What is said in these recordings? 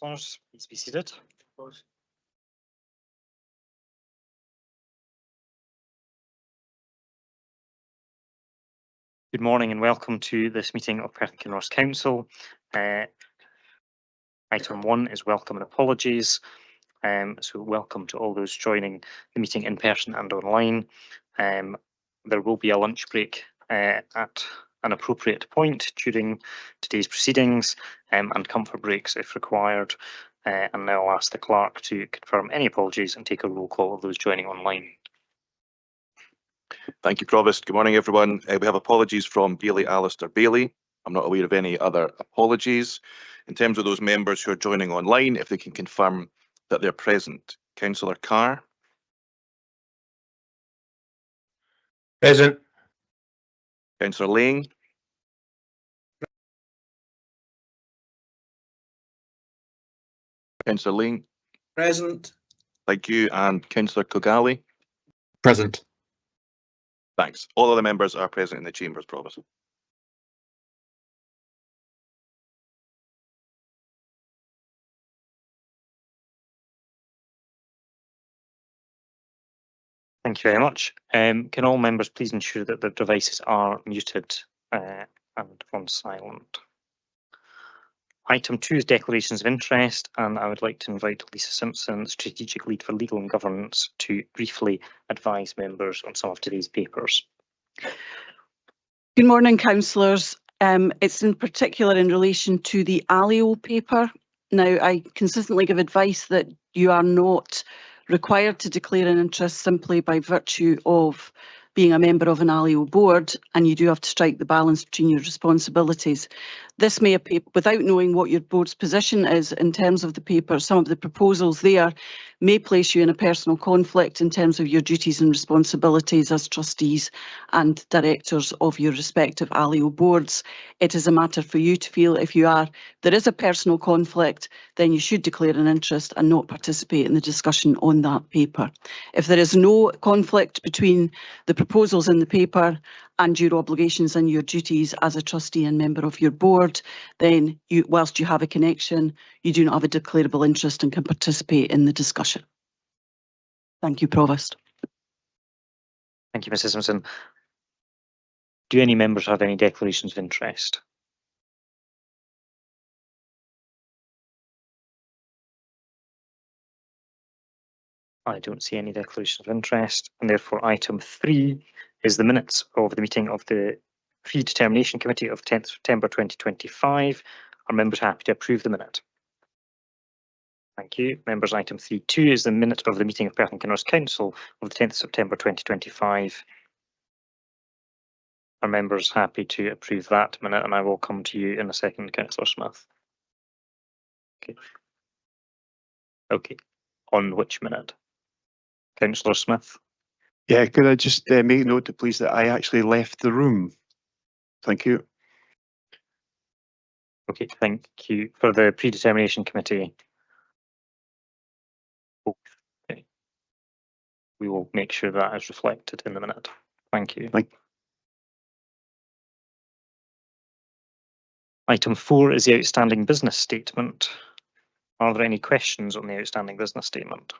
Councillors, please be seated. Good morning and welcome to this meeting of Perth and Kinross Council. Item 1 is welcome and apologies. So welcome to all those joining the meeting in person and online. There will be a lunch break at an appropriate point during today's proceedings and comfort breaks if required. And now I'll ask the clerk to confirm any apologies and take a roll call of those joining online. Thank you, Provost. Good morning, everyone. We have apologies from Bailey Alistair Bailey. I'm not aware of any other apologies. In terms of those members who are joining online, if they can confirm that they're present. Councillor Carr. Present. Councillor Lang. Councillor Lang. Present. Thank you. And Councillor Kogali. Present. Thanks. All other members are present in the chambers, Provost. Thank you very much. Can all members please ensure that their devices are muted and on silent? Item 2 is declarations of interest, and I would like to invite Lisa Simpson, Strategic Lead for Legal and Governance, to briefly advise members on some of today's papers. Good morning, councillors. It's in particular in relation to the ALIO paper. Now, I consistently give advice that you are not required to declare an interest simply by virtue of being a member of an ALIO board, and you do have to strike the balance between your responsibilities. This may appear, without knowing what your board's position is in terms of the paper, some of the proposals there may place you in a personal conflict in terms of your duties and responsibilities as trustees and directors of your respective ALIO boards. It is a matter for you to feel if there is a personal conflict, then you should declare an interest and not participate in the discussion on that paper. If there is no conflict between the proposals in the paper and your obligations and your duties as a trustee and member of your board, then whilst you have a connection, you do not have a declarable interest and can participate in the discussion. Thank you, Provost. Thank you, Mrs Simpson. Do any members have any declarations of interest? I don't see any declarations of interest, and therefore item 3 is the minutes of the meeting of the Predetermination Committee of 10th September 2025. Are members happy to approve the minute? Thank you. Members, item 3.2 is the minute of the meeting of Perth and Kinross Council of the 10th September 2025. Are members happy to approve that minute? And I will come to you in a second, Councillor Smith. Okay. On which minute? Councillor Smith. Yeah, could I just make note, please, that I actually left the room. Thank you. Okay, thank you. For the Predetermination Committee, okay, we will make sure that is reflected in the minute. Thank you. Item 4 is the outstanding business statement. Are there any questions on the outstanding business statement?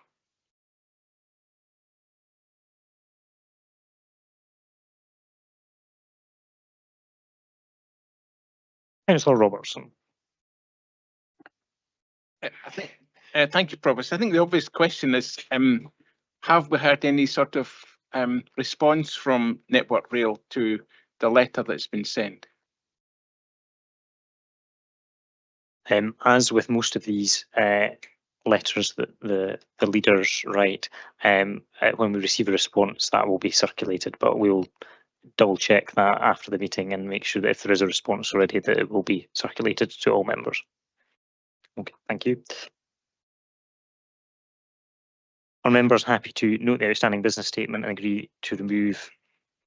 Councillor Robertson. Thank you, Provost. I think the obvious question is, have we had any sort of response from Network Rail to the letter that's been sent? As with most of these letters that the leaders write, when we receive a response, that will be circulated, but we will double check that after the meeting and make sure that if there is a response already, that it will be circulated to all members. Okay, thank you. Are members happy to note the outstanding business statement and agree to remove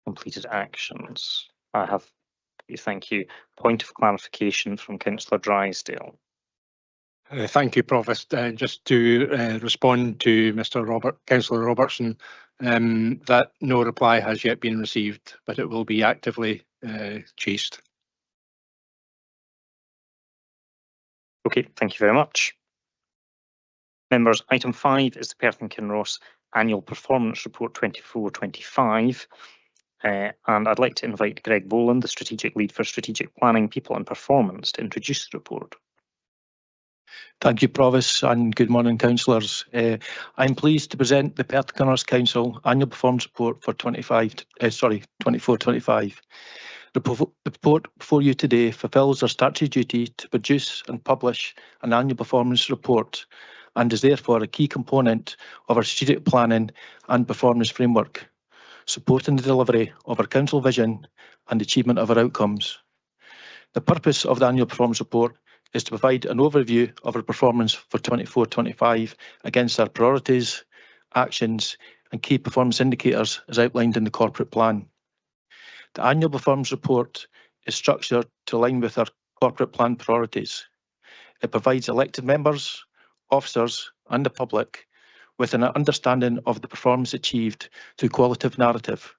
completed actions? I have, thank you. Point of clarification from Councillor Drysdale. Thank you, Provost. Just to respond to Councillor Robertson, that no reply has yet been received, but it will be actively chased. Okay, thank you very much. Members, item 5 is the Perth and Kinross Annual Performance Report 24-25. And I'd like to invite Greg Boland, the Strategic Lead for Strategic Planning, People and Performance, to introduce the report. Thank you, Provost, and good morning, councillors. I'm pleased to present the Perth and Kinross Council Annual Performance Report for 24-25. The report before you today fulfils our statutory duty to produce and publish an annual performance report and is therefore a key component of our strategic planning and performance framework, supporting the delivery of our council vision and achievement of our outcomes. The purpose of the annual performance report is to provide an overview of our performance for 24-25 against our priorities, actions and key performance indicators as outlined in the corporate plan. The annual performance report is structured to align with our corporate plan priorities. It provides elected members, officers and the public with an understanding of the performance achieved through qualitative narrative,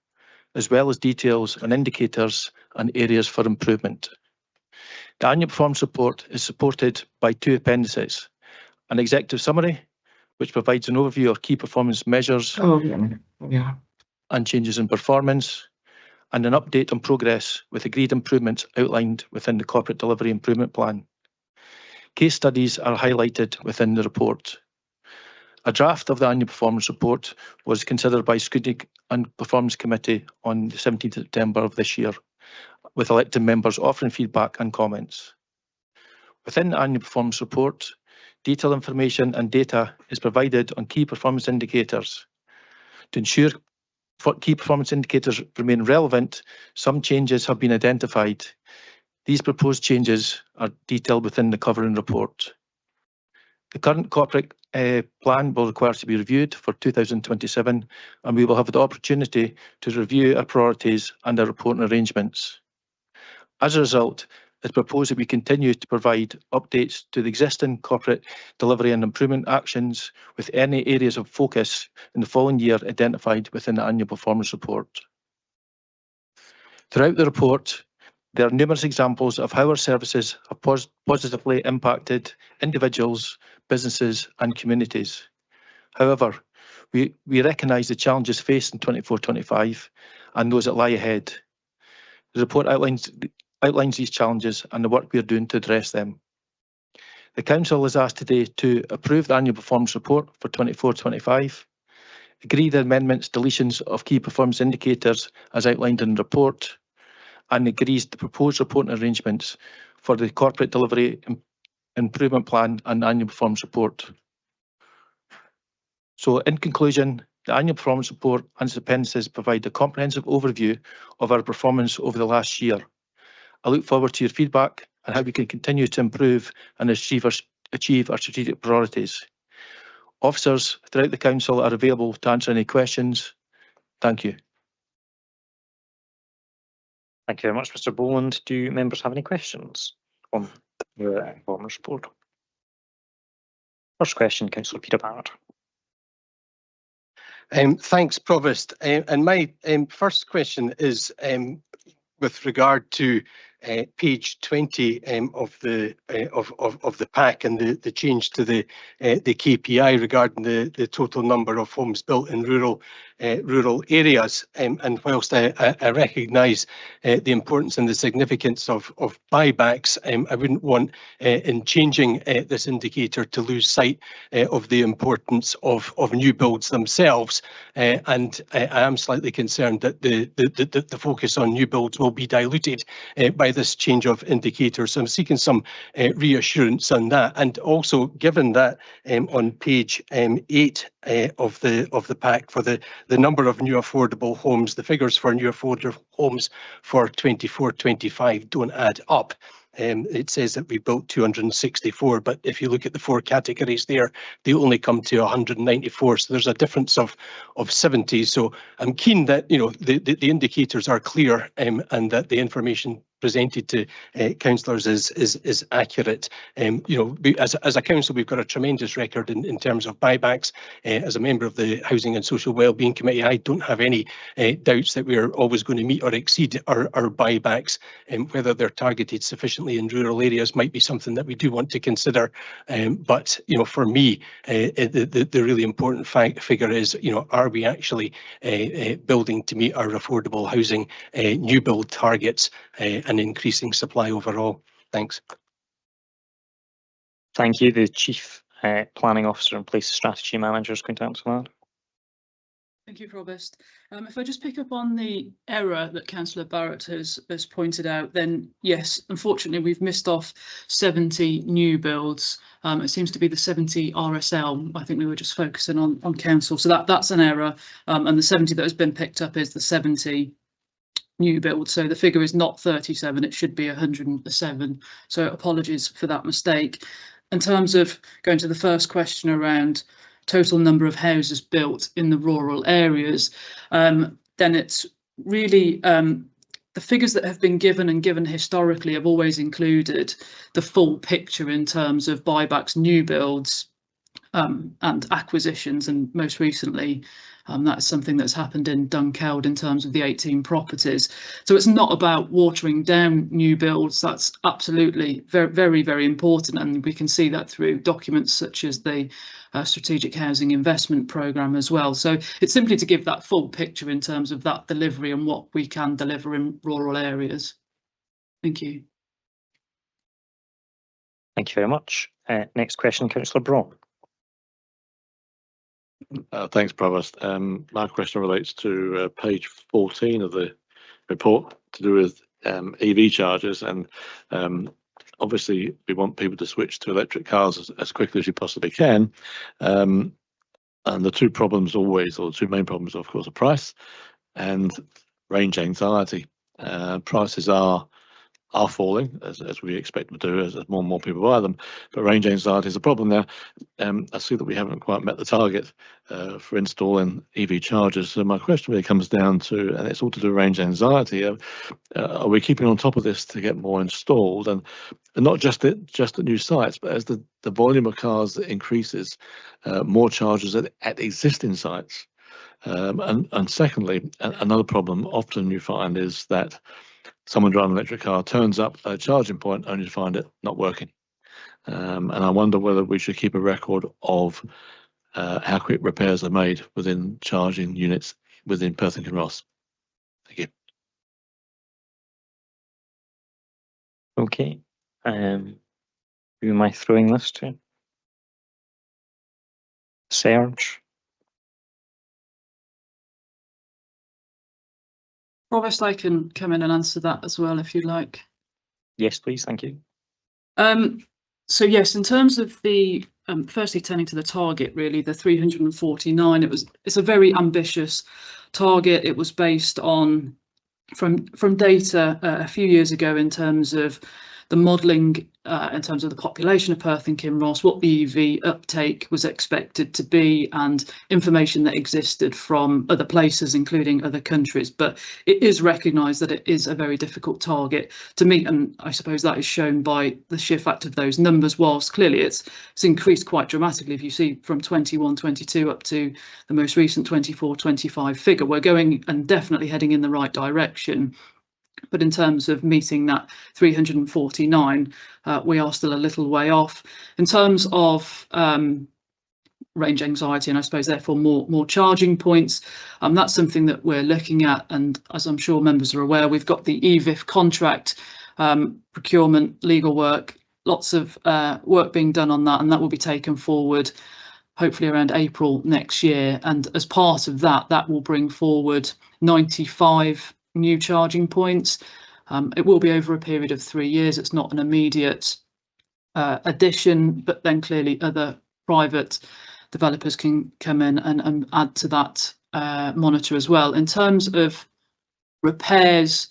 as well as details on indicators and areas for improvement. The annual performance report is supported by 2 appendices: an executive summary, which provides an overview of key performance measures and changes in performance, and an update on progress with agreed improvements outlined within the Corporate Delivery Improvement Plan. Case studies are highlighted within the report. A draft of the annual performance report was considered by Scrutiny and Performance Committee on the 17th of September of this year, with elected members offering feedback and comments. Within the annual performance report, detailed information and data is provided on key performance indicators. To ensure key performance indicators remain relevant, some changes have been identified. These proposed changes are detailed within the covering report. The current corporate plan will require to be reviewed for 2027, and we will have the opportunity to review our priorities and our reporting arrangements. As a result, it's proposed that we continue to provide updates to the existing corporate delivery and improvement actions with any areas of focus in the following year identified within the annual performance report. Throughout the report, there are numerous examples of how our services have positively impacted individuals, businesses and communities. However, we recognise the challenges faced in 24-25 and those that lie ahead. The report outlines these challenges and the work we are doing to address them. The Council is asked today to approve the annual performance report for 24-25, agree the amendments, deletions of key performance indicators as outlined in the report, and agrees the proposed reporting arrangements for the Corporate Delivery Improvement Plan and Annual Performance Report. So in conclusion, the Annual Performance Report and its appendices provide a comprehensive overview of our performance over the last year. I look forward to your feedback on how we can continue to improve and achieve our strategic priorities. Officers throughout the Council are available to answer any questions. Thank you. Thank you very much, Mr. Boland. Do members have any questions on the performance report? First question, Councillor Peter Barrett. Thanks, Provost. And my first question is with regard to page 20 of the pack and the change to the KPI regarding the total number of homes built in rural areas. And whilst I recognise the importance and the significance of buybacks, I wouldn't want in changing this indicator to lose sight of the importance of new builds themselves. And I am slightly concerned that the focus on new builds will be diluted by this change of indicators. So I'm seeking some reassurance on that. And also, given that on page 8 of the pack for the number of new affordable homes, the figures for new affordable homes for 24-25 don't add up. It says that we built 264, but if you look at the 4 categories there, they only come to 194. So there's a difference of 70. So I'm keen that the indicators are clear and that the information presented to councillors is accurate. You know, as a council, we've got a tremendous record in terms of buybacks. As a member of the Housing and Social Wellbeing Committee, I don't have any doubts that we are always going to meet or exceed our buybacks. Whether they're targeted sufficiently in rural areas might be something that we do want to consider. But you know, for me, the really important figure is, you know, are we actually building to meet our affordable housing new build targets and increasing supply overall? Thanks. Thank you. The Chief Planning Officer and Place Strategy Manager is going to answer that. Thank you, Provost. If I just pick up on the error that Councillor Barrett has pointed out, then yes, unfortunately, we've missed off 70 new builds. It seems to be the 70 RSL. I think we were just focusing on council, so that's an error. And the 70 that has been picked up is the 70 new builds. So the figure is not 37, it should be 107. So apologies for that mistake. In terms of going to the first question around total number of houses built in the rural areas, then it's really the figures that have been given historically have always included the full picture in terms of buybacks, new builds and acquisitions, and most recently that's something that's happened in Dunkeld in terms of the 18 properties. So it's not about watering down new builds. That's absolutely very, very important, and we can see that through documents such as the Strategic Housing Investment Programme as well. So it's simply to give that full picture in terms of that delivery and what we can deliver in rural areas. Thank you. Thank you very much. Next question, Councillor Braun. Thanks, Provost. My question relates to page 14 of the report to do with EV chargers, and obviously we want people to switch to electric cars as quickly as you possibly can. And the two problems always, or the two main problems, of course, are price and range anxiety. Prices are falling as we expect them to do as more and more people buy them, but range anxiety is a problem now. I see that we haven't quite met the target for installing EV chargers, so my question really comes down to, and it's all to do with range anxiety, are we keeping on top of this to get more installed, and not just at new sites, but as the volume of cars that increases, more chargers at existing sites. And secondly, another problem often you find is that someone driving an electric car turns up at a charging point only to find it not working. And I wonder whether we should keep a record of how quick repairs are made within charging units within Perth and Kinross. Thank you. Okay. Who am I throwing this to? Serge? Provost, I can come in and answer that as well if you like. Yes, please. Thank you. So yes, in terms of the firstly turning to the target, really the 349, it's a very ambitious target. It was based on from data a few years ago in terms of the modelling in terms of the population of Perth and Kinross, what the EV uptake was expected to be, and information that existed from other places, including other countries. But it is recognised that it is a very difficult target to meet, and I suppose that is shown by the sheer fact of those numbers. Whilst clearly it's increased quite dramatically, if you see from 21-22 up to the most recent 24-25 figure, we're going and definitely heading in the right direction. But in terms of meeting that 349, we are still a little way off. In terms of range anxiety, and I suppose therefore more charging points, that's something that we're looking at. And as I'm sure members are aware, we've got the EVIF contract, procurement, legal work, lots of work being done on that, and that will be taken forward hopefully around April next year. And as part of that, that will bring forward 95 new charging points. It will be over a period of 3 years. It's not an immediate addition, but then clearly other private developers can come in and add to that monitor as well. In terms of repairs,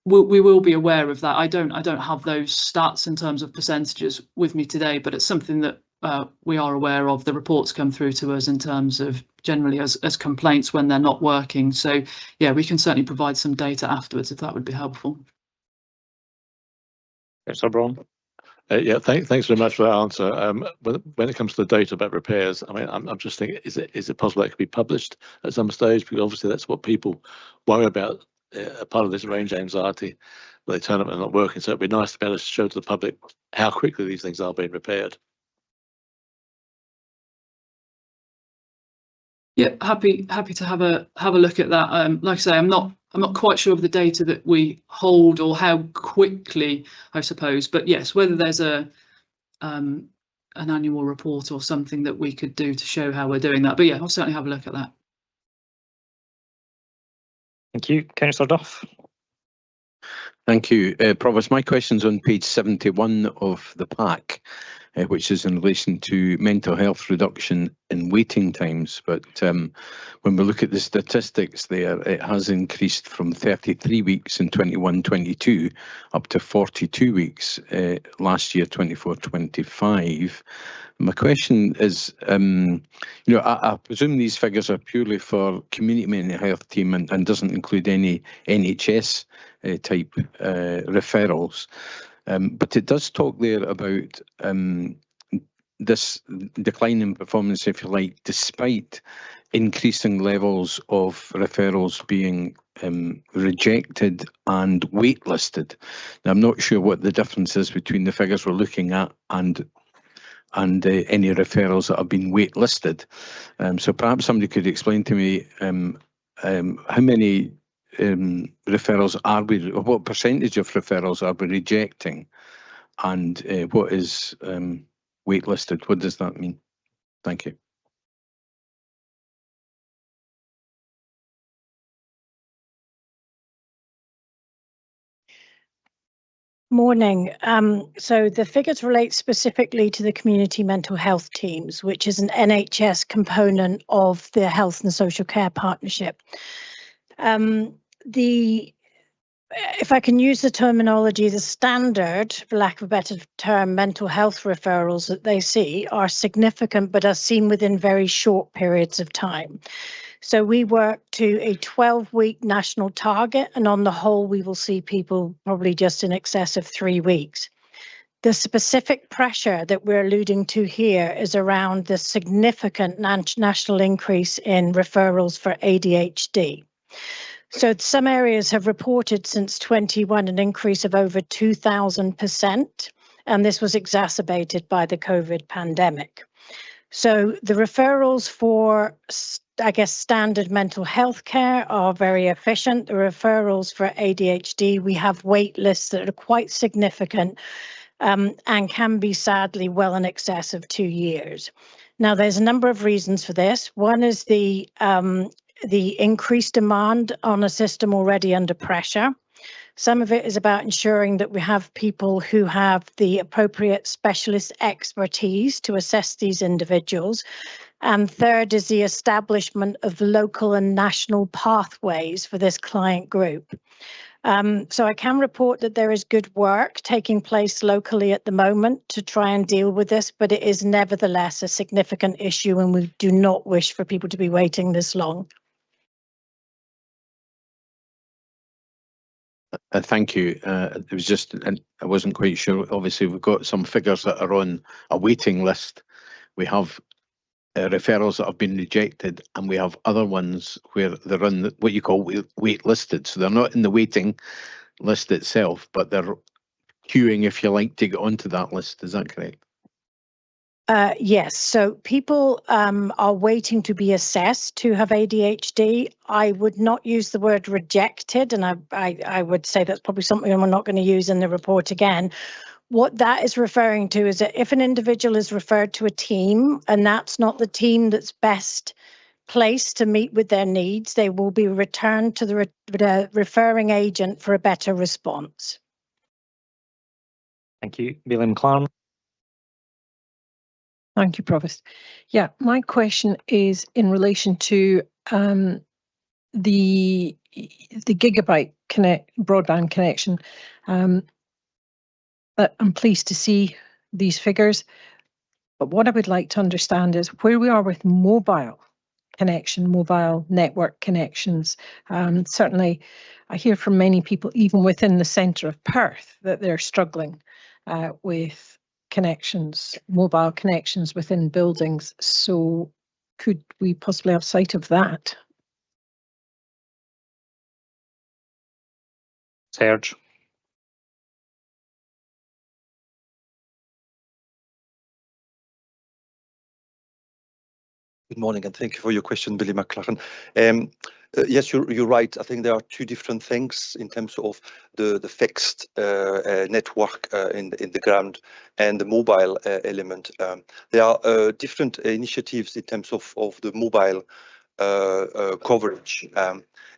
we will be aware of that. I don't have those stats in terms of percentages with me today, but it's something that we are aware of. The reports come through to us in terms of generally as complaints when they're not working. So yeah, we can certainly provide some data afterwards if that would be helpful. Councillor Braun. Yeah, thanks very much for that answer. When it comes to the data about repairs, I mean, I'm just thinking, is it possible that could be published at some stage? Because obviously that's what people worry about. A part of this range anxiety, where they turn up and not working. So it'd be nice to be able to show to the public how quickly these things are being repaired. Yeah, happy to have a look at that. Like I say, I'm not quite sure of the data that we hold or how quickly, I suppose. But yes, whether there's an annual report or something that we could do to show how we're doing that. But yeah, I'll certainly have a look at that. Thank you. Councillor Duff. Thank you. Provost, my question's on page 71 of the pack, which is in relation to mental health reduction in waiting times. But when we look at the statistics there, it has increased from 33 weeks in 21-22 up to 42 weeks last year, 24-25. My question is, I presume these figures are purely for community mental health team and doesn't include any NHS type referrals. But it does talk there about this decline in performance, if you like, despite increasing levels of referrals being rejected and waitlisted. Now, I'm not sure what the difference is between the figures we're looking at and any referrals that have been waitlisted. So perhaps somebody could explain to me how many referrals are we, or what percentage of referrals are we rejecting, and what is waitlisted? What does that mean? Thank you. Morning. So the figures relate specifically to the community mental health teams, which is an NHS component of the Health and Social Care Partnership. If I can use the terminology, the standard, for lack of a better term, mental health referrals that they see are significant, but are seen within very short periods of time. So we work to a 12-week national target, and on the whole, we will see people probably just in excess of 3 weeks. The specific pressure that we're alluding to here is around the significant national increase in referrals for ADHD. So some areas have reported since 21 an increase of over 2,000%, and this was exacerbated by the COVID pandemic. So the referrals for, I guess, standard mental health care are very efficient. The referrals for ADHD, we have wait lists that are quite significant and can be sadly well in excess of 2 years. Now, there's a number of reasons for this. One is the increased demand on a system already under pressure. Some of it is about ensuring that we have people who have the appropriate specialist expertise to assess these individuals. And third is the establishment of local and national pathways for this client group. So I can report that there is good work taking place locally at the moment to try and deal with this, but it is nevertheless a significant issue, and we do not wish for people to be waiting this long. Thank you. It was just, and I wasn't quite sure. Obviously, we've got some figures that are on a waiting list. We have referrals that have been rejected, and we have other ones where they're on what you call wait listed. So they're not in the waiting list itself, but they're queuing, if you like, to get onto that list. Is that correct? Yes, so people are waiting to be assessed to have ADHD. I would not use the word rejected, and I would say that's probably something we're not going to use in the report again. What that is referring to is that if an individual is referred to a team and that's not the team that's best placed to meet with their needs, they will be returned to the referring agent for a better response. Thank you. Bailey McLaren. Thank you, Provost. Yeah, my question is in relation to the gigabyte broadband connection. But I'm pleased to see these figures. But what I would like to understand is where we are with mobile network connections. Certainly, I hear from many people, even within the centre of Perth, that they're struggling. with connections, mobile connections within buildings. So could we possibly have sight of that? Serge. Good morning, and thank you for your question, Billy McLaren. Yes, you're right. I think there are two different things in terms of the fixed network in the ground and the mobile element. There are different initiatives in terms of the mobile coverage,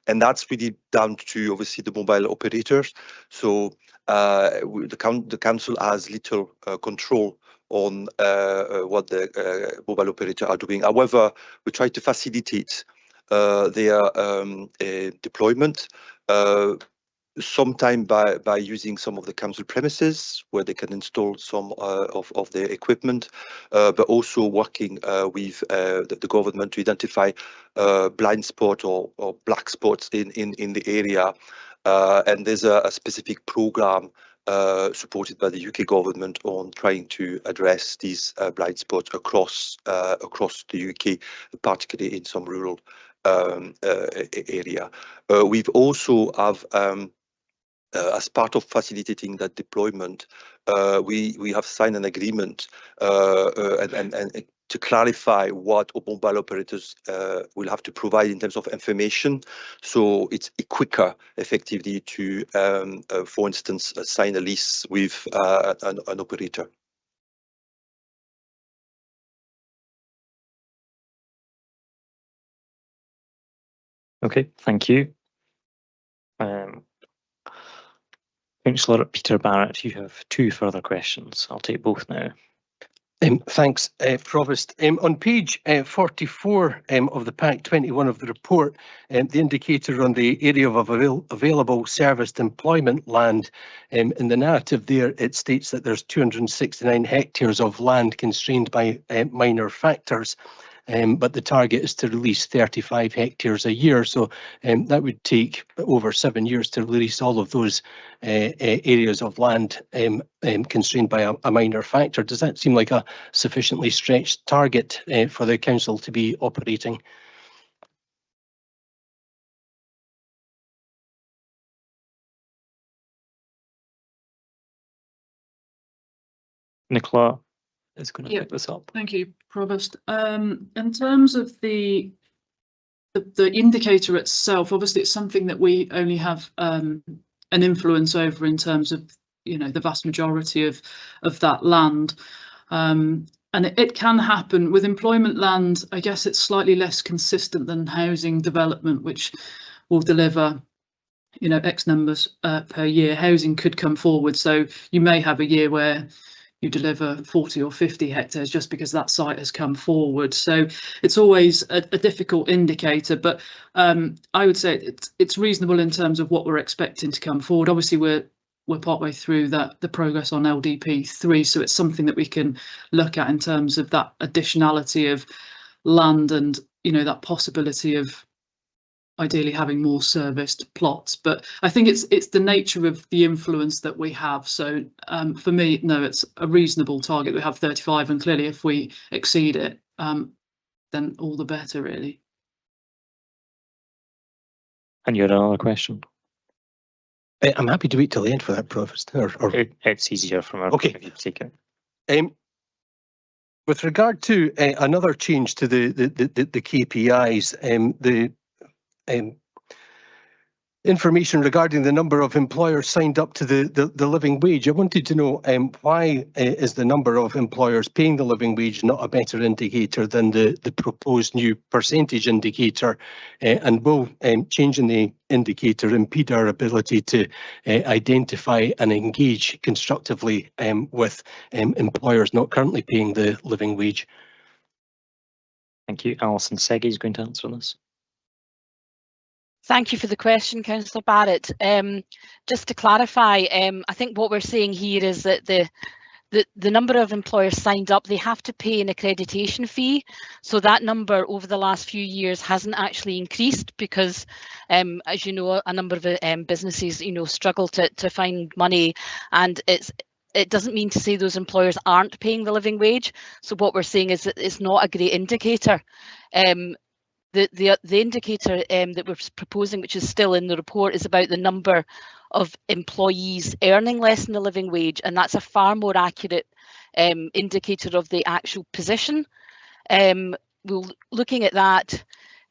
and that's really down to obviously the mobile operators. So the council has little control on what the mobile operator are doing. However, we try to facilitate their deployment, sometime by using some of the council premises where they can install some of their equipment, but also working with the government to identify blind spot or black spots in the area. And there's a specific program supported by the UK government on trying to address these blind spots across the UK, particularly in some rural area. We've also have as part of facilitating that deployment, we have signed an agreement and to clarify what mobile operators will have to provide in terms of information. So it's quicker, effectively, to, for instance, sign a lease with an operator. Okay, thank you. Councillor Peter Barrett, you have two further questions. I'll take both now. Thanks, Provost. On page 44 of the pack 21 of the report, the indicator on the area of available serviced employment land, in the narrative there, it states that there's 269 hectares of land constrained by minor factors. But the target is to release 35 hectares a year. So that would take over 7 years to release all of those areas of land constrained by a minor factor. Does that seem like a sufficiently stretched target for the council to be operating? Nicola is going to pick this up. Thank you, Provost. In terms of the indicator itself, obviously it's something that we only have an influence over in terms of, you know, the vast majority of that land. And it can happen with employment land. I guess it's slightly less consistent than housing development, which will deliver, you know, X numbers per year. Housing could come forward, so you may have a year where you deliver 40 or 50 hectares just because that site has come forward. So it's always a difficult indicator, but I would say it's reasonable in terms of what we're expecting to come forward. Obviously, we're partway through the progress on LDP 3, so it's something that we can look at in terms of that additionality of land and, you know, that possibility of ideally having more serviced plots. But I think it's the nature of the influence that we have. So for me, no, it's a reasonable target. We have 35, and clearly if we exceed it, then all the better, really. And you had another question? I'm happy to wait till the end for that, Provost. It's easier from our okay. If you take it. With regard to another change to the KPIs, the information regarding the number of employers signed up to the living wage. I wanted to know why is the number of employers paying the living wage not a better indicator than the proposed new percentage indicator, and will changing the indicator impede our ability to identify and engage constructively with employers not currently paying the living wage? Thank you. Alison Seggie is going to answer this. Thank you for the question, Councillor Barrett. Just to clarify, I think what we're saying here is that the number of employers signed up, they have to pay an accreditation fee. So that number over the last few years hasn't actually increased because, as you know, a number of businesses, you know, struggle to find money, and it's it doesn't mean to say those employers aren't paying the living wage. So what we're saying is that it's not a great indicator. The indicator that we're proposing, which is still in the report, is about the number of employees earning less than the living wage, and that's a far more accurate indicator of the actual position. Looking at that,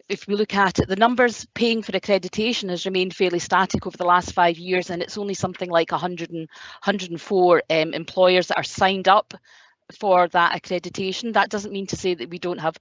if we look at it, the numbers paying for accreditation has remained fairly static over the last 5 years, and it's only something like 104 employers that are signed up for that accreditation. That doesn't mean to say that we don't have,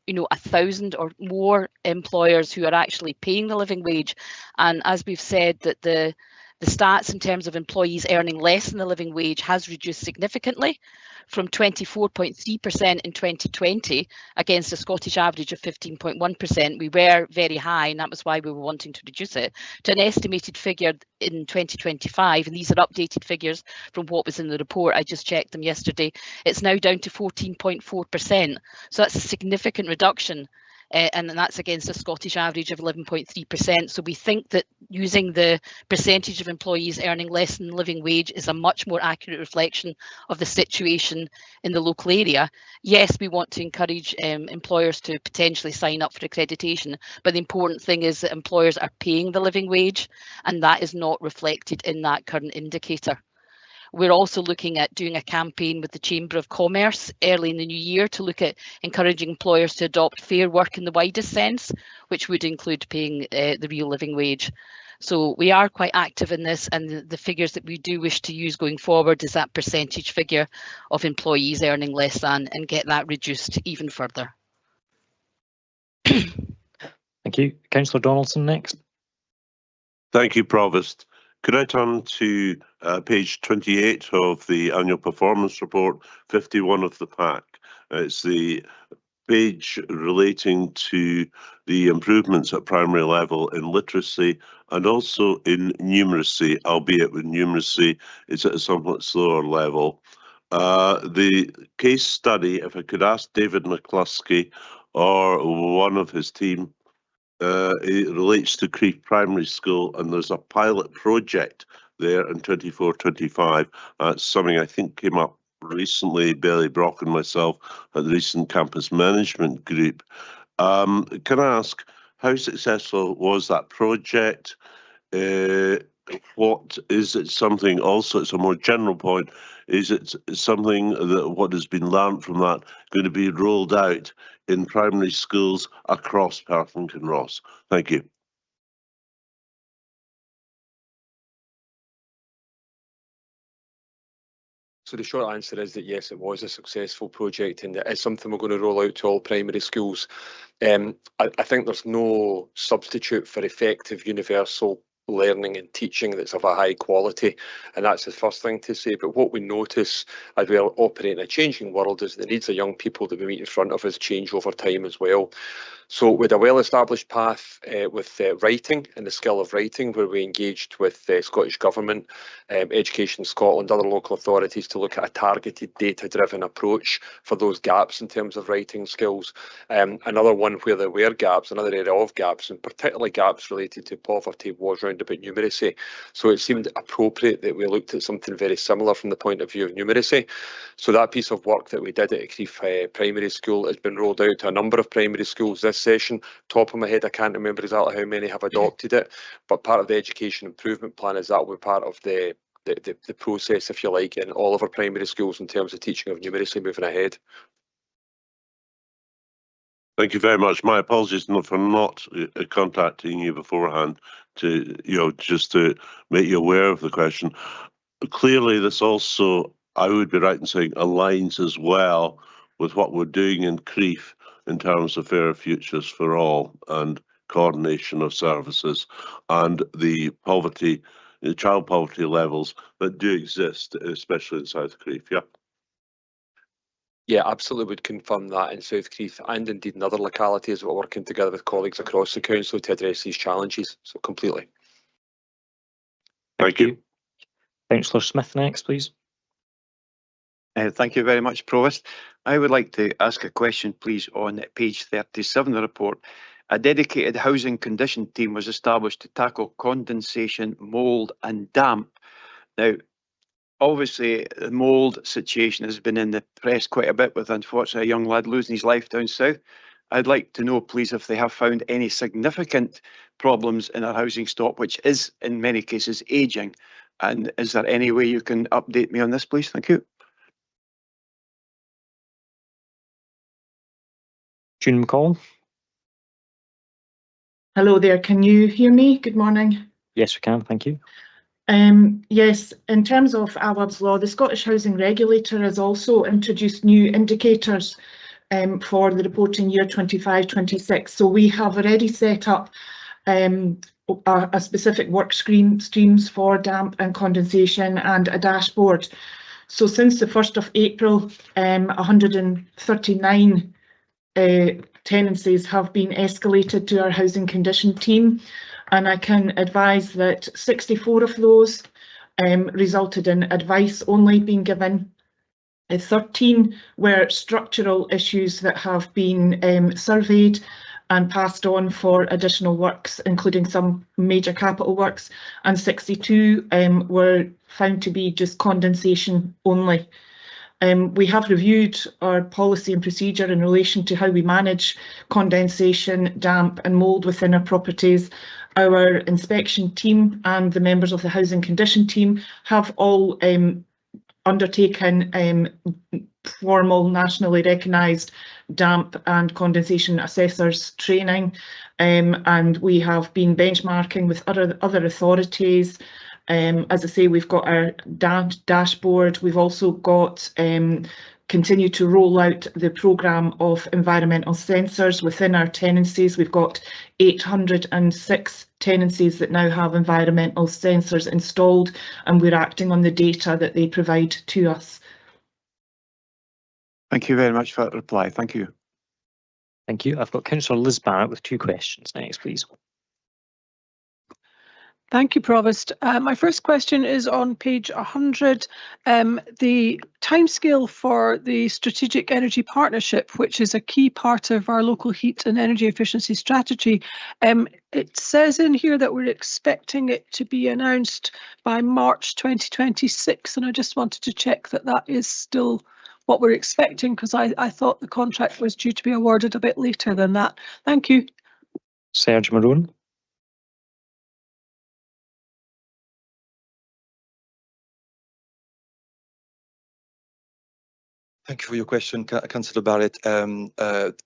1,000 or more employers who are actually paying the living wage. And as we've said, that the stats in terms of employees earning less than the living wage has reduced significantly from 24.3% in 2020 against a Scottish average of 15.1%. We were very high, and that was why we were wanting to reduce it, to an estimated figure in 2025, and these are updated figures from what was in the report. I just checked them yesterday. It's now down to 14.4%. So that's a significant reduction. And that's against a Scottish average of 11.3%. So we think that using the percentage of employees earning less than the living wage is a much more accurate reflection of the situation in the local area. Yes, we want to encourage employers to potentially sign up for accreditation, but the important thing is that employers are paying the living wage, and that is not reflected in that current indicator. We're also looking at doing a campaign with the Chamber of Commerce early in the new year to look at encouraging employers to adopt fair work in the widest sense, which would include paying the real living wage. So we are quite active in this, and the figures that we do wish to use going forward is that percentage figure of employees earning less than, and get that reduced even further. Thank you. Councillor Donaldson next. Thank you, Provost. Could I turn to page 28 of the annual performance report, 51 of the pack? It's the page relating to the improvements at primary level in literacy and also in numeracy, albeit with numeracy it's at a somewhat slower level. The case study, if I could ask David McCluskey or one of his team, it relates to Crieff Primary School, and there's a pilot project there in 24-25. That's something I think came up recently, Bailey Brock and myself, at the recent campus management group. Can I ask, how successful was that project? What is it something, also it's a more general point, is it something that what has been learned from that going to be rolled out in primary schools across Perth and Kinross? Thank you. So the short answer is that yes, it was a successful project, and it is something we're going to roll out to all primary schools. I think there's no substitute for effective universal learning and teaching that's of a high quality, and that's the first thing to say. But what we notice as we operate in a changing world is the needs of young people that we meet in front of us change over time as well. So with a well-established path with writing and the skill of writing, where we engaged with the Scottish Government, Education Scotland, other local authorities to look at a targeted data-driven approach for those gaps in terms of writing skills. Another one where there were gaps, another area of gaps, and particularly gaps related to poverty, was round about numeracy. So it seemed appropriate that we looked at something very similar from the point of view of numeracy. So that piece of work that we did at Crieff Primary School has been rolled out to a number of primary schools this session. Top of my head, I can't remember exactly how many have adopted it, but part of the education improvement plan is that will be part of the process, if you like, in all of our primary schools in terms of teaching of numeracy moving ahead. Thank you very much. My apologies for not contacting you beforehand to, just to make you aware of the question. Clearly, this also, I would be right in saying, aligns as well with what we're doing in Crieff in terms of fairer futures for all and coordination of services and the poverty, the child poverty levels that do exist, especially in South Crieff. Yeah. Yeah, absolutely would confirm that in South Crieff and indeed in other localities. We're working together with colleagues across the council to address these challenges. So completely. Thank you. Councillor Smith next, please. Thank you very much, Provost. I would like to ask a question, please, on page 37 of the report. A dedicated housing condition team was established to tackle condensation, mould and damp. Now, obviously the mould situation has been in the press quite a bit with, unfortunately, a young lad losing his life down south. I'd like to know, please, if they have found any significant problems in our housing stock, which is in many cases ageing. And is there any way you can update me on this, please? Thank you. June McCall. Hello there, can you hear me? Good morning. Yes, we can, thank you. Yes, in terms of Awad's law, the Scottish Housing Regulator has also introduced new indicators for the reporting year 25-26. So we have already set up a specific work streams for damp and condensation and a dashboard. So since the 1st of April, 139 tenancies have been escalated to our housing condition team, and I can advise that 64 of those resulted in advice only being given. 13 were structural issues that have been surveyed and passed on for additional works, including some major capital works, and 62 were found to be just condensation only. We have reviewed our policy and procedure in relation to how we manage condensation, damp and mould within our properties. Our inspection team and the members of the housing condition team have all undertaken formal nationally recognised damp and condensation assessors training, and we have been benchmarking with other authorities. As I say, we've got our dashboard. We've also got continue to roll out the programme of environmental sensors within our tenancies. We've got 806 tenancies that now have environmental sensors installed, and we're acting on the data that they provide to us. Thank you very much for that reply. Thank you. Thank you. I've got Councillor Liz Barrett with 2 questions next, please. Thank you, Provost. My first question is on page 100, the timescale for the Strategic Energy Partnership, which is a key part of our local heat and energy efficiency strategy. It says in here that we're expecting it to be announced by March 2026, and I just wanted to check that that is still what we're expecting, because I thought the contract was due to be awarded a bit later than that. Thank you. Serge Maroon. Thank you for your question, Councillor Barrett.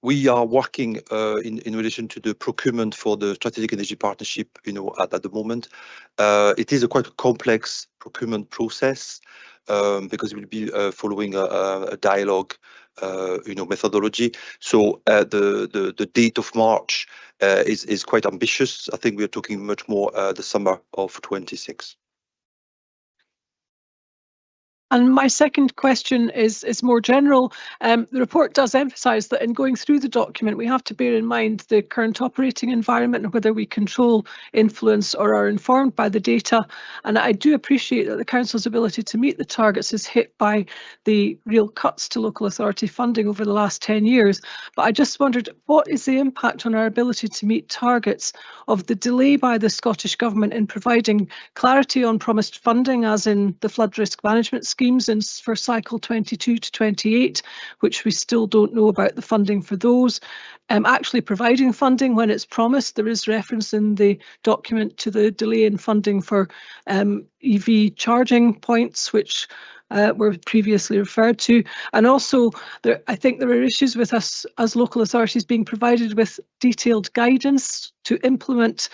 We are working in relation to the procurement for the Strategic Energy Partnership, at the moment. It is a quite complex procurement process because we'll be following a dialogue, methodology. So the date of March is quite ambitious. I think we're talking much more the summer of 26. And my second question is more general. The report does emphasise that in going through the document, we have to bear in mind the current operating environment and whether we control, influence or are informed by the data. And I do appreciate that the Council's ability to meet the targets is hit by the real cuts to local authority funding over the last 10 years. But I just wondered, what is the impact on our ability to meet targets of the delay by the Scottish Government in providing clarity on promised funding, as in the flood risk management schemes for cycle 22 to 28, which we still don't know about the funding for those. Actually providing funding when it's promised. There is reference in the document to the delay in funding for EV charging points, which were previously referred to. And also, I think there are issues with us as local authorities being provided with detailed guidance to implement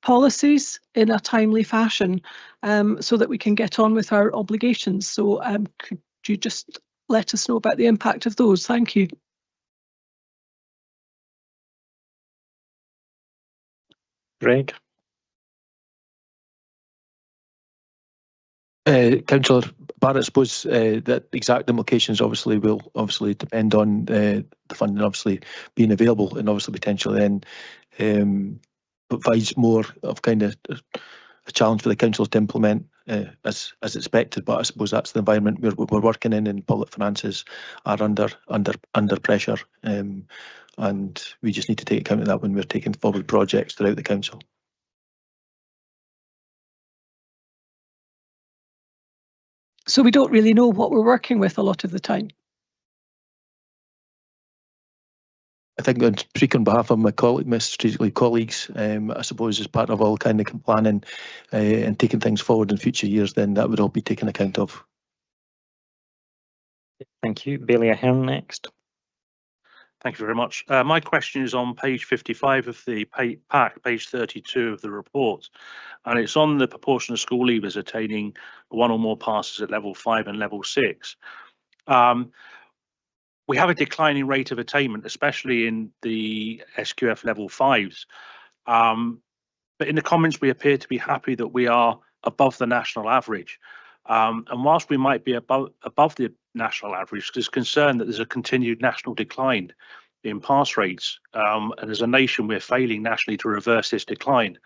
policies in a timely fashion, so that we can get on with our obligations. So could you just let us know about the impact of those? Thank you. Greg. Councillor Barrett, I suppose that exact implications will depend on the funding obviously being available, and obviously potentially then provides more of kind of a challenge for the council to implement as expected. But I suppose that's the environment we're working in, and public finances are under pressure, and we just need to take account of that when we're taking forward projects throughout the council. So we don't really know what we're working with a lot of the time. I think on speak on behalf of my strategically colleagues, I suppose as part of all kind of planning and taking things forward in future years, then that would all be taken account of. Thank you. Bailey Ahern next. Thank you very much. My question is on page 55 of the pack, page 32 of the report, and it's on the proportion of school leavers attaining one or more passes at level 5 and level 6. We have a declining rate of attainment, especially in the SQF level 5s. But in the comments, we appear to be happy that we are above the national average. And whilst we might be above the national average, there's concern that there's a continued national decline in pass rates. And as a nation, we're failing nationally to reverse this decline.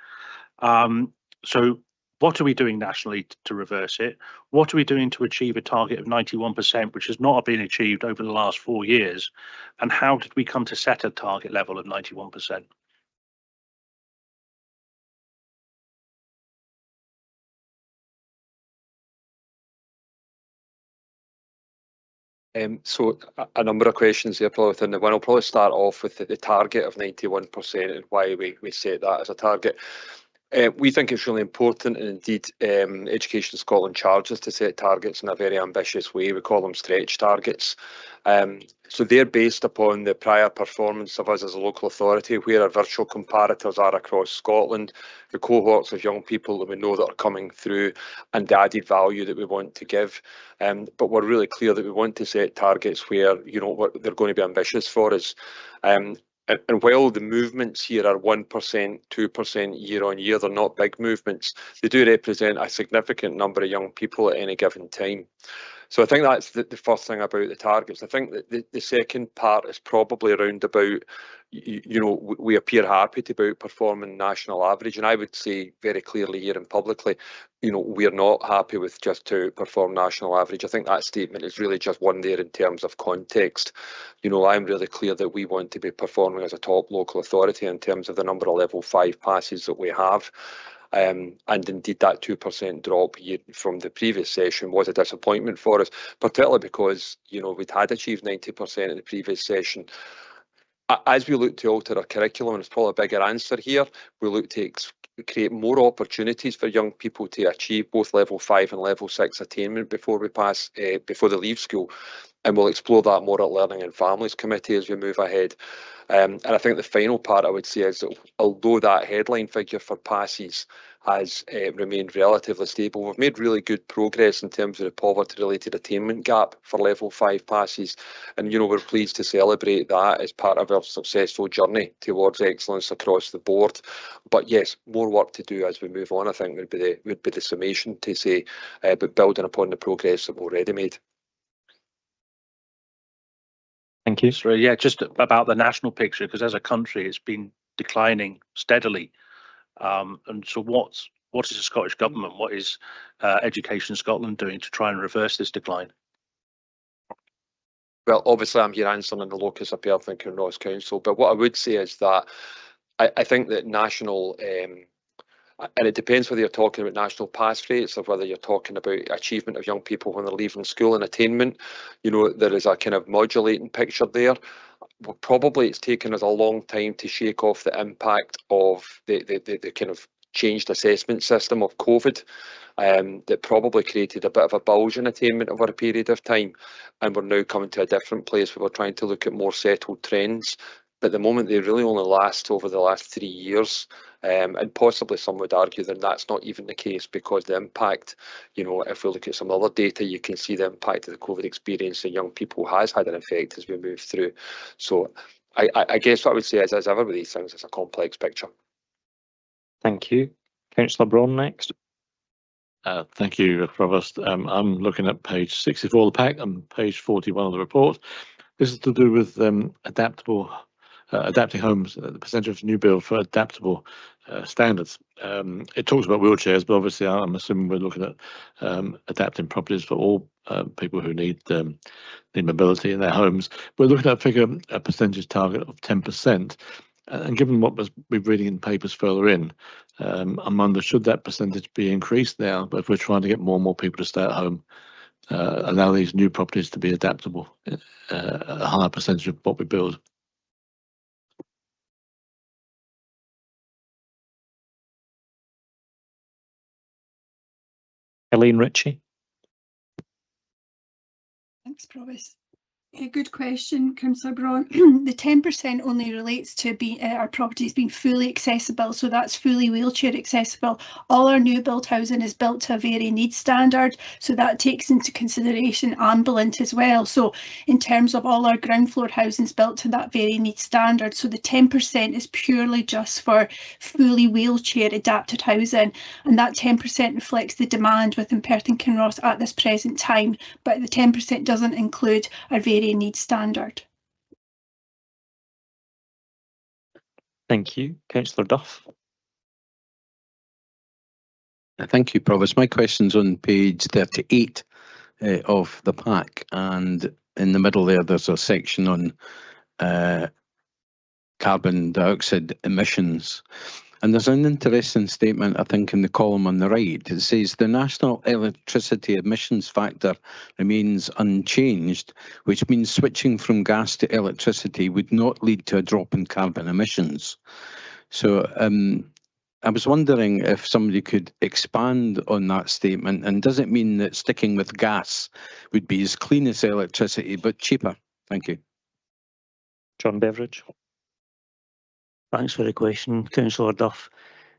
So what are we doing nationally to reverse it? What are we doing to achieve a target of 91%, which has not been achieved over the last 4 years? And how did we come to set a target level of 91%? So a number of questions there probably within the one. I'll probably start off with the target of 91% and why we set that as a target. We think it's really important, and indeed Education Scotland charges to set targets in a very ambitious way. We call them stretch targets. So they're based upon the prior performance of us as a local authority, where our virtual comparators are across Scotland, the cohorts of young people that we know that are coming through, and the added value that we want to give. But we're really clear that we want to set targets where, you know, they're going to be ambitious for us. And while the movements here are 1%, 2% year on year, they're not big movements. They do represent a significant number of young people at any given time. So I think that's the first thing about the targets. I think that the second part is probably around about, you know, we appear happy to be outperforming national average. And I would say very clearly here and publicly, you know, we're not happy with just to outperform national average. I think that statement is really just one there in terms of context. You know, I'm really clear that we want to be performing as a top local authority in terms of the number of level 5 passes that we have. And indeed that 2% drop from the previous session was a disappointment for us, particularly because, you know, we'd had achieved 90% in the previous session. As we look to alter our curriculum, and it's probably a bigger answer here, we look to create more opportunities for young people to achieve both level 5 and level 6 attainment before they leave school. And we'll explore that more at Learning and Families Committee as we move ahead. And I think the final part I would say is that although that headline figure for passes has remained relatively stable, we've made really good progress in terms of the poverty-related attainment gap for level 5 passes. And, you know, we're pleased to celebrate that as part of our successful journey towards excellence across the board. But yes, more work to do as we move on, I think would be the summation to say, but building upon the progress that we've already made. Thank you. So yeah, just about the national picture, because as a country, it's been declining steadily. And so what is the Scottish Government, what is Education Scotland doing to try and reverse this decline? Well, obviously I'm here answering in the locus of Perth and Kinross Council, but what I would say is that I think that national, and it depends whether you're talking about national pass rates or whether you're talking about achievement of young people when they're leaving school and attainment, you know, there is a kind of modulating picture there. Well, probably it's taken us a long time to shake off the impact of the kind of changed assessment system of COVID, that probably created a bit of a bulge in attainment over a period of time. And we're now coming to a different place where we're trying to look at more settled trends. But at the moment, they really only last over the last 3 years. And possibly some would argue that that's not even the case, because the impact, you know, if we look at some other data, you can see the impact of the COVID experience in young people has had an effect as we move through. So I guess what I would say is, as ever with these things, it's a complex picture. Thank you. Councillor Braun next. Thank you, Provost. I'm looking at page 64 of the pack and page 41 of the report. This is to do with adapting homes, the percentage of new build for adaptable standards. It talks about wheelchairs, but obviously I'm assuming we're looking at adapting properties for all people who need mobility in their homes. We're looking at a percentage target of 10%. And given what we're reading in papers further in, I'm wondering, should that percentage be increased now? But if we're trying to get more and more people to stay at home allow these new properties to be adaptable, a higher percentage of what we build. Elaine Ritchie. Thanks, Provost. A good question, Councillor Braun. The 10% only relates to our properties being fully accessible, so that's fully wheelchair accessible. All our new built housing is built to a varied needs standard, so that takes into consideration ambulance as well. So in terms of all our ground floor housing is built to that varied needs standard, so the 10% is purely just for fully wheelchair adapted housing, and that 10% reflects the demand within Perth and Kinross at this present time, but the 10% doesn't include our varied needs standard. Thank you. Councillor Duff. Thank you, Provost. My question's on page 38 of the pack, and in the middle there's a section on carbon dioxide emissions. And there's an interesting statement, I think, in the column on the right. It says the national electricity emissions factor remains unchanged, which means switching from gas to electricity would not lead to a drop in carbon emissions. So I was wondering if somebody could expand on that statement, and does it mean that sticking with gas would be as clean as electricity but cheaper? Thank you. John Beveridge. Thanks for the question, Councillor Duff.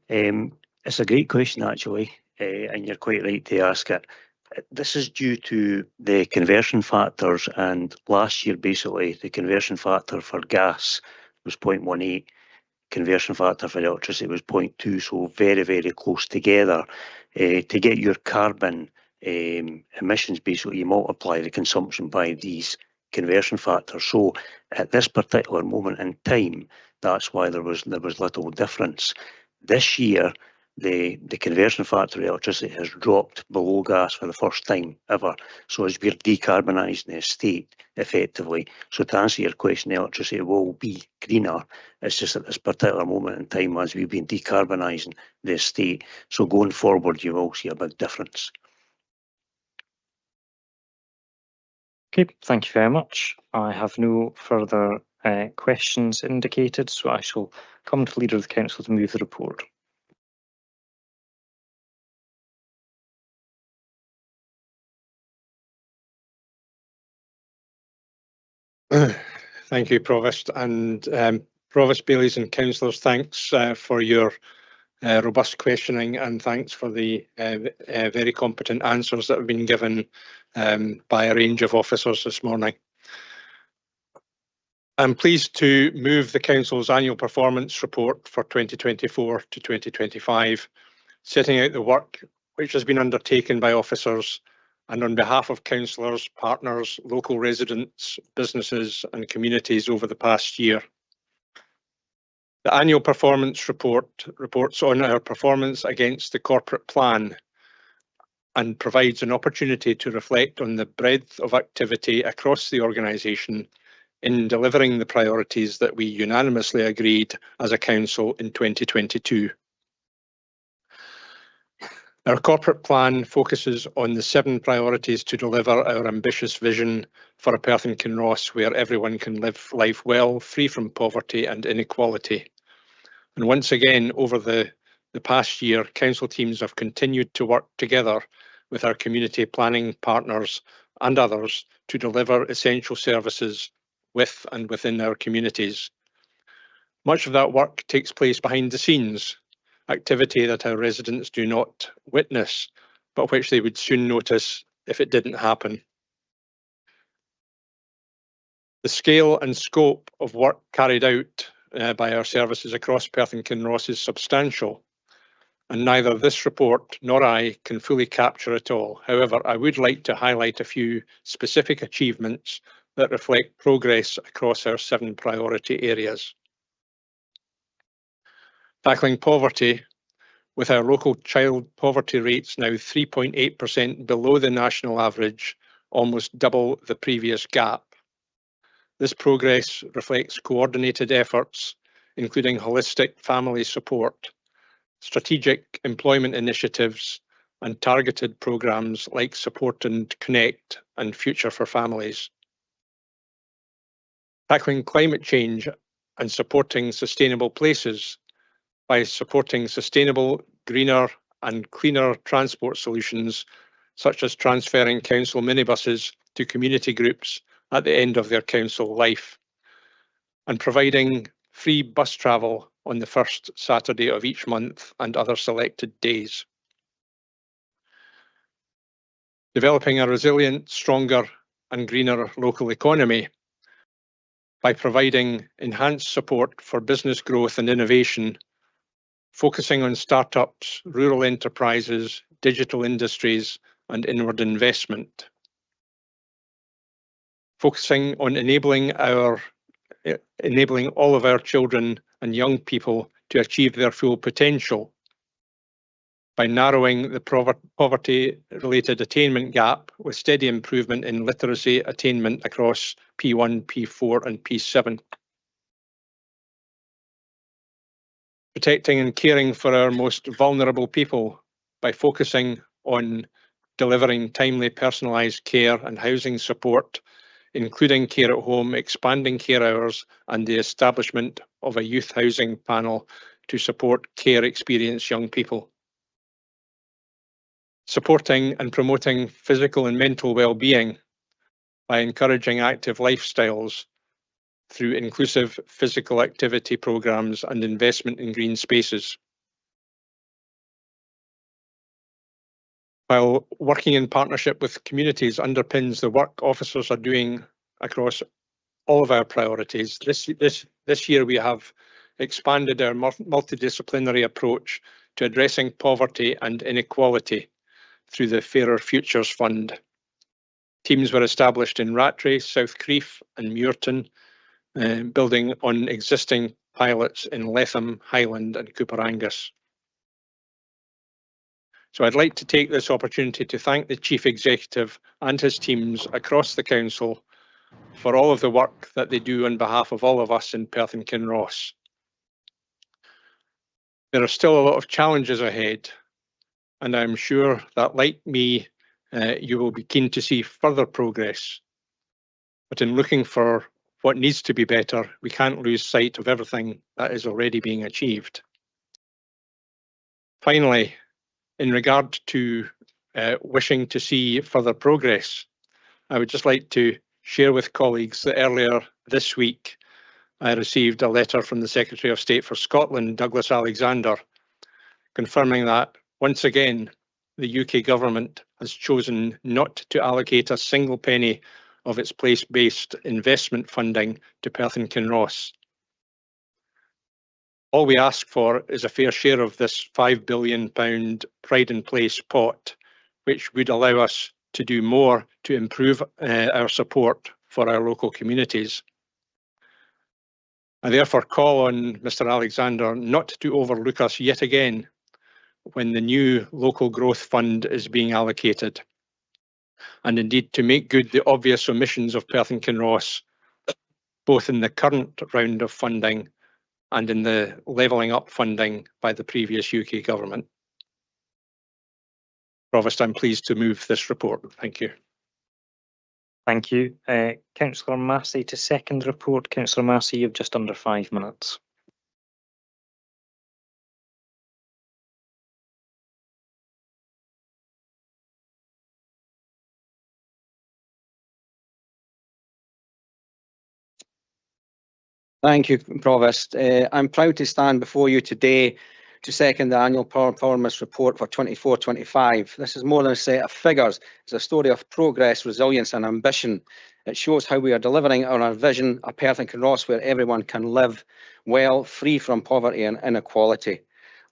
It's a great question, actually, and you're quite right to ask it. This is due to the conversion factors, and last year, basically, the conversion factor for gas was 0.18, conversion factor for electricity was 0.2, so very, very close together. To get your carbon emissions, basically, you multiply the consumption by these conversion factors. So at this particular moment in time, that's why there was little difference. This year, the conversion factor of electricity has dropped below gas for the first time ever. So as we're decarbonising the estate effectively, so to answer your question, electricity will be greener. It's just at this particular moment in time as we've been decarbonising the estate. So going forward, you will see a big difference. Okay, thank you very much. I have no further questions indicated, so I shall come to Leader of the Council to move the report. Thank you, Provost. And Provost, Bailies and Councillors, thanks for your robust questioning, and thanks for the very competent answers that have been given by a range of officers this morning. I'm pleased to move the Council's annual performance report for 2024 to 2025, setting out the work which has been undertaken by officers and on behalf of councillors, partners, local residents, businesses and communities over the past year. The annual performance report reports on our performance against the corporate plan and provides an opportunity to reflect on the breadth of activity across the organisation in delivering the priorities that we unanimously agreed as a council in 2022. Our corporate plan focuses on the 7 priorities to deliver our ambitious vision for a Perth and Kinross where everyone can live life well, free from poverty and inequality. And once again, over the past year, council teams have continued to work together with our community planning partners and others to deliver essential services with and within our communities. Much of that work takes place behind the scenes, activity that our residents do not witness, but which they would soon notice if it didn't happen. The scale and scope of work carried out by our services across Perth and Kinross is substantial, and neither this report nor I can fully capture it all. However, I would like to highlight a few specific achievements that reflect progress across our 7 priority areas. Tackling poverty, with our local child poverty rates now 3.8% below the national average, almost double the previous gap. This progress reflects coordinated efforts, including holistic family support, strategic employment initiatives, and targeted programmes like Support and Connect and Future for Families. Tackling climate change and supporting sustainable places by supporting sustainable, greener and cleaner transport solutions, such as transferring council minibuses to community groups at the end of their council life, and providing free bus travel on the first Saturday of each month and other selected days. Developing a resilient, stronger and greener local economy by providing enhanced support for business growth and innovation, focusing on startups, rural enterprises, digital industries and inward investment. Focusing on enabling all of our children and young people to achieve their full potential by narrowing the poverty-related attainment gap with steady improvement in literacy attainment across P1, P4 and P7. Protecting and caring for our most vulnerable people by focusing on delivering timely personalised care and housing support, including care at home, expanding care hours and the establishment of a youth housing panel to support care experienced young people. Supporting and promoting physical and mental well-being by encouraging active lifestyles through inclusive physical activity programmes and investment in green spaces. While working in partnership with communities underpins the work officers are doing across all of our priorities, this year we have expanded our multidisciplinary approach to addressing poverty and inequality through the Fairer Futures Fund. Teams were established in Rattray, South Creef and Muirton, building on existing pilots in Letham, Highland and Cooper Angus. So I'd like to take this opportunity to thank the Chief Executive and his teams across the Council for all of the work that they do on behalf of all of us in Perth and Kinross. There are still a lot of challenges ahead, and I'm sure that, like me, you will be keen to see further progress. But in looking for what needs to be better, we can't lose sight of everything that is already being achieved. Finally, in regard to wishing to see further progress, I would just like to share with colleagues that earlier this week I received a letter from the Secretary of State for Scotland, Douglas Alexander, confirming that once again the UK government has chosen not to allocate a single penny of its place-based investment funding to Perth and Kinross. All we ask for is a fair share of this £5 billion Pride in Place pot, which would allow us to do more to improve our support for our local communities. I therefore call on Mr Alexander not to overlook us yet again when the new local growth fund is being allocated, and indeed to make good the obvious omissions of Perth and Kinross, both in the current round of funding and in the levelling up funding by the previous UK government. Provost, I'm pleased to move this report. Thank you. Thank you. Councillor Massey to second the report. Councillor Massey, you've just under 5 minutes. Thank you, Provost. I'm proud to stand before you today to second the annual performance report for 24-25. This is more than a set of figures. It's a story of progress, resilience and ambition. It shows how we are delivering on our vision, a Perth and Kinross where everyone can live well, free from poverty and inequality.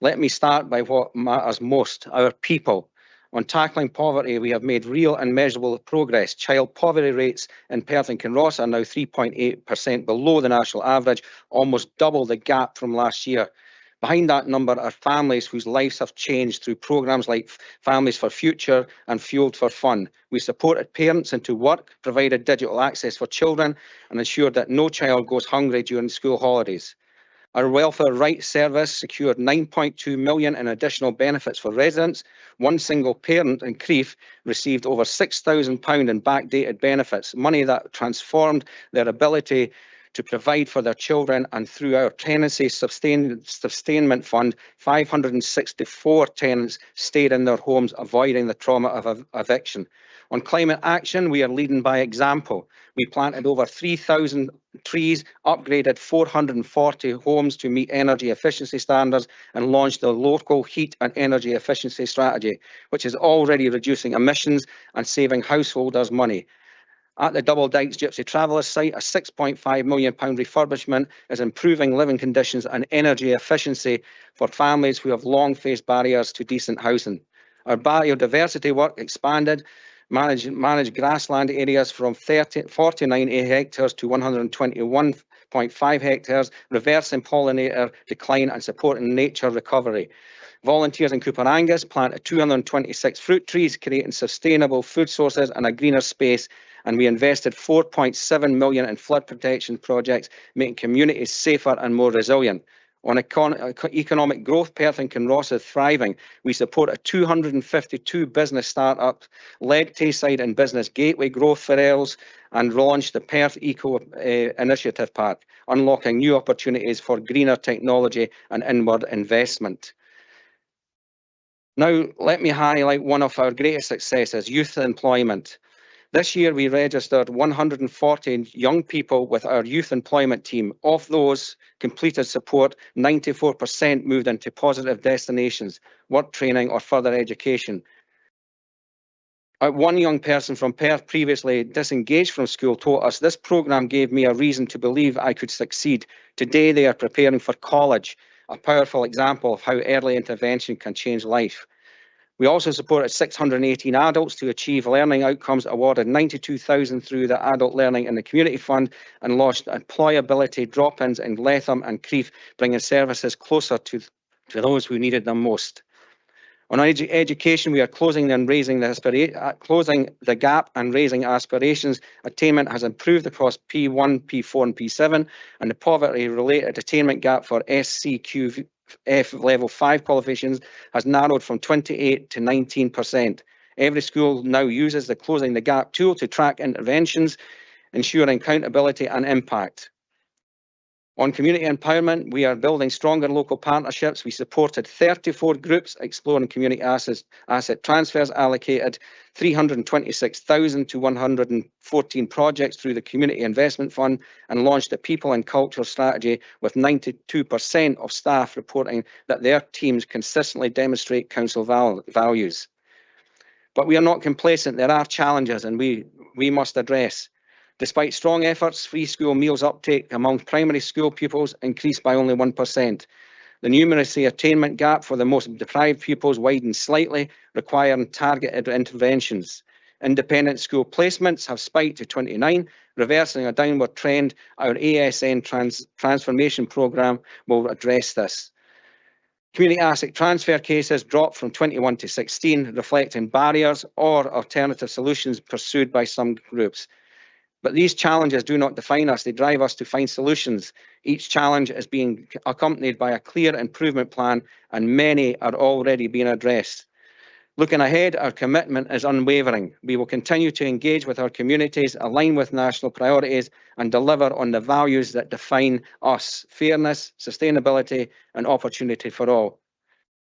Let me start by what matters most, our people. On tackling poverty, we have made real and measurable progress. Child poverty rates in Perth and Kinross are now 3.8% below the national average, almost double the gap from last year. Behind that number are families whose lives have changed through programmes like Families for Future and Fueled for Fun. We supported parents into work, provided digital access for children and ensured that no child goes hungry during school holidays. Our Welfare Rights Service secured 9.2 million in additional benefits for residents. One single parent in Crieff received over £6,000 in backdated benefits, money that transformed their ability to provide for their children, and through our tenancy sustainment fund, 564 tenants stayed in their homes, avoiding the trauma of eviction. On climate action, we are leading by example. We planted over 3,000 trees, upgraded 440 homes to meet energy efficiency standards, and launched the local heat and energy efficiency strategy, which is already reducing emissions and saving householders money. At the Double Dykes Gypsy Travellers site, a £6.5 million refurbishment is improving living conditions and energy efficiency for families who have long faced barriers to decent housing. Our biodiversity work expanded, managed grassland areas from 49 hectares to 121.5 hectares, reversing pollinator decline and supporting nature recovery. Volunteers in Cooper Angus planted 226 fruit trees, creating sustainable food sources and a greener space, and we invested 4.7 million in flood protection projects, making communities safer and more resilient. On economic growth, Perth and Kinross is thriving. We support 252 business startups, led Tayside and Business Gateway growth for ELS, and launched the Perth Eco Initiative Park, unlocking new opportunities for greener technology and inward investment. Now, let me highlight one of our greatest successes, youth employment. This year, we registered 140 young people with our youth employment team. Of those completed support, 94% moved into positive destinations, work training or further education. One young person from Perth previously disengaged from school told us, "This programme gave me a reason to believe I could succeed." Today, they are preparing for college, a powerful example of how early intervention can change life. We also supported 618 adults to achieve learning outcomes, awarded 92,000 through the Adult Learning in the Community Fund, and launched employability drop-ins in Letham and Crieff, bringing services closer to those who needed them most. On education, we are closing the gap and raising aspirations. Attainment has improved across P1, P4 and P7, and the poverty-related attainment gap for SCQF Level 5 qualifications has narrowed from 28 to 19%. Every school now uses the Closing the Gap tool to track interventions, ensuring accountability and impact. On community empowerment, we are building stronger local partnerships. We supported 34 groups exploring community asset transfers, allocated 326,000 to 114 projects through the Community Investment Fund, and launched a people and culture strategy, with 92% of staff reporting that their teams consistently demonstrate council values. But we are not complacent. There are challenges and we must address. Despite strong efforts, free school meals uptake among primary school pupils increased by only 1%. The numeracy attainment gap for the most deprived pupils widened slightly, requiring targeted interventions. Independent school placements have spiked to 29, reversing a downward trend. Our ASN transformation programme will address this. Community asset transfer cases dropped from 21 to 16, reflecting barriers or alternative solutions pursued by some groups. But these challenges do not define us, they drive us to find solutions. Each challenge is being accompanied by a clear improvement plan, and many are already being addressed. Looking ahead, our commitment is unwavering. We will continue to engage with our communities, align with national priorities, and deliver on the values that define us: fairness, sustainability, and opportunity for all.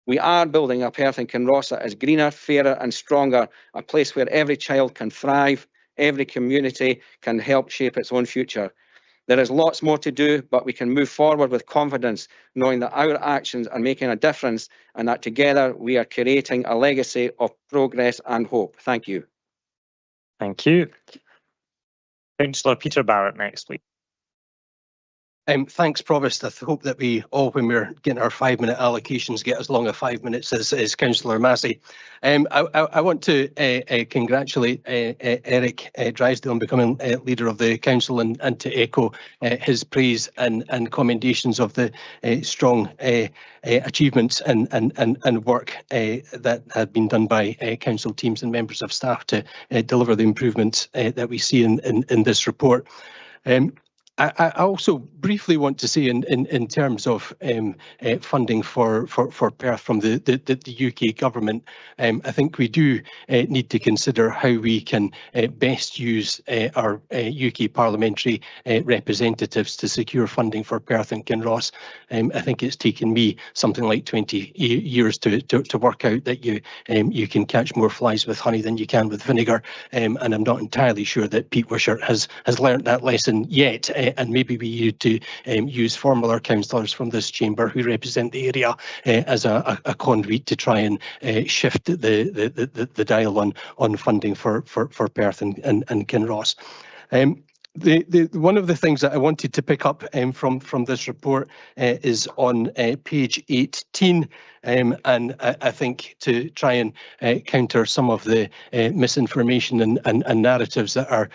We are building a Perth and Kinross that is greener, fairer, and stronger, a place where every child can thrive. Every community can help shape its own future. There is lots more to do, but we can move forward with confidence, knowing that our actions are making a difference and that together we are creating a legacy of progress and hope. Thank you. Thank you. Councillor Peter Barrett next, please. Thanks, Provost. I hope that we all, when we're getting our 5-minute allocations, get as long a 5 minutes as Councillor Massey. I want to congratulate Eric Drysdale on becoming leader of the council, and to echo his praise and commendations of the strong achievements and work that have been done by council teams and members of staff to deliver the improvements that we see in this report. I also briefly want to say in terms of funding for Perth from the UK government, I think we do need to consider how we can best use our UK parliamentary representatives to secure funding for Perth and Kinross. I think it's taken me something like 20 years to work out that you can catch more flies with honey than you can with vinegar, and I'm not entirely sure that Pete Wishart has learnt that lesson yet, and maybe we need to use former councillors from this chamber who represent the area as a conduit to try and shift the dial on funding for Perth and Kinross. One of the things that I wanted to pick up from this report is on page 18, and I think to try and counter some of the misinformation and narratives that are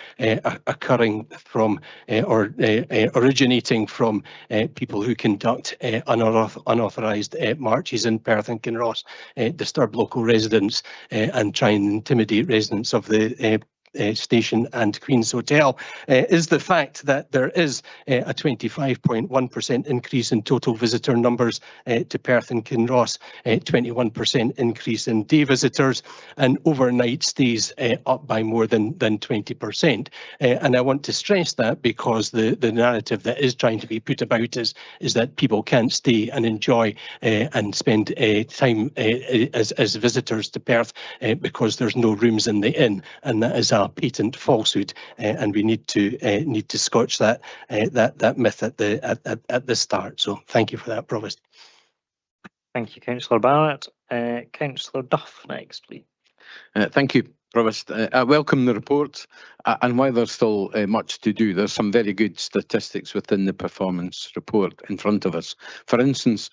occurring from or originating from people who conduct unauthorised marches in Perth and Kinross, disturb local residents and try and intimidate residents of the station and Queen's Hotel, is the fact that there is a 25.1% increase in total visitor numbers to Perth and Kinross, 21% increase in day visitors, and overnight stays up by more than 20%. And I want to stress that because the narrative that is trying to be put about is that people can't stay and enjoy and spend time as visitors to Perth because there's no rooms in the inn, and that is a patent falsehood, and we need to scotch that myth at the start. So thank you for that, Provost. Thank you, Councillor Barrett. Councillor Duff next, please. Thank you, Provost. I welcome the report, and while there's still much to do, there's some very good statistics within the performance report in front of us. For instance,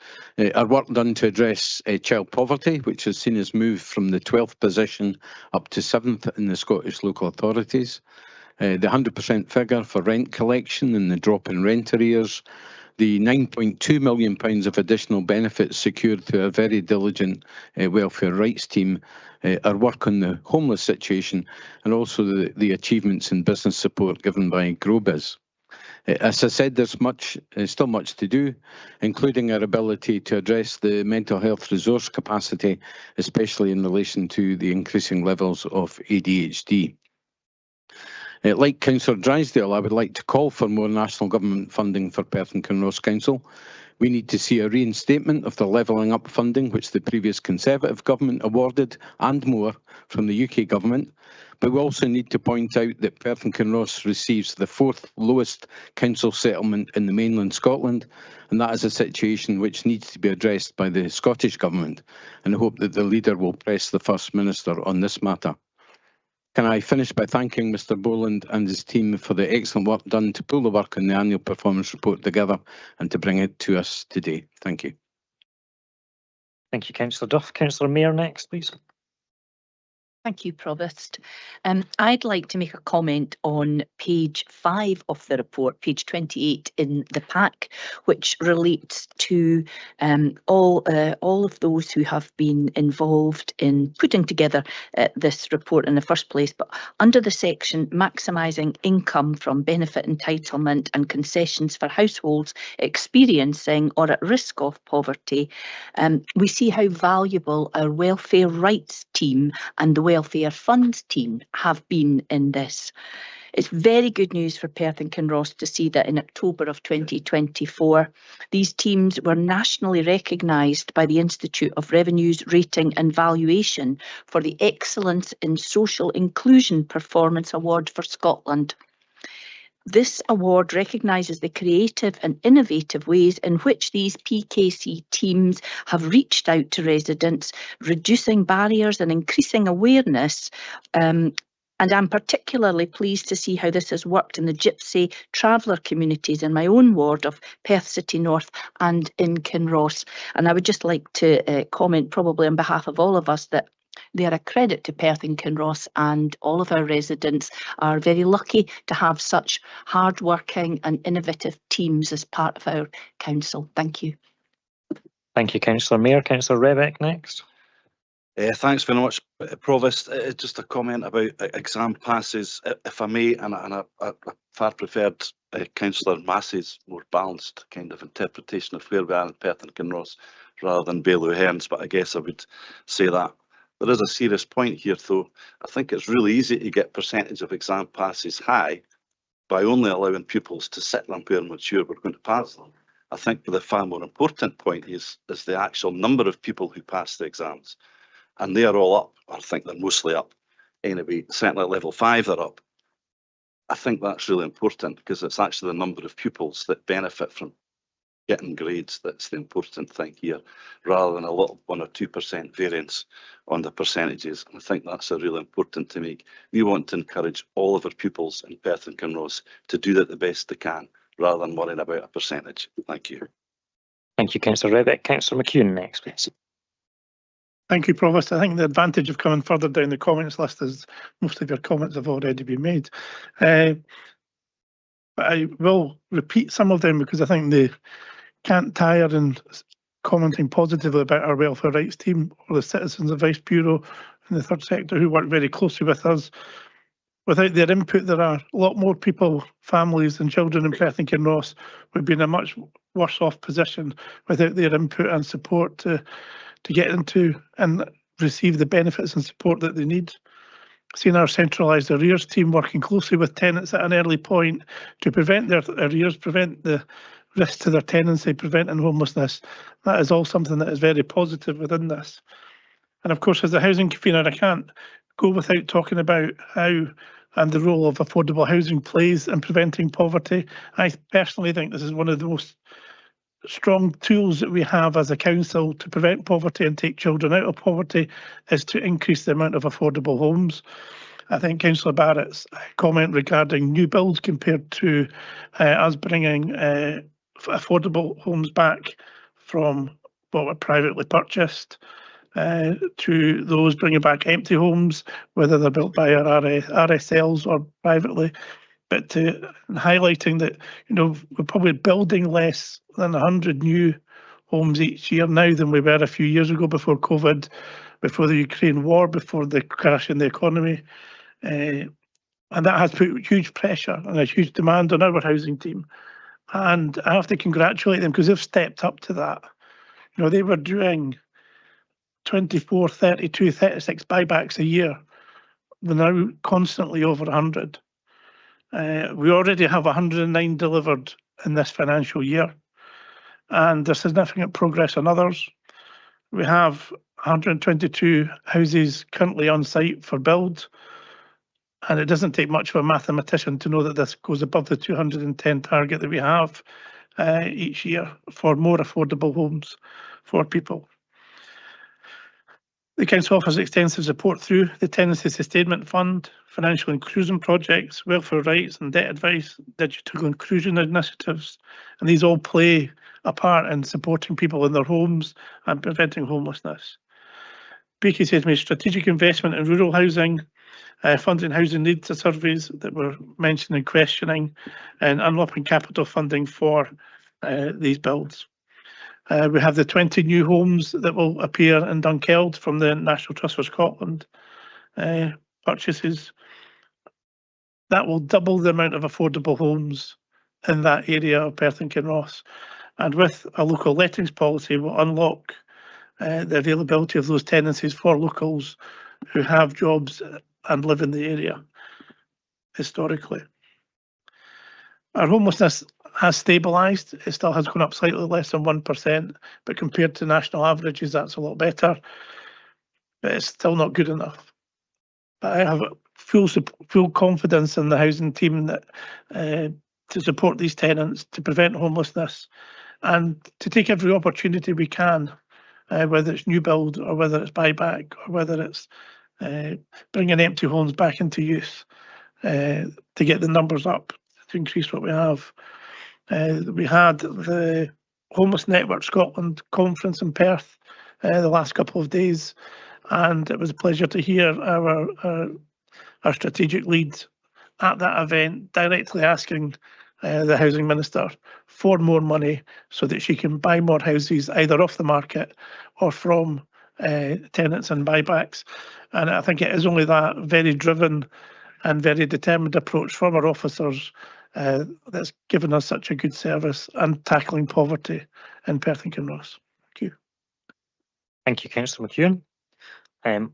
our work done to address child poverty, which has seen us move from the 12th position up to 7th in the Scottish local authorities. The 100% figure for rent collection and the drop in rent arrears, the £9.2 million of additional benefits secured through a very diligent welfare rights team, our work on the homeless situation, and also the achievements in business support given by GrowBiz. As I said, there's still much to do, including our ability to address the mental health resource capacity, especially in relation to the increasing levels of ADHD. Like Councillor Drysdale, I would like to call for more national government funding for Perth and Kinross Council. We need to see a reinstatement of the levelling up funding which the previous Conservative government awarded, and more from the UK government. But we also need to point out that Perth and Kinross receives the 4th lowest council settlement in the mainland Scotland, and that is a situation which needs to be addressed by the Scottish government, and I hope that the leader will press the First Minister on this matter. Can I finish by thanking Mr Boland and his team for the excellent work done to pull the work on the annual performance report together and to bring it to us today. Thank you. Thank you, Councillor Duff. Councillor Mayor next, please. Thank you, Provost. I'd like to make a comment on page 5 of the report, page 28 in the pack, which relates to all of those who have been involved in putting together this report in the first place. But under the section maximising income from benefit entitlement and concessions for households experiencing or at risk of poverty, we see how valuable our welfare rights team and the Welfare Funds team have been in this. It's very good news for Perth and Kinross to see that in October of 2024, these teams were nationally recognised by the Institute of Revenue's Rating and Valuation for the Excellence in Social Inclusion Performance Award for Scotland. This award recognises the creative and innovative ways in which these PKC teams have reached out to residents, reducing barriers and increasing awareness. And I'm particularly pleased to see how this has worked in the Gypsy traveller communities in my own ward of Perth City North and in Kinross. And I would just like to comment, probably on behalf of all of us, that they are a credit to Perth and Kinross, and all of our residents are very lucky to have such hard-working and innovative teams as part of our council. Thank you. Thank you, Councillor Mayor. Councillor Rebeck next. Thanks very much, Provost. Just a comment about exam passes, if I may, and I far preferred Councillor Massey's more balanced kind of interpretation of where we are in Perth and Kinross rather than Bailey Hearns, but I guess I would say that. There is a serious point here, though. I think it's really easy to get percentage of exam passes high by only allowing pupils to sit them where mature we're going to pass them. I think the far more important point is the actual number of people who pass the exams. And they are all up. I think they're mostly up. Anyway, certainly at level 5 they're up. I think that's really important because it's actually the number of pupils that benefit from getting grades that's the important thing here, rather than a little 1 or 2% variance on the percentages. I think that's a really important to make. We want to encourage all of our pupils in Perth and Kinross to do that the best they can, rather than worrying about a percentage. Thank you. Thank you, Councillor Reddick. Councillor McEwen next, please. Thank you, Provost. I think the advantage of coming further down the comments list is most of your comments have already been made. But I will repeat some of them because I think they can't tire in commenting positively about our welfare rights team or the Citizens Advice Bureau and the third sector who work very closely with us. Without their input, there are a lot more people, families and children in Perth and Kinross would be in a much worse off position without their input and support to get into and receive the benefits and support that they need. Seeing our centralised arrears team working closely with tenants at an early point to prevent their arrears, prevent the risk to their tenancy, preventing homelessness, that is all something that is very positive within this. And of course, as a housing convener, I can't go without talking about how and the role of affordable housing plays in preventing poverty. I personally think this is one of the most strong tools that we have as a council to prevent poverty and take children out of poverty is to increase the amount of affordable homes. I think Councillor Barrett's comment regarding new builds compared to us bringing affordable homes back from what were privately purchased to those bringing back empty homes, whether they're built by our RSLs or privately. But highlighting that, you know, we're probably building less than 100 new homes each year now than we were a few years ago before COVID, before the Ukraine war, before the crash in the economy. And that has put huge pressure and a huge demand on our housing team. And I have to congratulate them because they've stepped up to that. You know, they were doing 24, 32, 36 buybacks a year. We're now constantly over 100. We already have 109 delivered in this financial year, and there's significant progress on others. We have 122 houses currently on site for build, and it doesn't take much of a mathematician to know that this goes above the 210 target that we have each year for more affordable homes for people. The Council offers extensive support through the Tenancy Sustainment Fund, financial inclusion projects, welfare rights and debt advice, digital inclusion initiatives, and these all play a part in supporting people in their homes and preventing homelessness. BKC has made strategic investment in rural housing, funding housing needs surveys that were mentioned in questioning, and unlocking capital funding for these builds. We have the 20 new homes that will appear in Dunkeld from the National Trust for Scotland purchases. That will double the amount of affordable homes in that area of Perth and Kinross. And with a local lettings policy, will unlock the availability of those tenancies for locals who have jobs and live in the area historically. Our homelessness has stabilised. It still has gone up slightly less than 1%, but compared to national averages, that's a lot better. But it's still not good enough. But I have full confidence in the housing team that to support these tenants, to prevent homelessness, and to take every opportunity we can, whether it's new build or whether it's buyback or whether it's bringing empty homes back into use to get the numbers up, to increase what we have. We had the Homeless Network Scotland conference in Perth the last couple of days, and it was a pleasure to hear our strategic lead at that event directly asking the Housing Minister for more money so that she can buy more houses either off the market or from tenants and buybacks. And I think it is only that very driven and very determined approach from our officers that's given us such a good service and tackling poverty in Perth and Kinross. Thank you. Thank you, Councillor McEwen.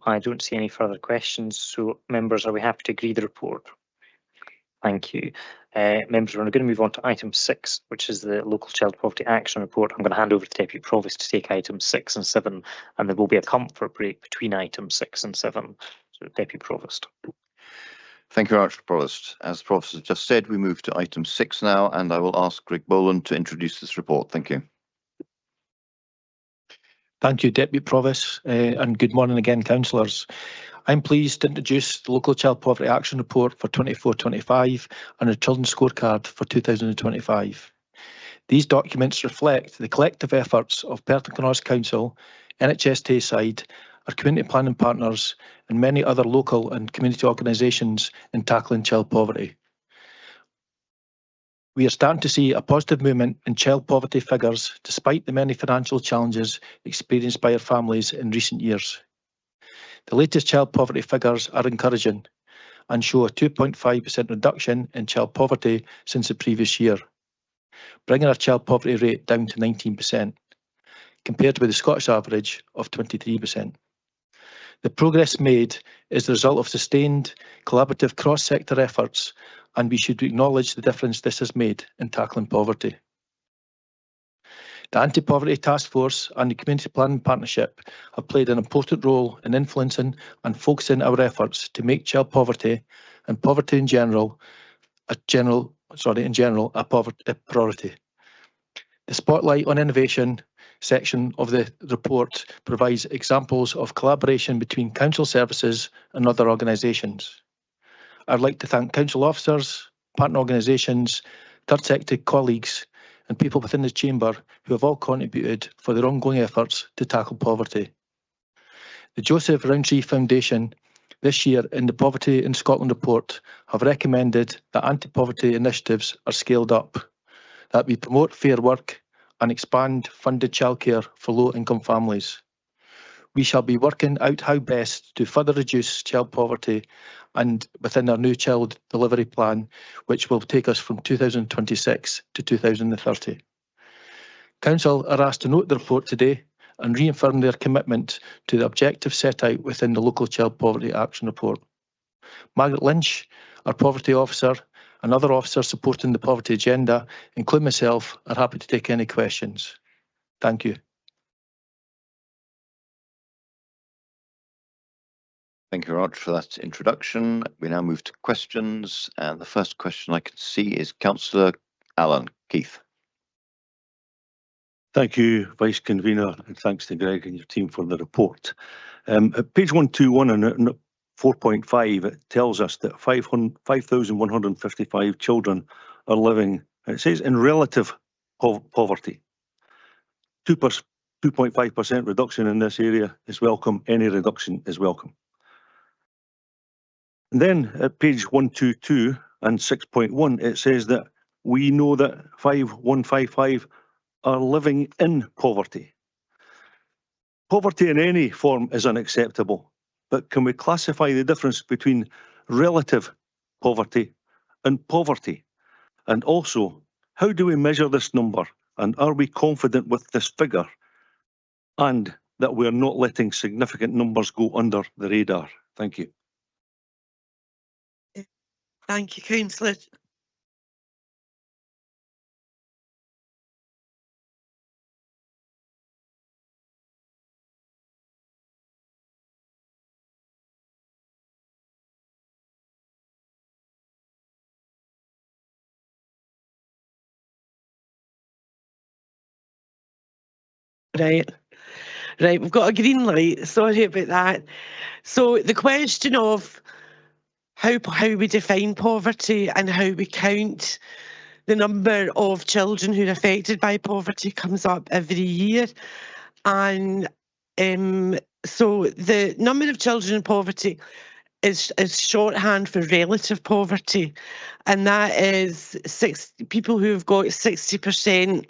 I don't see any further questions, so members, are we happy to agree the report? Thank you. Members, we're going to move on to item 6, which is the Local Child Poverty Action Report. I'm going to hand over to the Deputy Provost to take items 6 and 7, and there will be a comfort break between items 6 and 7. So, Deputy Provost. Thank you very much, Provost. As the Provost has just said, we move to item 6 now, and I will ask Greg Boland to introduce this report. Thank you. Thank you, Deputy Provost, and good morning again, councillors. I'm pleased to introduce the Local Child Poverty Action Report for 24-25 and the Children's Scorecard for 2025. These documents reflect the collective efforts of Perth and Kinross Council, NHS Tayside, our community planning partners and many other local and community organisations in tackling child poverty. We are starting to see a positive movement in child poverty figures despite the many financial challenges experienced by our families in recent years. The latest child poverty figures are encouraging and show a 2.5% reduction in child poverty since the previous year, bringing our child poverty rate down to 19%, compared with the Scottish average of 23%. The progress made is the result of sustained collaborative cross-sector efforts, and we should acknowledge the difference this has made in tackling poverty. The Anti-Poverty Task Force and the Community Planning Partnership have played an important role in influencing and focusing our efforts to make child poverty and poverty in general a priority. The Spotlight on Innovation section of the report provides examples of collaboration between council services and other organisations. I'd like to thank council officers, partner organisations, third sector colleagues and people within the chamber who have all contributed for their ongoing efforts to tackle poverty. The Joseph Rowntree Foundation this year in the Poverty in Scotland report have recommended that anti-poverty initiatives are scaled up, that we promote fair work and expand funded childcare for low-income families. We shall be working out how best to further reduce child poverty and within our new child delivery plan, which will take us from 2026 to 2030. Council are asked to note the report today and reaffirm their commitment to the objectives set out within the Local Child Poverty Action Report. Margaret Lynch, our Poverty Officer, and other officers supporting the poverty agenda, including myself, are happy to take any questions. Thank you. Thank you very much for that introduction. We now move to questions, and the first question I can see is Councillor Allen Keith. Thank you, Vice Convener, and thanks to Greg and your team for the report. At page 121 and 4.5, it tells us that 5,155 children are living, it says, in relative poverty. 2.5% reduction in this area is welcome. Any reduction is welcome. And then at page 122 and 6.1, it says that we know that 5,155 are living in poverty. Poverty in any form is unacceptable, but can we classify the difference between relative poverty and poverty? And also, how do we measure this number? And are we confident with this figure? And that we're not letting significant numbers go under the radar? Thank you. Thank you, Councillor. Right, we've got a green light. Sorry about that. So the question of how we define poverty and how we count the number of children who are affected by poverty comes up every year. And so the number of children in poverty is shorthand for relative poverty, and that is people who have got 60%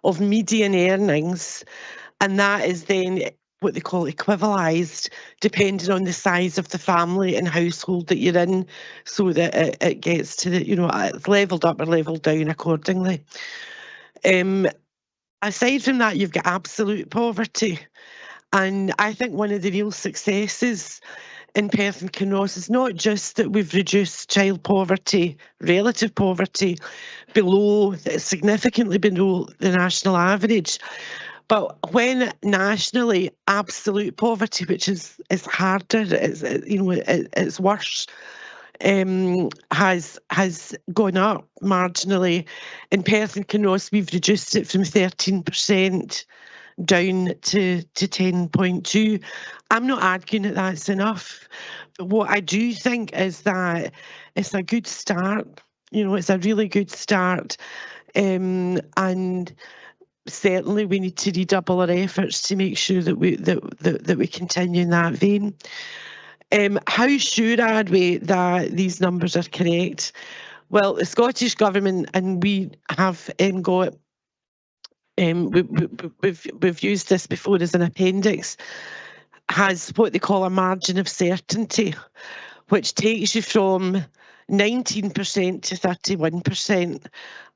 of median earnings, and that is then what they call equivalised, depending on the size of the family and household that you're in, so that it gets to the, it's levelled up or levelled down accordingly. Aside from that, you've got absolute poverty. And I think one of the real successes in Perth and Kinross is not just that we've reduced child poverty, relative poverty, significantly below the national average, but when nationally absolute poverty, which is harder, it's worse, has gone up marginally. In Perth and Kinross, we've reduced it from 13% down to 10.2. I'm not arguing that that's enough, but what I do think is that it's a good start. It's a really good start, and certainly we need to redouble our efforts to make sure that we continue in that vein. How sure are we that these numbers are correct? Well, the Scottish Government, and we have got, we've used this before as an appendix, has what they call a margin of certainty, which takes you from 19% to 31%.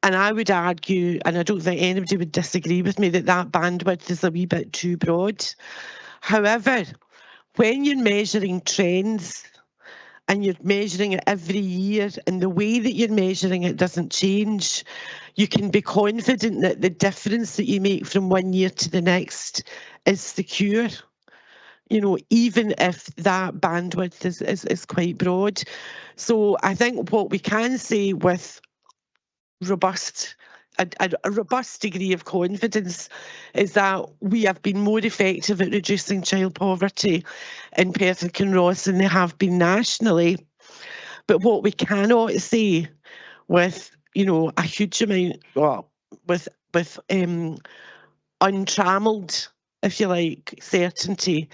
And I would argue, and I don't think anybody would disagree with me, that that bandwidth is a wee bit too broad. However, when you're measuring trends and you're measuring it every year and the way that you're measuring it doesn't change, you can be confident that the difference that you make from one year to the next is secure, even if that bandwidth is quite broad. So I think what we can say with a robust degree of confidence is that we have been more effective at reducing child poverty in Perth and Kinross than they have been nationally. But what we cannot say with, a huge amount, with untrammelled, if you like, certainty,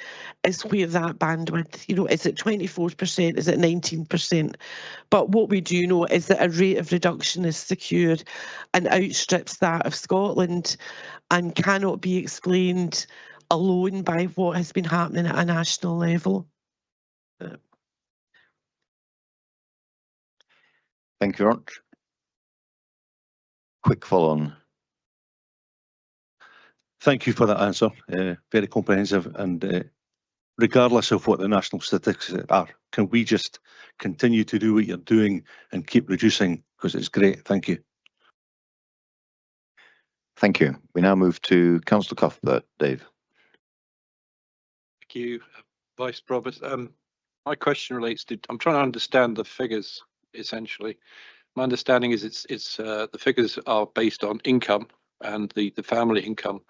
is where that bandwidth, is it 24%, is it 19%? But what we do know is that a rate of reduction is secured and outstrips that of Scotland and cannot be explained alone by what has been happening at a national level. Thank you, Rog. Quick follow-on. Thank you for that answer. Very comprehensive, and regardless of what the national statistics are, can we just continue to do what you're doing and keep reducing, because it's great. Thank you. Thank you. We now move to Councillor Cuthbert. Dave. Thank you, Vice Provost. My question relates to, I'm trying to understand the figures, essentially. My understanding is it's the figures are based on income and the family income.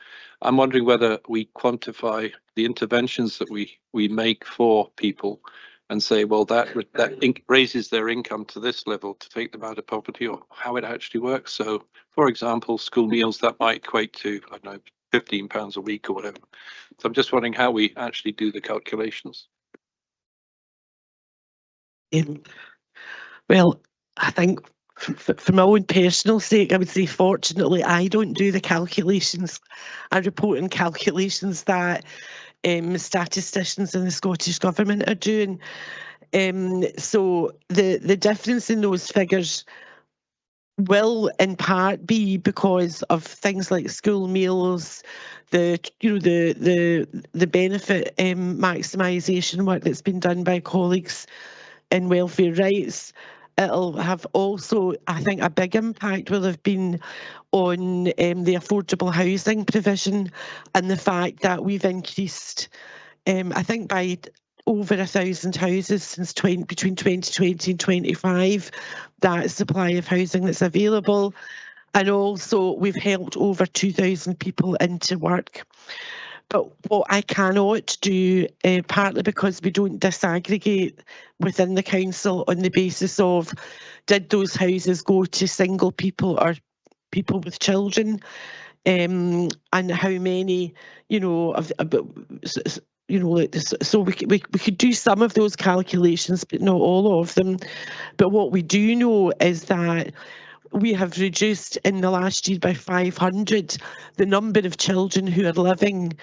I'm wondering whether we quantify the interventions that we make for people and say, well, that raises their income to this level to take them out of poverty, or how it actually works. So, for example, school meals, that might equate to, I don't know, £15 a week or whatever. So I'm just wondering how we actually do the calculations. Well, I think for my own personal sake, I would say, fortunately, I don't do the calculations. I report on calculations that statisticians in the Scottish Government are doing. So the difference in those figures will in part be because of things like school meals, the benefit maximisation work that's been done by colleagues in welfare rights. It'll have also, I think, a big impact will have been on the affordable housing provision, and the fact that we've increased, I think, by over 1,000 houses since between 2020 and 25, that supply of housing that's available. And also we've helped over 2,000 people into work. But what I cannot do, partly because we don't disaggregate within the council on the basis of did those houses go to single people or people with children, and how many, so we could do some of those calculations, but not all of them. But what we do know is that we have reduced in the last year by 500 the number of children who are living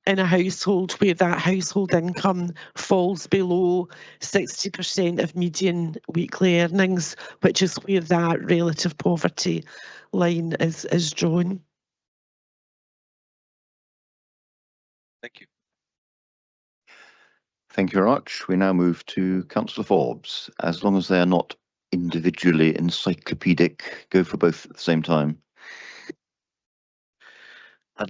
in a household where that household income falls below 60% of median weekly earnings, which is where that relative poverty line is drawn. Thank you. Thank you very much. We now move to Councillor Forbes. As long as they are not individually encyclopedic, go for both at the same time.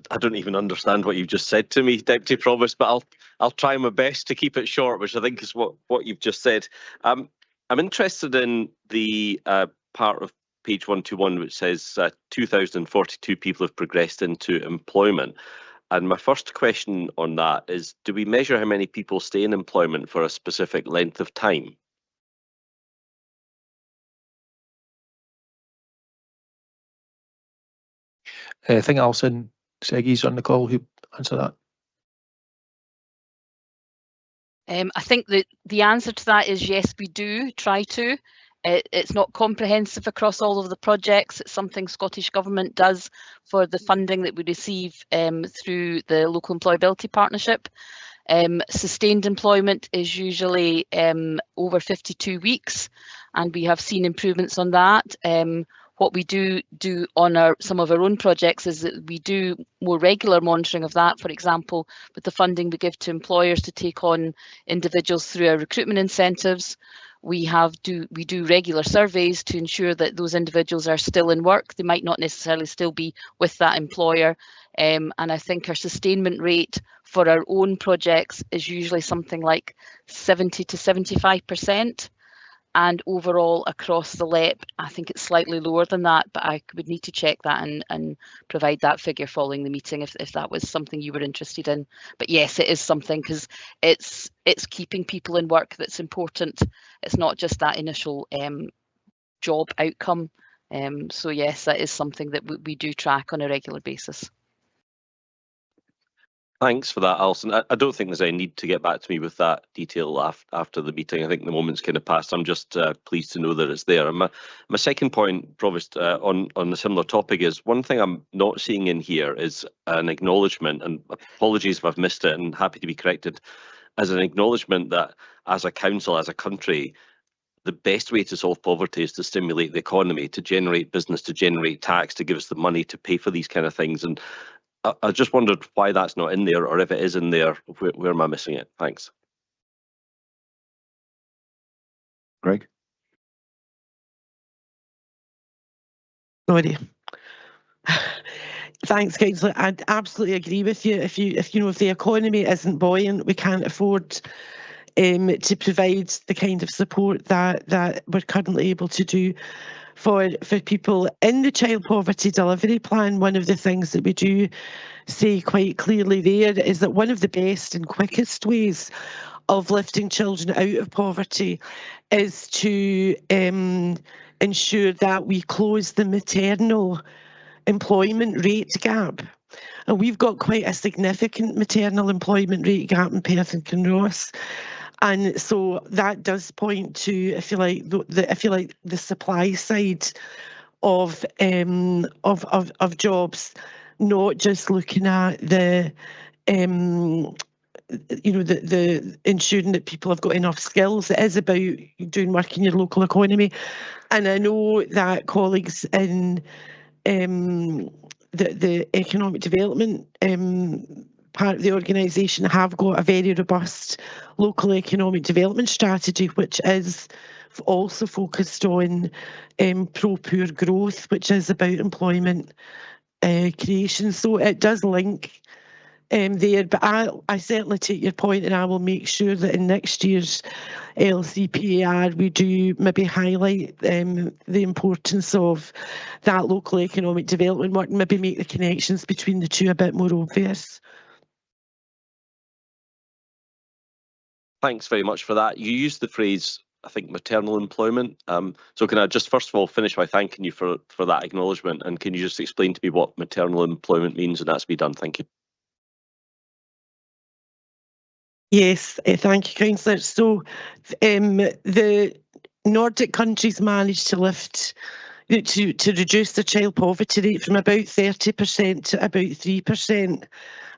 I don't even understand what you've just said to me, Deputy Provost, but I'll try my best to keep it short, which I think is what you've just said. I'm interested in the part of page 121 which says 2,042 people have progressed into employment. And my first question on that is, do we measure how many people stay in employment for a specific length of time? I think Alison Seggy's on the call who answer that. I think that the answer to that is yes, we do try to. It's not comprehensive across all of the projects. It's something Scottish Government does for the funding that we receive through the Local Employability Partnership. Sustained employment is usually over 52 weeks, and we have seen improvements on that. What we do on some of our own projects is that we do more regular monitoring of that. For example, with the funding we give to employers to take on individuals through our recruitment incentives, we do regular surveys to ensure that those individuals are still in work. They might not necessarily still be with that employer. And I think our sustainment rate for our own projects is usually something like 70 to 75%. And overall across the LEP, I think it's slightly lower than that, but I would need to check that and provide that figure following the meeting if that was something you were interested in. But yes, it is something, because it's keeping people in work that's important. It's not just that initial job outcome. So yes, that is something that we do track on a regular basis. Thanks for that, Alison. I don't think there's any need to get back to me with that detail after the meeting. I think the moment's kind of passed. I'm just pleased to know that it's there. And my second point, Provost, on a similar topic is, one thing I'm not seeing in here is an acknowledgement, and apologies if I've missed it and happy to be corrected, as an acknowledgement that as a council, as a country, the best way to solve poverty is to stimulate the economy, to generate business, to generate tax, to give us the money to pay for these kind of things. And I just wondered why that's not in there, or if it is in there, where am I missing it? Thanks. Greg? Sorry. Thanks, Councillor. I absolutely agree with you. If the economy isn't buoyant, we can't afford to provide the kind of support that we're currently able to do for people in the child poverty delivery plan. One of the things that we do say quite clearly there is that one of the best and quickest ways of lifting children out of poverty is to ensure that we close the maternal employment rate gap. And we've got quite a significant maternal employment rate gap in Perth and Kinross. And so that does point to, if you like, the supply side of jobs, not just looking at the the ensuring that people have got enough skills. It is about doing work in your local economy. And I know that colleagues in the economic development part of the organisation have got a very robust local economic development strategy, which is also focused on pro-poor growth, which is about employment creation. So it does link there, but I certainly take your point, and I will make sure that in next year's LCPAR we do maybe highlight the importance of that local economic development work, and maybe make the connections between the two a bit more obvious. Thanks very much for that. You used the phrase, I think, maternal employment. So can I just first of all finish by thanking you for that acknowledgement, and can you just explain to me what maternal employment means, and that's be done. Thank you. Yes, thank you, Councillor. So the Nordic countries managed to lift, to reduce the child poverty rate from about 30% to about 3%.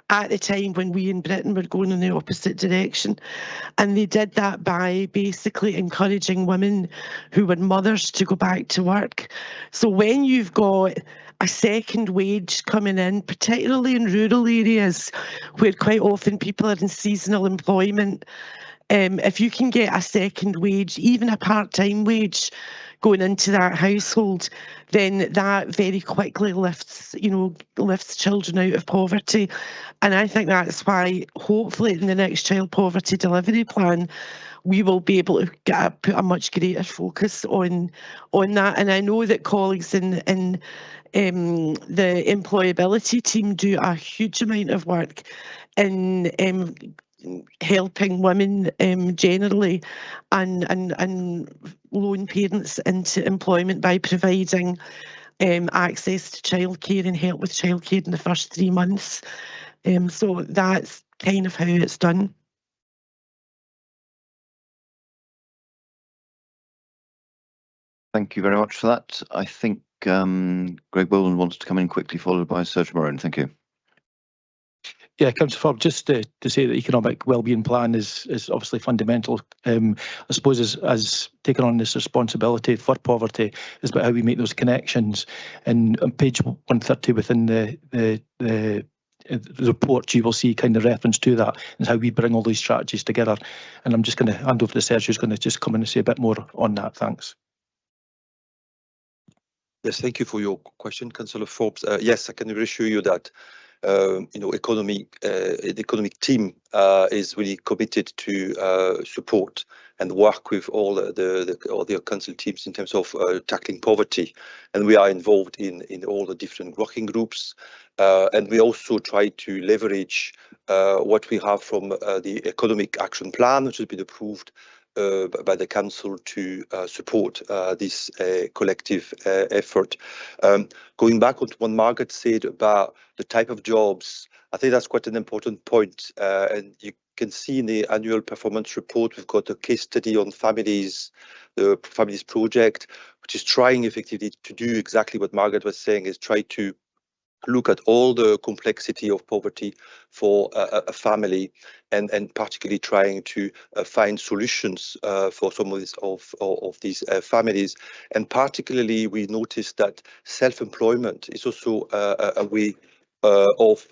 at the time when we in Britain were going in the opposite direction. And they did that by basically encouraging women who were mothers to go back to work. So when you've got a second wage coming in, particularly in rural areas where quite often people are in seasonal employment, if you can get a second wage, even a part-time wage, going into that household, then that very quickly lifts children out of poverty. And I think that's why, hopefully, in the next child poverty delivery plan, we will be able to put a much greater focus on that. And I know that colleagues in the employability team do a huge amount of work in helping women generally and lone parents into employment by providing access to childcare and help with childcare in the first 3 months. So that's kind of how it's done. Thank you very much for that. I think Greg Boland wants to come in quickly, followed by Serge Moran. Thank you. Yeah, Councillor Forbes, just to say that economic wellbeing plan is obviously fundamental. I suppose as taking on this responsibility for poverty is about how we make those connections. And on page 130 within the report, you will see kind of reference to that and how we bring all these strategies together. And I'm just going to hand over to Serge, who's going to just come in and say a bit more on that. Thanks. Yes, thank you for your question, Councillor Forbes. Yes, I can reassure you that the economic team is really committed to support and work with all the council teams in terms of tackling poverty, and we are involved in all the different working groups, and we also try to leverage what we have from the economic action plan, which has been approved by the council to support this collective effort. Going back on to what Margaret said about the type of jobs, I think that's quite an important point. And you can see in the annual performance report, we've got a case study on families, the Families Project, which is trying effectively to do exactly what Margaret was saying, is try to look at all the complexity of poverty for a family, and particularly trying to find solutions for some of these families. And particularly, we noticed that self-employment is also a way of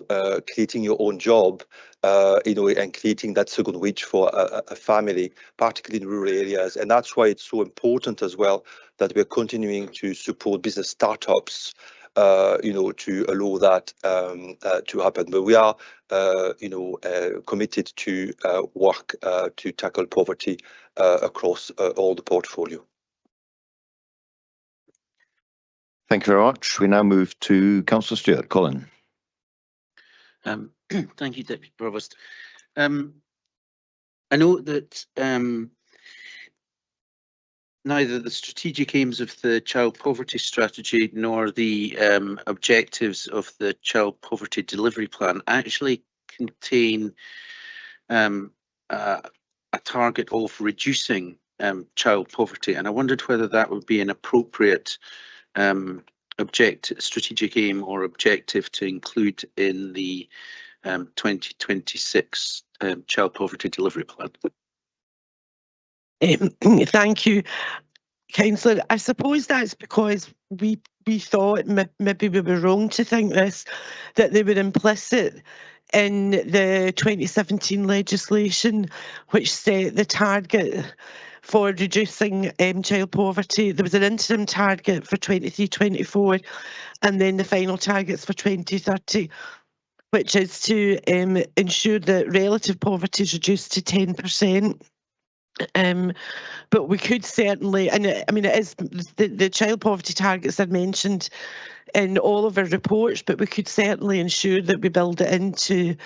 creating your own job, and creating that second wage for a family, particularly in rural areas. And that's why it's so important as well that we're continuing to support business startups, to allow that to happen. But we are, committed to work to tackle poverty across all the portfolio. Thank you very much. We now move to Councillor Stewart. Colin. Thank you, Deputy Provost. I know that neither the strategic aims of the child poverty strategy nor the objectives of the child poverty delivery plan actually contain a target of reducing child poverty, and I wondered whether that would be an appropriate strategic aim or objective to include in the 2026 child poverty delivery plan. Thank you, Councillor. I suppose that's because we thought, maybe we were wrong to think this, that they were implicit in the 2017 legislation, which set the target for reducing child poverty. There was an interim target for 23-24, and then the final targets for 2030, which is to ensure that relative poverty is reduced to 10%. But we could certainly, and I mean, it is the child poverty targets are mentioned in all of our reports, but we could certainly ensure that we build it into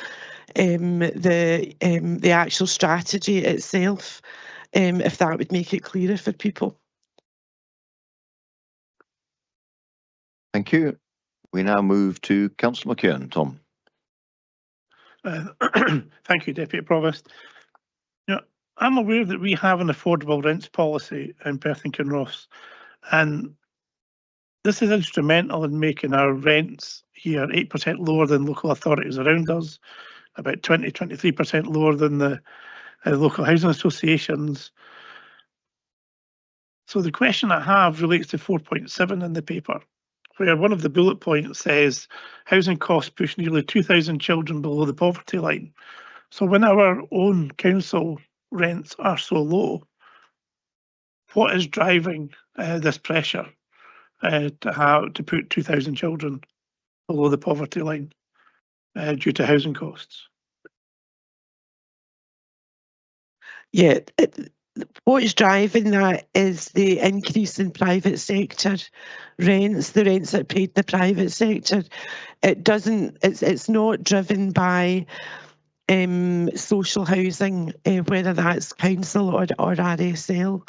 the actual strategy itself, if that would make it clearer for people. Thank you. We now move to Councillor McKeown. Tom. Thank you, Deputy Provost. I'm aware that we have an affordable rents policy in Perth and Kinross, and This is instrumental in making our rents here 8% lower than local authorities around us, about 23% lower than the local housing associations. So the question I have relates to 4.7 in the paper, where one of the bullet points says housing costs push nearly 2,000 children below the poverty line. So when our own council rents are so low, what is driving this pressure to put 2,000 children below the poverty line due to housing costs? Yeah, what is driving that is the increase in private sector rents, the rents that are paid in the private sector. It's not driven by social housing, whether that's council or RSL.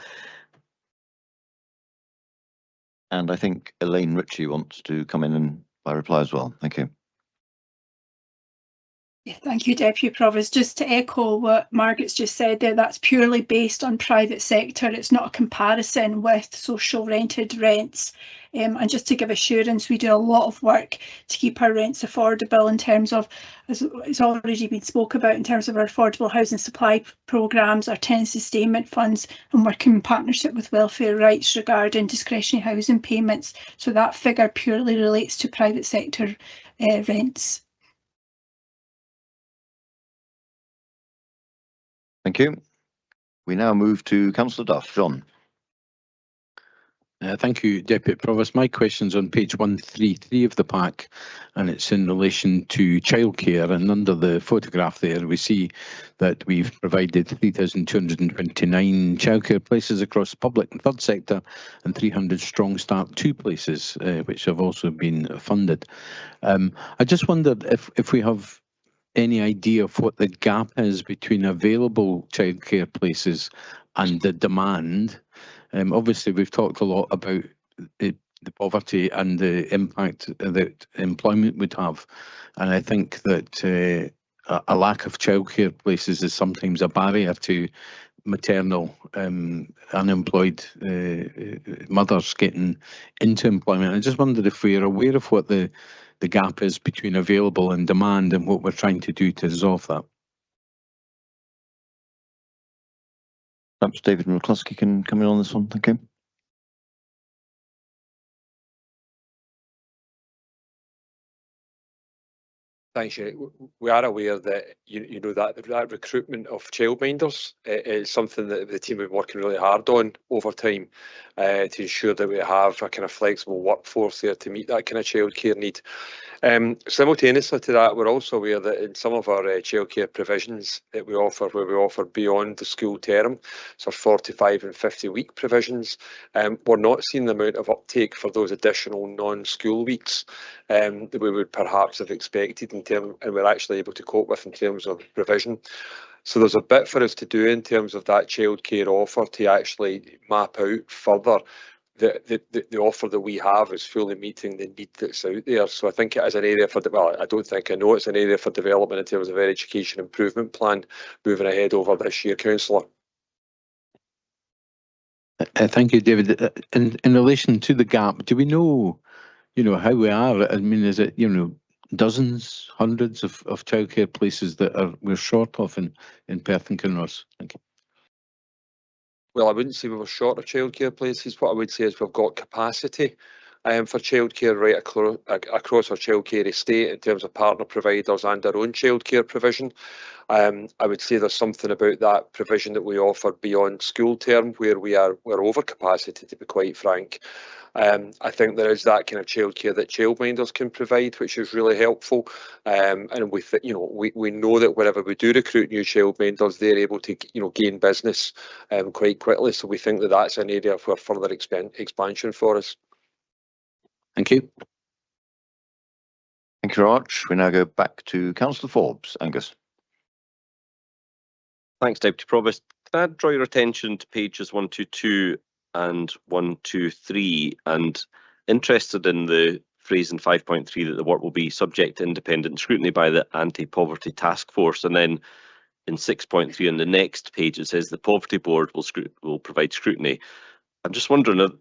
And I think Elaine Ritchie wants to come in and reply as well. Thank you. Yeah, thank you, Deputy Provost. Just to echo what Margaret's just said there, that's purely based on private sector. It's not a comparison with social rented rents. And just to give assurance, we do a lot of work to keep our rents affordable in terms of, as it's already been spoke about, in terms of our affordable housing supply programmes, our tenant sustainment funds, and working in partnership with welfare rights regarding discretionary housing payments. So that figure purely relates to private sector rents. Thank you. We now move to Councillor Duff. John. Thank you, Deputy Provost. My question's on page 133 of the pack, and it's in relation to childcare. And under the photograph there, we see that we've provided 3,229 childcare places across public and third sector, and 300 Strong Start 2 places, which have also been funded. I just wondered if we have any idea of what the gap is between available childcare places and the demand. Obviously, we've talked a lot about the poverty and the impact that employment would have. And I think that a lack of childcare places is sometimes a barrier to maternal unemployed mothers getting into employment. I just wondered if we are aware of what the gap is between available and demand and what we're trying to do to resolve that. Perhaps David McCluskey can come in on this one. Thank you. Thanks. We are aware that you know that recruitment of childminders is something that the team have been working really hard on over time to ensure that we have a kind of flexible workforce there to meet that kind of childcare need. Simultaneously to that, we're also aware that in some of our childcare provisions that we offer, where we offer beyond the school term, so 45 and 50 week provisions, we're not seeing the amount of uptake for those additional non-school weeks that we would perhaps have expected and we're actually able to cope with in terms of provision. So there's a bit for us to do in terms of that childcare offer to actually map out further the offer that we have is fully meeting the need that's out there. So I think it is an area for, well, I know it's an area for development in terms of our education improvement plan moving ahead over this year, Councillor. Thank you, David. In relation to the gap, do we know, how we are? I mean, is it, dozens, hundreds of childcare places that we're short of in Perth and Kinross? Thank you. Well, I wouldn't say we were short of childcare places. What I would say is we've got capacity for childcare right across our childcare estate in terms of partner providers and our own childcare provision. I would say there's something about that provision that we offer beyond school term where we're over capacity, to be quite frank. I think there is that kind of childcare that childminders can provide, which is really helpful. And we know that whenever we do recruit new childminders, they're able to gain business quite quickly. So we think that that's an area for further expansion for us. Thank you. Thank you very much. We now go back to Councillor Forbes. Angus. Thanks, Deputy Provost. Can I draw your attention to pages 122 and 123, and interested in the phrase in 5.3 that the work will be subject to independent scrutiny by the Anti-Poverty Task Force, and then in 6.3 on the next page it says the Poverty Board will provide scrutiny. I'm just wondering,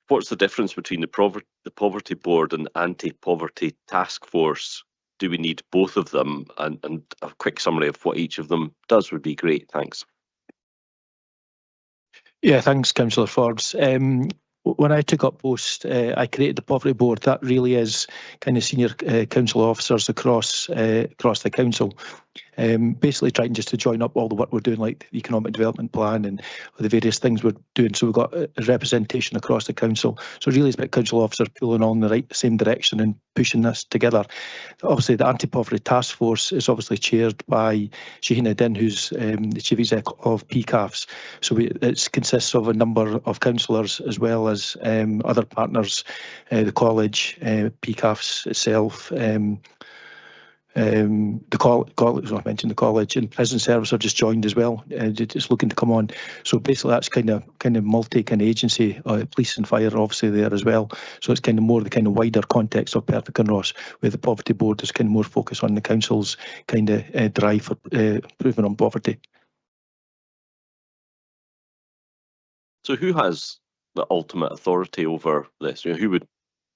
what's the difference between the poverty board and the anti-poverty task force? Do we need both of them? And a quick summary of what each of them does would be great. Thanks. Yeah, thanks, Councillor Forbes. When I took up post, I created the poverty board. That really is kind of senior council officers across the council, basically trying just to join up all the work we're doing, like the economic development plan and the various things we're doing. So we've got a representation across the council. So really, it's about council officers pulling on the same direction and pushing this together. Obviously, the anti-poverty task force is obviously chaired by Shahina Din, who's the chief exec of PCAFs. So it consists of a number of councillors as well as other partners, the college, PCAFs itself, the college, I mentioned the college, and prison service have just joined as well, just looking to come on. So basically, that's kind of multi agency, police and fire obviously there as well. So it's kind of more the kind of wider context of Perth and Kinross, where the poverty board is kind of more focused on the council's kind of drive for improvement on poverty. So who has the ultimate authority over this? Who would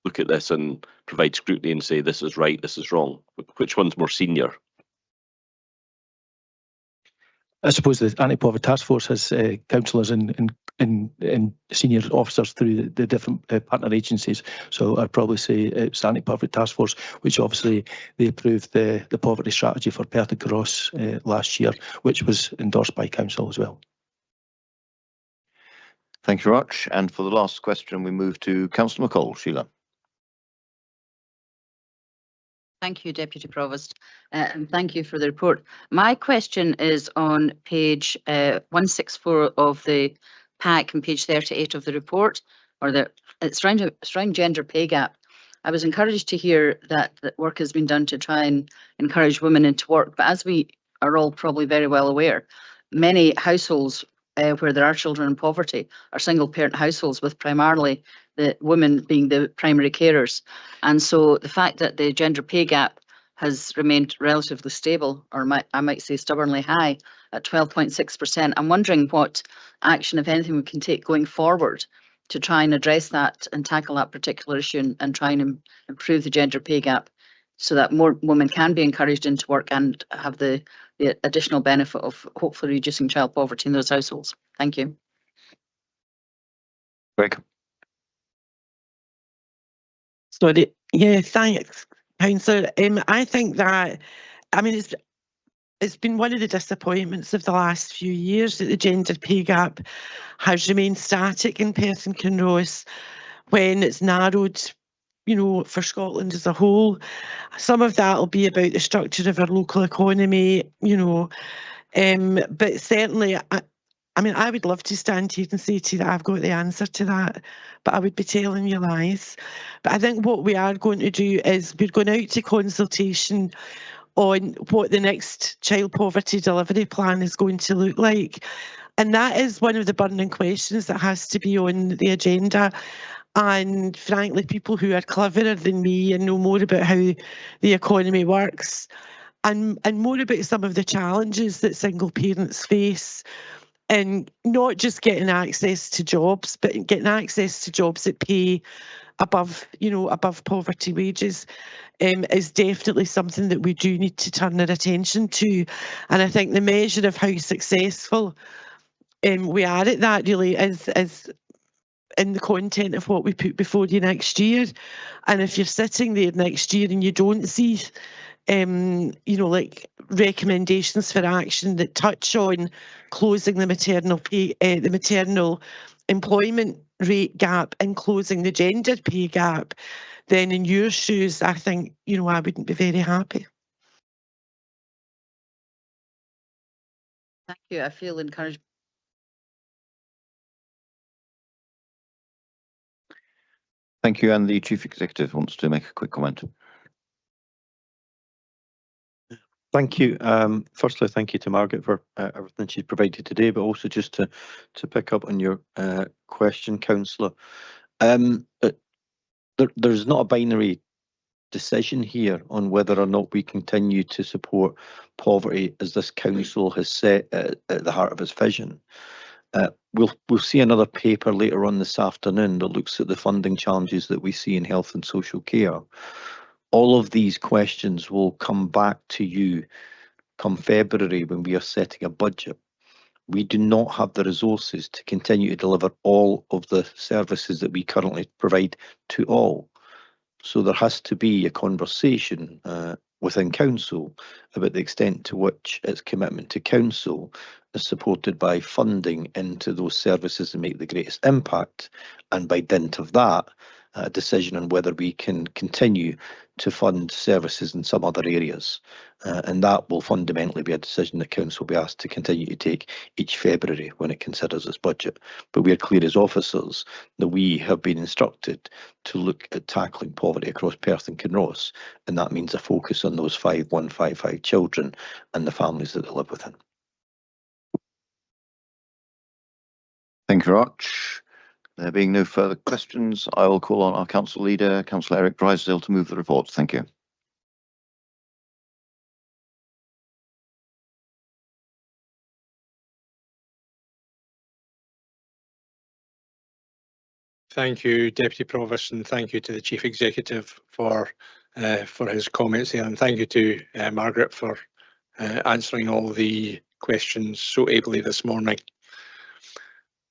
look at this and provide scrutiny and say this is right, this is wrong? Which one's more senior? I suppose the anti-poverty task force has councillors and senior officers through the different partner agencies. So I'd probably say it's the anti-poverty task force, which obviously they approved the poverty strategy for Perth and Kinross last year, which was endorsed by council as well. Thank you very much. And for the last question, we move to Councillor McCall. Sheila. Thank you, Deputy Provost, and thank you for the report. My question is on page 164 of the pack and page 38 of the report, or it's around gender pay gap. I was encouraged to hear that work has been done to try and encourage women into work, but as we are all probably very well aware, many households where there are children in poverty are single parent households, with primarily the women being the primary carers. And so the fact that the gender pay gap has remained relatively stable, or I might say stubbornly high, at 12.6%, I'm wondering what action, if anything, we can take going forward to try and address that and tackle that particular issue and try and improve the gender pay gap so that more women can be encouraged into work and have the additional benefit of hopefully reducing child poverty in those households. Thank you. Greg. Sorry. Yeah, thanks, Councillor. I think that, I mean, it's been one of the disappointments of the last few years that the gender pay gap has remained static in Perth and Kinross when it's narrowed, you know, for Scotland as a whole. Some of that will be about the structure of our local economy, you know, but certainly, I mean, I would love to stand here and say to you that I've got the answer to that, but I would be telling you lies. But I think what we are going to do is we're going out to consultation on what the next child poverty delivery plan is going to look like. And that is one of the burning questions that has to be on the agenda. And frankly, people who are cleverer than me and know more about how the economy works and more about some of the challenges that single parents face, and not just getting access to jobs, but getting access to jobs that pay above, you know, above poverty wages, is definitely something that we do need to turn our attention to. And I think the measure of how successful we are at that really is in the content of what we put before you next year. And if you're sitting there next year and you don't see you know, like recommendations for action that touch on closing the maternal pay, the maternal employment rate gap and closing the gender pay gap, then in your shoes, I think, you know, I wouldn't be very happy. Thank you. I feel encouraged. Thank you. And the Chief Executive wants to make a quick comment. Thank you. Firstly, thank you to Margaret for everything she's provided today, but also just to pick up on your question, Councillor. There's not a binary decision here on whether or not we continue to support poverty as this council has set at the heart of its vision. We'll see another paper later on this afternoon that looks at the funding challenges that we see in health and social care. All of these questions will come back to you come February when we are setting a budget. We do not have the resources to continue to deliver all of the services that we currently provide to all. So there has to be a conversation within council about the extent to which its commitment to council is supported by funding into those services that make the greatest impact, and by dint of that, a decision on whether we can continue to fund services in some other areas. And that will fundamentally be a decision that council will be asked to continue to take each February when it considers its budget. But we are clear as officers that we have been instructed to look at tackling poverty across Perth and Kinross, and that means a focus on those 5155 children and the families that they live within. Thank you very much. There being no further questions, I will call on our council leader, Councillor Eric Drysdale, to move the report. Thank you. Thank you, Deputy Provost, and thank you to the Chief Executive for his comments here, and thank you to Margaret for answering all the questions so ably this morning.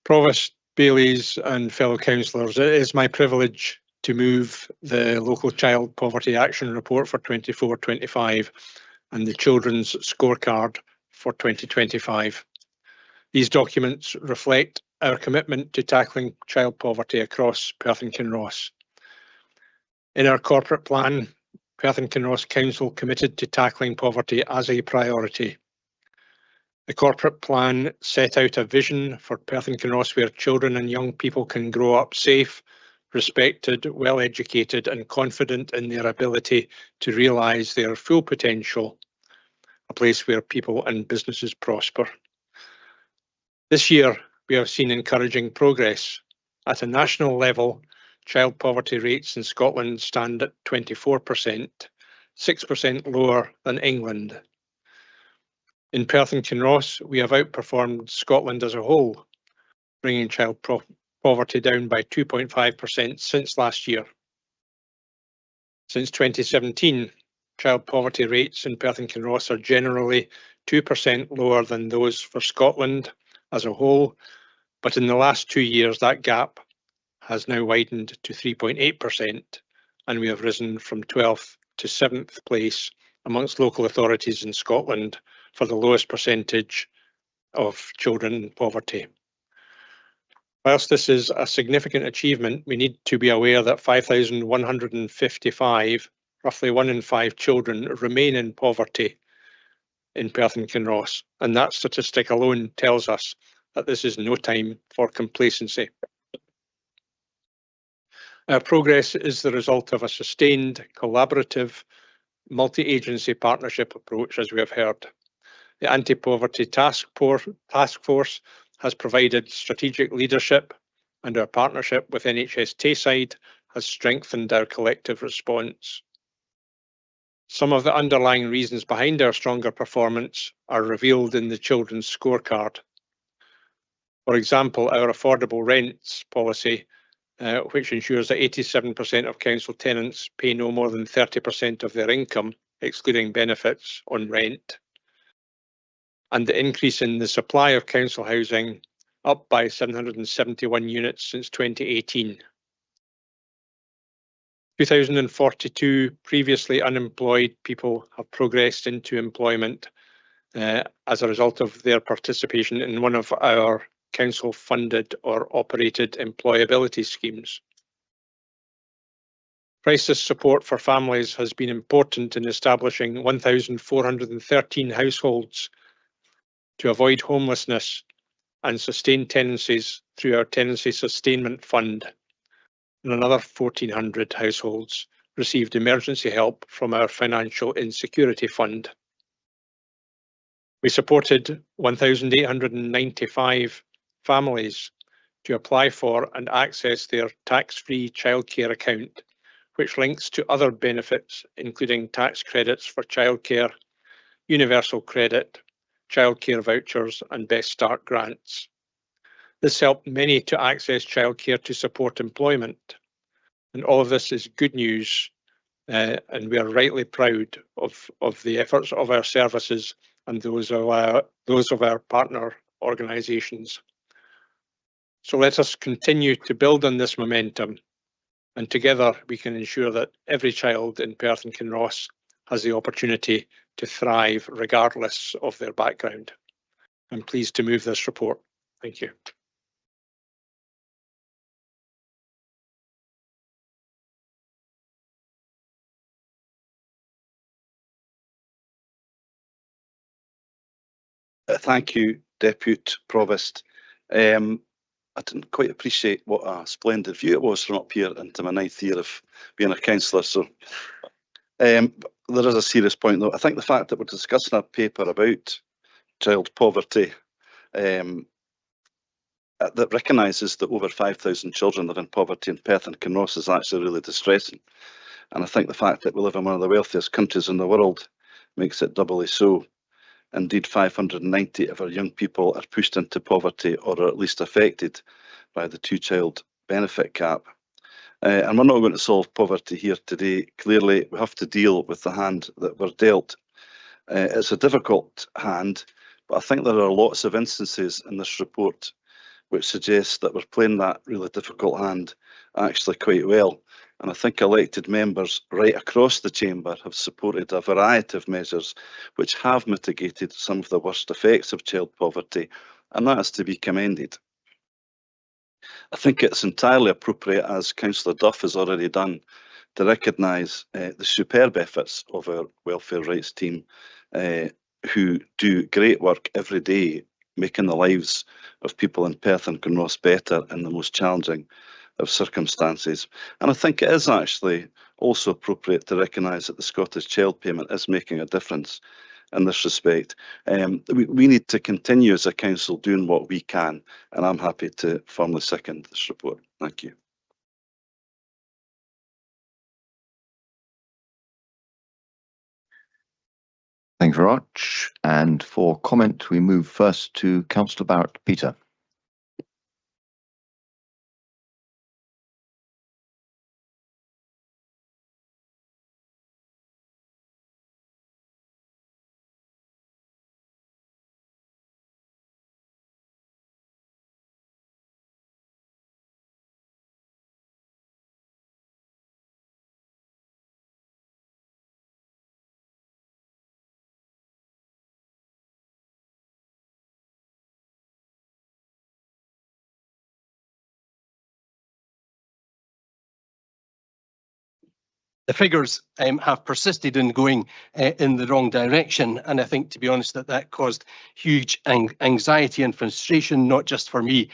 Provost, Baileys and fellow councillors, it is my privilege to move the Local Child Poverty Action Report for 24-25 and the Children's Scorecard for 2025. These documents reflect our commitment to tackling child poverty across Perth and Kinross. In our corporate plan, Perth and Kinross Council committed to tackling poverty as a priority. The corporate plan set out a vision for Perth and Kinross where children and young people can grow up safe, respected, well educated and confident in their ability to realise their full potential, a place where people and businesses prosper. This year, we have seen encouraging progress. At a national level, child poverty rates in Scotland stand at 24%, 6% lower than England. In Perth and Kinross, we have outperformed Scotland as a whole, bringing child poverty down by 2.5% since last year. Since 2017, child poverty rates in Perth and Kinross are generally 2% lower than those for Scotland as a whole, but in the last 2 years that gap has now widened to 3.8%, and we have risen from 12th to 7th place amongst local authorities in Scotland for the lowest percentage of children in poverty. Whilst this is a significant achievement, we need to be aware that 5,155, roughly 1 in 5 children, remain in poverty in Perth and Kinross, and that statistic alone tells us that this is no time for complacency. Our progress is the result of a sustained, collaborative, multi-agency partnership approach, as we have heard. The Anti-Poverty Task Force has provided strategic leadership, and our partnership with NHS Tayside has strengthened our collective response. Some of the underlying reasons behind our stronger performance are revealed in the Children's Scorecard. For example, our affordable rents policy, which ensures that 87% of council tenants pay no more than 30% of their income, excluding benefits, on rent. And the increase in the supply of council housing, up by 771 units since 2018. 2,042 previously unemployed people have progressed into employment as a result of their participation in one of our council-funded or operated employability schemes. Crisis support for families has been important in establishing 1,413 households to avoid homelessness and sustain tenancies through our Tenancy Sustainment Fund, and another 1,400 households received emergency help from our Financial Insecurity Fund. We supported 1,895 families to apply for and access their tax-free childcare account, which links to other benefits, including tax credits for childcare, universal credit, childcare vouchers and Best Start grants. This helped many to access childcare to support employment. And all of this is good news, and we are rightly proud of the efforts of our services and those of our partner organisations. So let us continue to build on this momentum, and together we can ensure that every child in Perth and Kinross has the opportunity to thrive regardless of their background. I'm pleased to move this report. Thank you. Thank you, Deputy Provost. I didn't quite appreciate what a splendid view it was from up here into my 9th year of being a councillor. So there is a serious point though. I think the fact that we're discussing a paper about child poverty that recognises that over 5,000 children are in poverty in Perth and Kinross is actually really distressing. And I think the fact that we live in one of the wealthiest countries in the world makes it doubly so. Indeed, 590 of our young people are pushed into poverty or are at least affected by the 2-child benefit cap. And we're not going to solve poverty here today. Clearly, we have to deal with the hand that we're dealt. It's a difficult hand, but I think there are lots of instances in this report which suggest that we're playing that really difficult hand actually quite well. And I think elected members right across the chamber have supported a variety of measures which have mitigated some of the worst effects of child poverty, and that is to be commended. I think it's entirely appropriate, as Councillor Duff has already done, to recognise the superb efforts of our welfare rights team, who do great work every day, making the lives of people in Perth and Kinross better in the most challenging of circumstances. And I think it is actually also appropriate to recognise that the Scottish Child Payment is making a difference in this respect. We need to continue as a council doing what we can, and I'm happy to formally second this report. Thank you. Thank you very much. And for comment, we move first to Councillor Barrett Peter. The figures have persisted in going in the wrong direction, and I think, to be honest, that caused huge anxiety and frustration, not just for me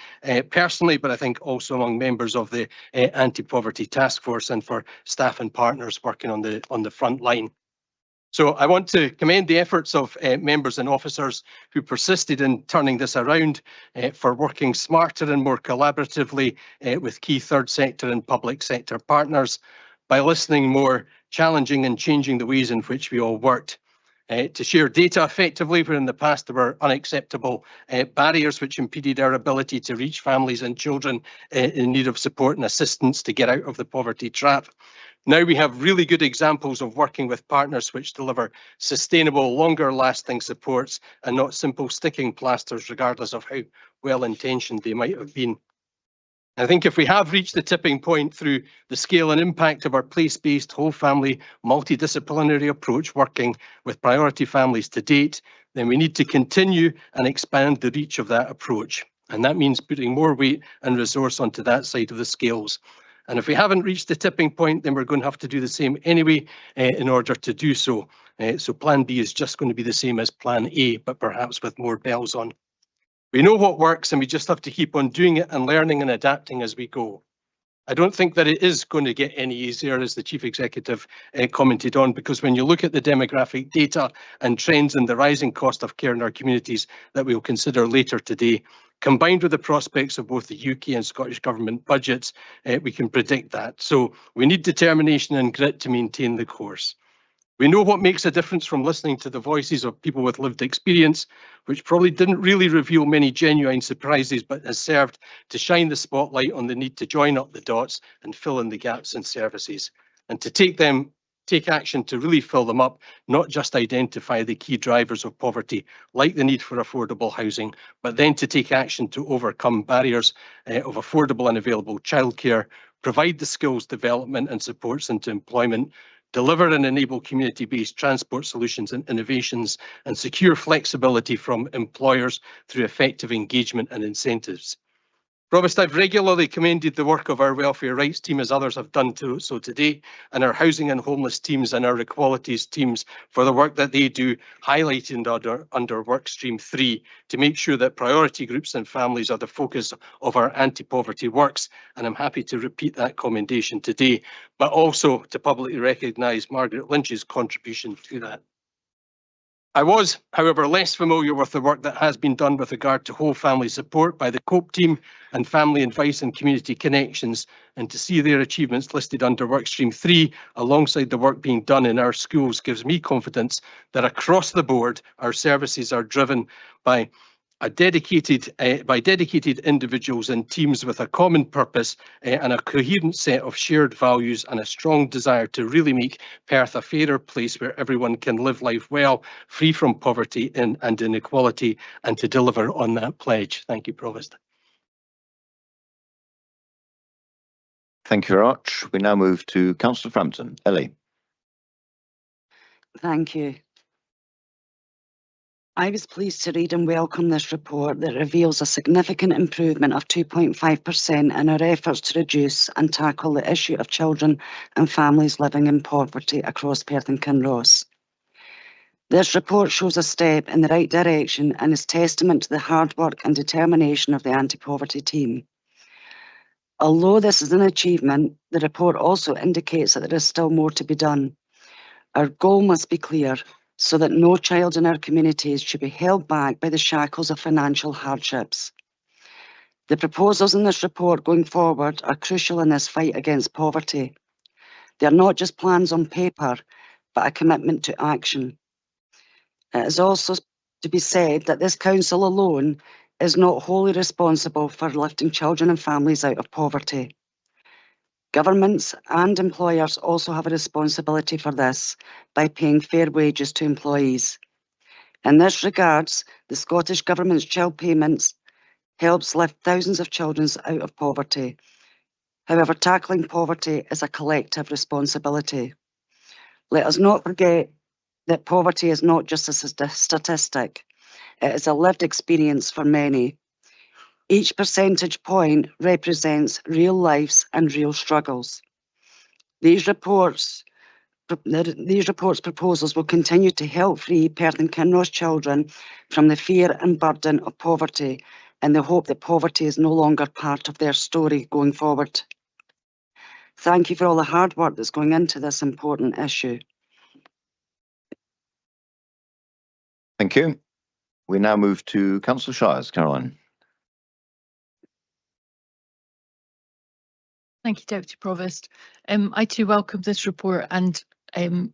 personally, but I think also among members of the anti-poverty task force and for staff and partners working on the front line. So I want to commend the efforts of members and officers who persisted in turning this around, for working smarter and more collaboratively with key third sector and public sector partners, by listening more, challenging and changing the ways in which we all worked, to share data effectively where in the past there were unacceptable barriers which impeded our ability to reach families and children in need of support and assistance to get out of the poverty trap. Now we have really good examples of working with partners which deliver sustainable, longer lasting supports and not simple sticking plasters, regardless of how well intentioned they might have been. I think if we have reached the tipping point through the scale and impact of our place-based whole family multidisciplinary approach working with priority families to date, then we need to continue and expand the reach of that approach. And that means putting more weight and resource onto that side of the scales. And if we haven't reached the tipping point, then we're going to have to do the same anyway in order to do so. So plan B is just going to be the same as plan A, but perhaps with more bells on. We know what works and we just have to keep on doing it and learning and adapting as we go. I don't think that it is going to get any easier, as the Chief Executive commented on, because when you look at the demographic data and trends in the rising cost of care in our communities that we'll consider later today, combined with the prospects of both the UK and Scottish Government budgets, we can predict that. So we need determination and grit to maintain the course. We know what makes a difference from listening to the voices of people with lived experience, which probably didn't really reveal many genuine surprises, but has served to shine the spotlight on the need to join up the dots and fill in the gaps in services, and to take action to really fill them up, not just identify the key drivers of poverty, like the need for affordable housing, but then to take action to overcome barriers of affordable and available childcare, provide the skills development and supports into employment, deliver and enable community-based transport solutions and innovations, and secure flexibility from employers through effective engagement and incentives. Provost, I've regularly commended the work of our welfare rights team, as others have done so today, and our housing and homeless teams and our equalities teams for the work that they do, highlighted under work stream 3, to make sure that priority groups and families are the focus of our anti-poverty works. And I'm happy to repeat that commendation today, but also to publicly recognise Margaret Lynch's contribution to that. I was, however, less familiar with the work that has been done with regard to whole family support by the COPE team and Family Advice and Community Connections, and to see their achievements listed under Workstream 3 alongside the work being done in our schools gives me confidence that across the board our services are driven by dedicated individuals and teams with a common purpose and a coherent set of shared values and a strong desire to really make Perth a fairer place where everyone can live life well, free from poverty and inequality, and to deliver on that pledge. Thank you, Provost. Thank you very much. We now move to Councillor Frampton. Ellie. Thank you. I was pleased to read and welcome this report that reveals a significant improvement of 2.5% in our efforts to reduce and tackle the issue of children and families living in poverty across Perth and Kinross. This report shows a step in the right direction and is testament to the hard work and determination of the anti-poverty team. Although this is an achievement, the report also indicates that there is still more to be done. Our goal must be clear, so that no child in our communities should be held back by the shackles of financial hardships. The proposals in this report going forward are crucial in this fight against poverty. They are not just plans on paper, but a commitment to action. It is also to be said that this council alone is not wholly responsible for lifting children and families out of poverty. Governments and employers also have a responsibility for this by paying fair wages to employees. In this regards, the Scottish Government's child payments helps lift thousands of children out of poverty. However, tackling poverty is a collective responsibility. Let us not forget that poverty is not just a statistic, it is a lived experience for many. Each percentage point represents real lives and real struggles. These reports proposals will continue to help free Perth and Kinross children from the fear and burden of poverty, and the hope that poverty is no longer part of their story going forward. Thank you for all the hard work that's going into this important issue. Thank you. We now move to Councillor Shires. Caroline. Thank you, Deputy Provost. I too welcome this report and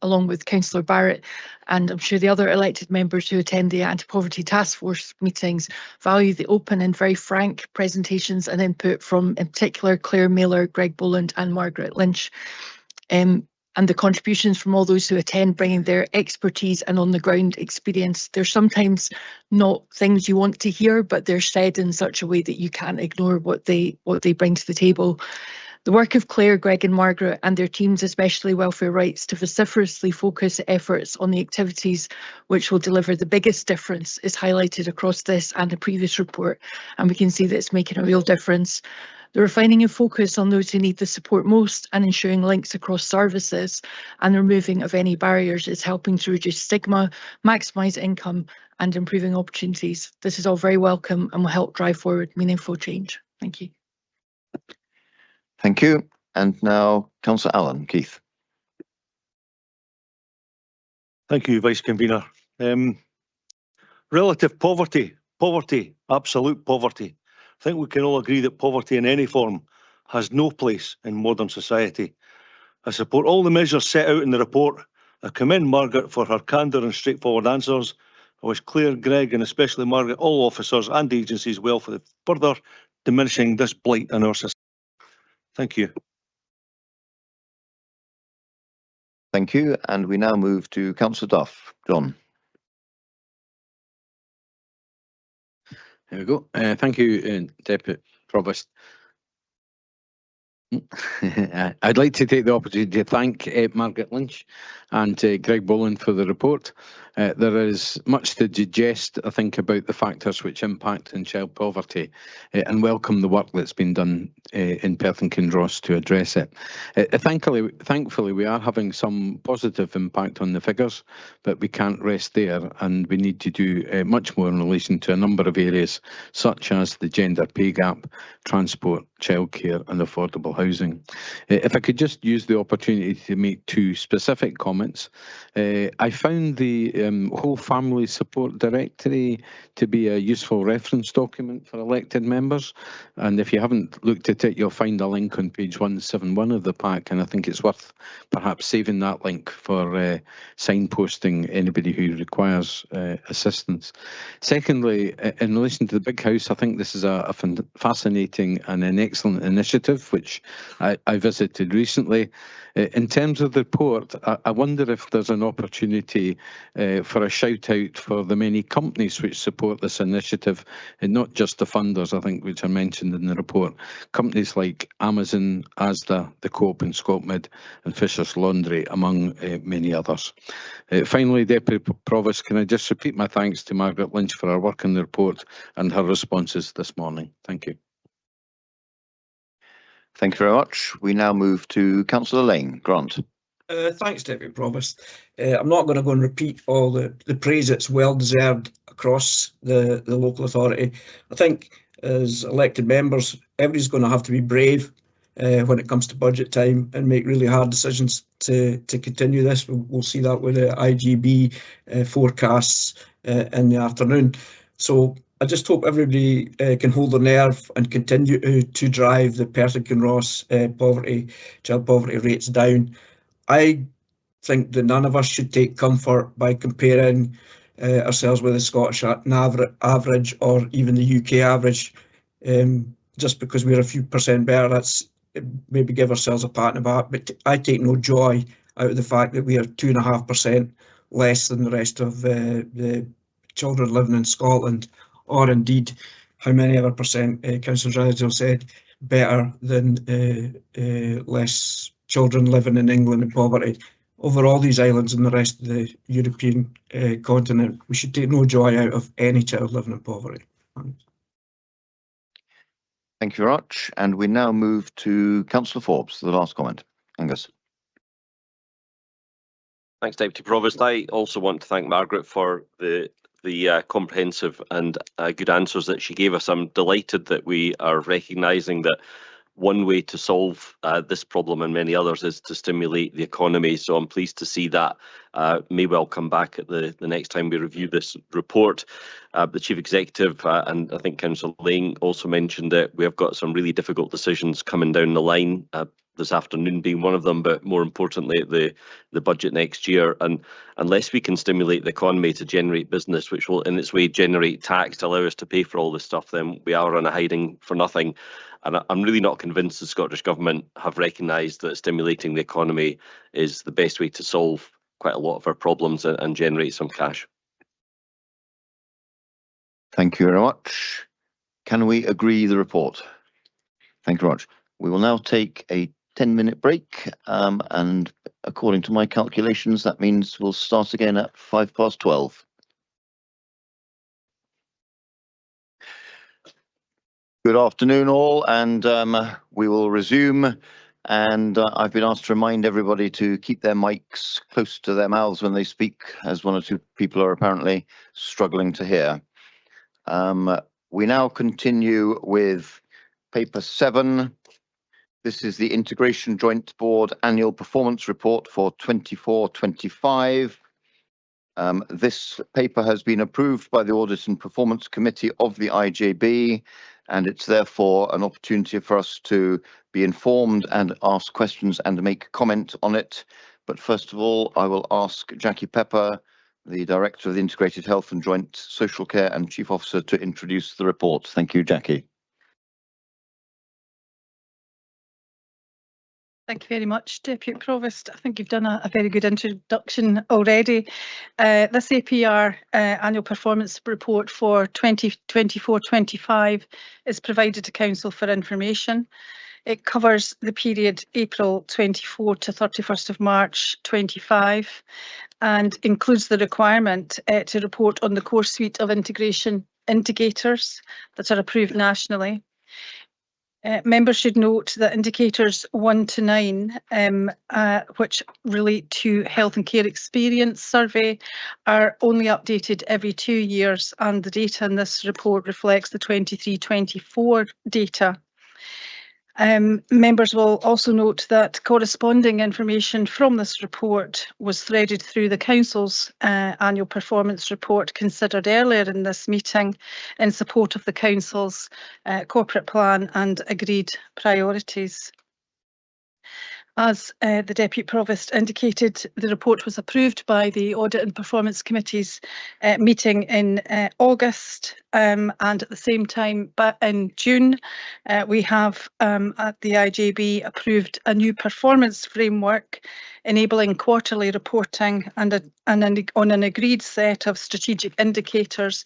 along with Councillor Barrett, and I'm sure the other elected members who attend the Anti-Poverty Task Force meetings value the open and very frank presentations and input from, in particular, Claire Mailer, Greg Boland and Margaret Lynch, and the contributions from all those who attend, bringing their expertise and on-the-ground experience. They're sometimes not things you want to hear, but they're said in such a way that you can't ignore what they bring to the table. The work of Claire, Greg and Margaret and their teams, especially Welfare Rights, to vociferously focus efforts on the activities which will deliver the biggest difference is highlighted across this and the previous report, and we can see that it's making a real difference. The refining of focus on those who need the support most and ensuring links across services and the removing of any barriers is helping to reduce stigma, maximise income and improving opportunities. This is all very welcome and will help drive forward meaningful change. Thank you. Thank you. And now, Councillor Allen. Keith. Thank you, Vice Convener. Relative poverty, absolute poverty. I think we can all agree that poverty in any form has no place in modern society. I support all the measures set out in the report, I commend Margaret for her candour and straightforward answers. I wish Claire, Greg and especially Margaret, all officers and agencies well for the further diminishing this blight in our system. Thank you. Thank you. And we now move to Councillor Duff. John. There we go. Thank you, Deputy Provost. I'd like to take the opportunity to thank Margaret Lynch and Greg Boland for the report. There is much to digest, I think, about the factors which impact on child poverty and welcome the work that's been done in Perth and Kinross to address it. Thankfully, we are having some positive impact on the figures, but we can't rest there, and we need to do much more in relation to a number of areas, such as the gender pay gap, transport, childcare and affordable housing. If I could just use the opportunity to make two specific comments. I found the whole family support directory to be a useful reference document for elected members, and if you haven't looked at it, you'll find a link on page 171 of the pack, and I think it's worth perhaps saving that link for signposting anybody who requires assistance. Secondly, in relation to the big house, I think this is a fascinating and an excellent initiative which I visited recently. In terms of the report, I wonder if there's an opportunity for a shout out for the many companies which support this initiative, and not just the funders, I think, which are mentioned in the report. Companies like Amazon, Asda, the Co-op in ScotMid and Fisher's Laundry, among many others. Finally, Deputy Provost, can I just repeat my thanks to Margaret Lynch for her work in the report and her responses this morning. Thank you. Thank you very much. We now move to Councillor Lane. Grant. Thanks, Deputy Provost. I'm not going to go and repeat all the praise that's well deserved across the local authority. I think as elected members, everybody's going to have to be brave when it comes to budget time and make really hard decisions to continue this. We'll see that with the IGB forecasts in the afternoon. So I just hope everybody can hold their nerve and continue to drive the Perth and Kinross child poverty rates down. I think that none of us should take comfort by comparing ourselves with the Scottish average or even the UK average. Just because we're a few percent better, that's maybe give ourselves a pat on the back. But I take no joy out of the fact that we are 2.5% less than the rest of the children living in Scotland, or indeed how many other percent Councillor Drysdale said better than less children living in England in poverty. Over all these islands and the rest of the European continent, we should take no joy out of any child living in poverty. Thanks. Thank you very much. And we now move to Councillor Forbes, the last comment. Angus. Thanks, Deputy Provost. I also want to thank Margaret for the comprehensive and good answers that she gave us. I'm delighted that we are recognising that one way to solve this problem and many others is to stimulate the economy. So I'm pleased to see that may well come back at the next time we review this report. The Chief Executive and I think Councillor Lane also mentioned that we have got some really difficult decisions coming down the line, this afternoon being one of them, but more importantly the budget next year. And unless we can stimulate the economy to generate business, which will in its way generate tax to allow us to pay for all this stuff, then we are on a hiding for nothing. And I'm really not convinced the Scottish Government have recognised that stimulating the economy is the best way to solve quite a lot of our problems and generate some cash. Thank you very much. Can we agree the report? Thank you very much. We will now take a 10-minute break, and according to my calculations, that means we'll start again at 12:05. Good afternoon all, and we will resume. And I've been asked to remind everybody to keep their mics close to their mouths when they speak, as one or two people are apparently struggling to hear. We now continue with paper 7. This is the Integration Joint Board Annual Performance Report for 24-25. This paper has been approved by the Audit and Performance Committee of the IJB, and it's therefore an opportunity for us to be informed and ask questions and make comment on it but first of all, I will ask Jackie Pepper, the Director of the Integrated Health and Joint Social Care and Chief Officer, to introduce the report. Thank you, Jackie. Thank you very much, Deputy Provost. I think you've done a very good introduction already. This APR annual performance report for 2024-25 is provided to Council for information. It covers the period April 24 to 31st of March 25 and includes the requirement to report on the core suite of integration indicators that are approved nationally. Members should note that indicators 1 to 9, which relate to health and care experience survey, are only updated every 2 years, and the data in this report reflects the 23-24 data. Members will also note that corresponding information from this report was threaded through the Council's annual performance report considered earlier in this meeting in support of the Council's corporate plan and agreed priorities. As the Deputy Provost indicated, the report was approved by the Audit and Performance Committee's meeting in August, and at the same time, but in June, we have at the IJB approved a new performance framework enabling quarterly reporting and on an agreed set of strategic indicators,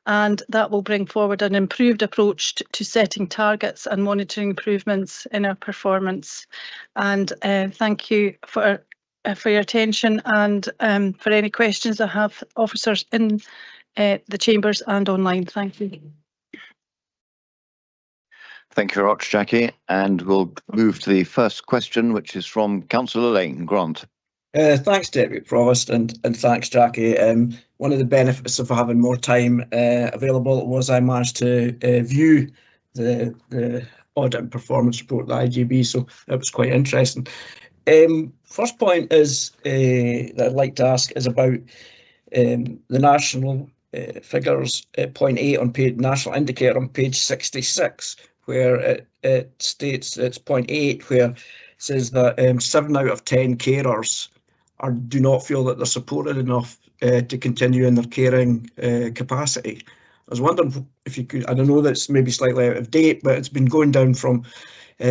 and that will bring forward an improved approach to setting targets and monitoring improvements in our performance. And thank you for your attention, and for any questions I have, officers in the chambers and online. Thank you. Thank you very much, Jackie. And we'll move to the first question, which is from Councillor Lane. Grant. Thanks, Deputy Provost, and thanks, Jackie. One of the benefits of having more time available was I managed to view the audit and performance report, the IGB, so it was quite interesting. First point is that I'd like to ask is about the national figures, point 8 on page national indicator on page 66, where it states it's point 8, where it says that 7 out of 10 carers do not feel that they're supported enough to continue in their caring capacity. I was wondering if you could, I don't know that's maybe slightly out of date, but it's been going down from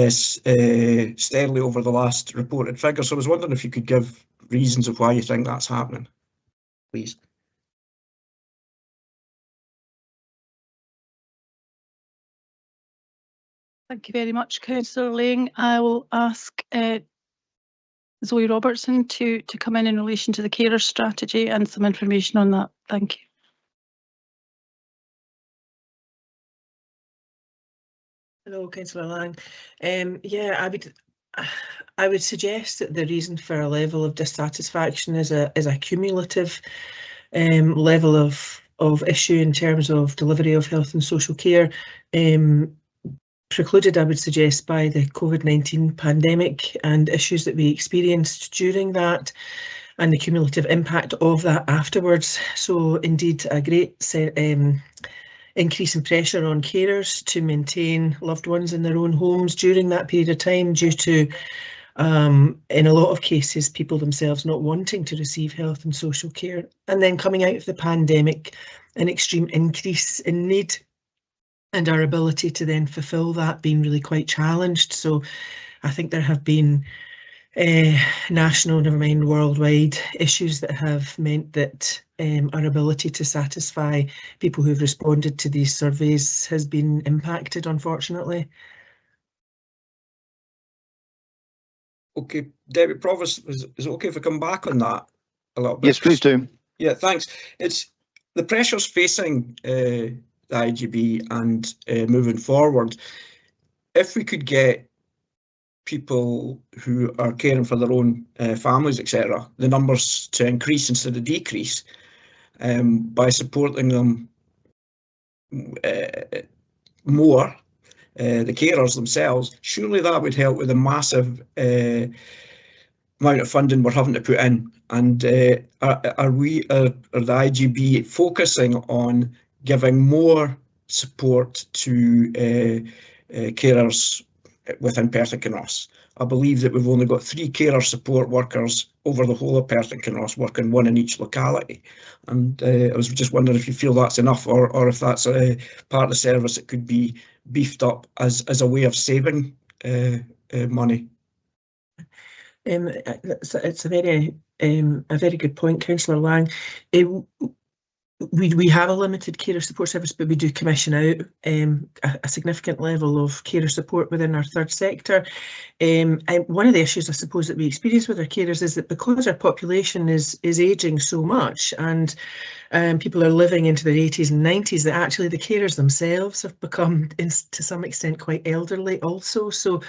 steadily over the last reported figure. So I was wondering if you could give reasons of why you think that's happening, please. Thank you very much, Councillor Lang. I will ask Zoe Robertson to come in relation to the carer strategy and some information on that. Thank you. Hello, Councillor Lang. Yeah, I would suggest that the reason for a level of dissatisfaction is a cumulative level of issue in terms of delivery of health and social care, precluded, I would suggest, by the COVID-19 pandemic and issues that we experienced during that and the cumulative impact of that afterwards. So indeed, a great increase in pressure on carers to maintain loved ones in their own homes during that period of time due to, in a lot of cases, people themselves not wanting to receive health and social care. And then coming out of the pandemic, an extreme increase in need and our ability to then fulfil that being really quite challenged. So I think there have been national, never mind worldwide, issues that have meant that our ability to satisfy people who've responded to these surveys has been impacted, unfortunately. Okay, Deputy Provost, is it okay if I come back on that a little bit? Yes, please do. Yeah, thanks. It's the pressures facing the IGB and moving forward. If we could get people who are caring for their own families, etc., the numbers to increase instead of decrease by supporting them more, the carers themselves, surely that would help with the massive amount of funding we're having to put in. And are the IGB focusing on giving more support to carers within Perth and Kinross? I believe that we've only got 3 carer support workers over the whole of Perth and Kinross working, 1 in each locality. And I was just wondering if you feel that's enough, or if that's a part of the service that could be beefed up as a way of saving money. It's a very good point, Councillor Lang. We have a limited carer support service, but we do commission out a significant level of carer support within our third sector. And one of the issues, I suppose, that we experience with our carers is that because our population is ageing so much, and people are living into their 80s and 90s, that actually the carers themselves have become, to some extent, quite elderly also. So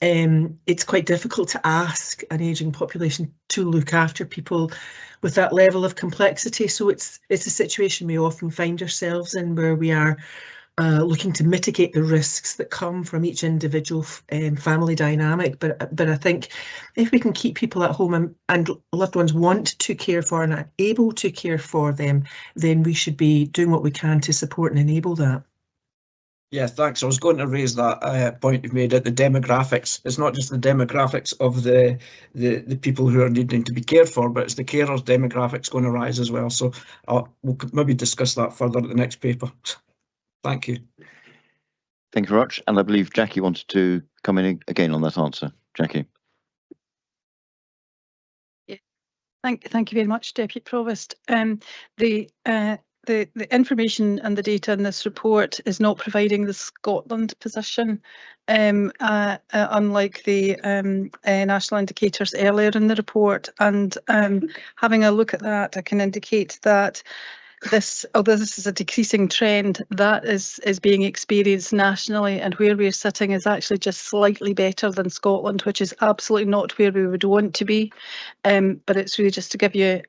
it's quite difficult to ask an ageing population to look after people with that level of complexity. So it's a situation we often find ourselves in, where we are looking to mitigate the risks that come from each individual family dynamic. But I think if we can keep people at home and loved ones want to care for and are able to care for them, then we should be doing what we can to support and enable that. Yeah, thanks. I was going to raise that point you've made at the demographics. It's not just the demographics of the people who are needing to be cared for, but it's the carers' demographics going to rise as well. So we'll maybe discuss that further at the next paper. Thank you. Thank you very much. And I believe Jackie wanted to come in again on that answer. Jackie. Yeah. Thank you very much, Deputy Provost. The information and the data in this report is not providing the Scotland position, unlike the national indicators earlier in the report. And having a look at that, I can indicate that although this is a decreasing trend, that is being experienced nationally, and where we're sitting is actually just slightly better than Scotland, which is absolutely not where we would want to be. But it's really just to give you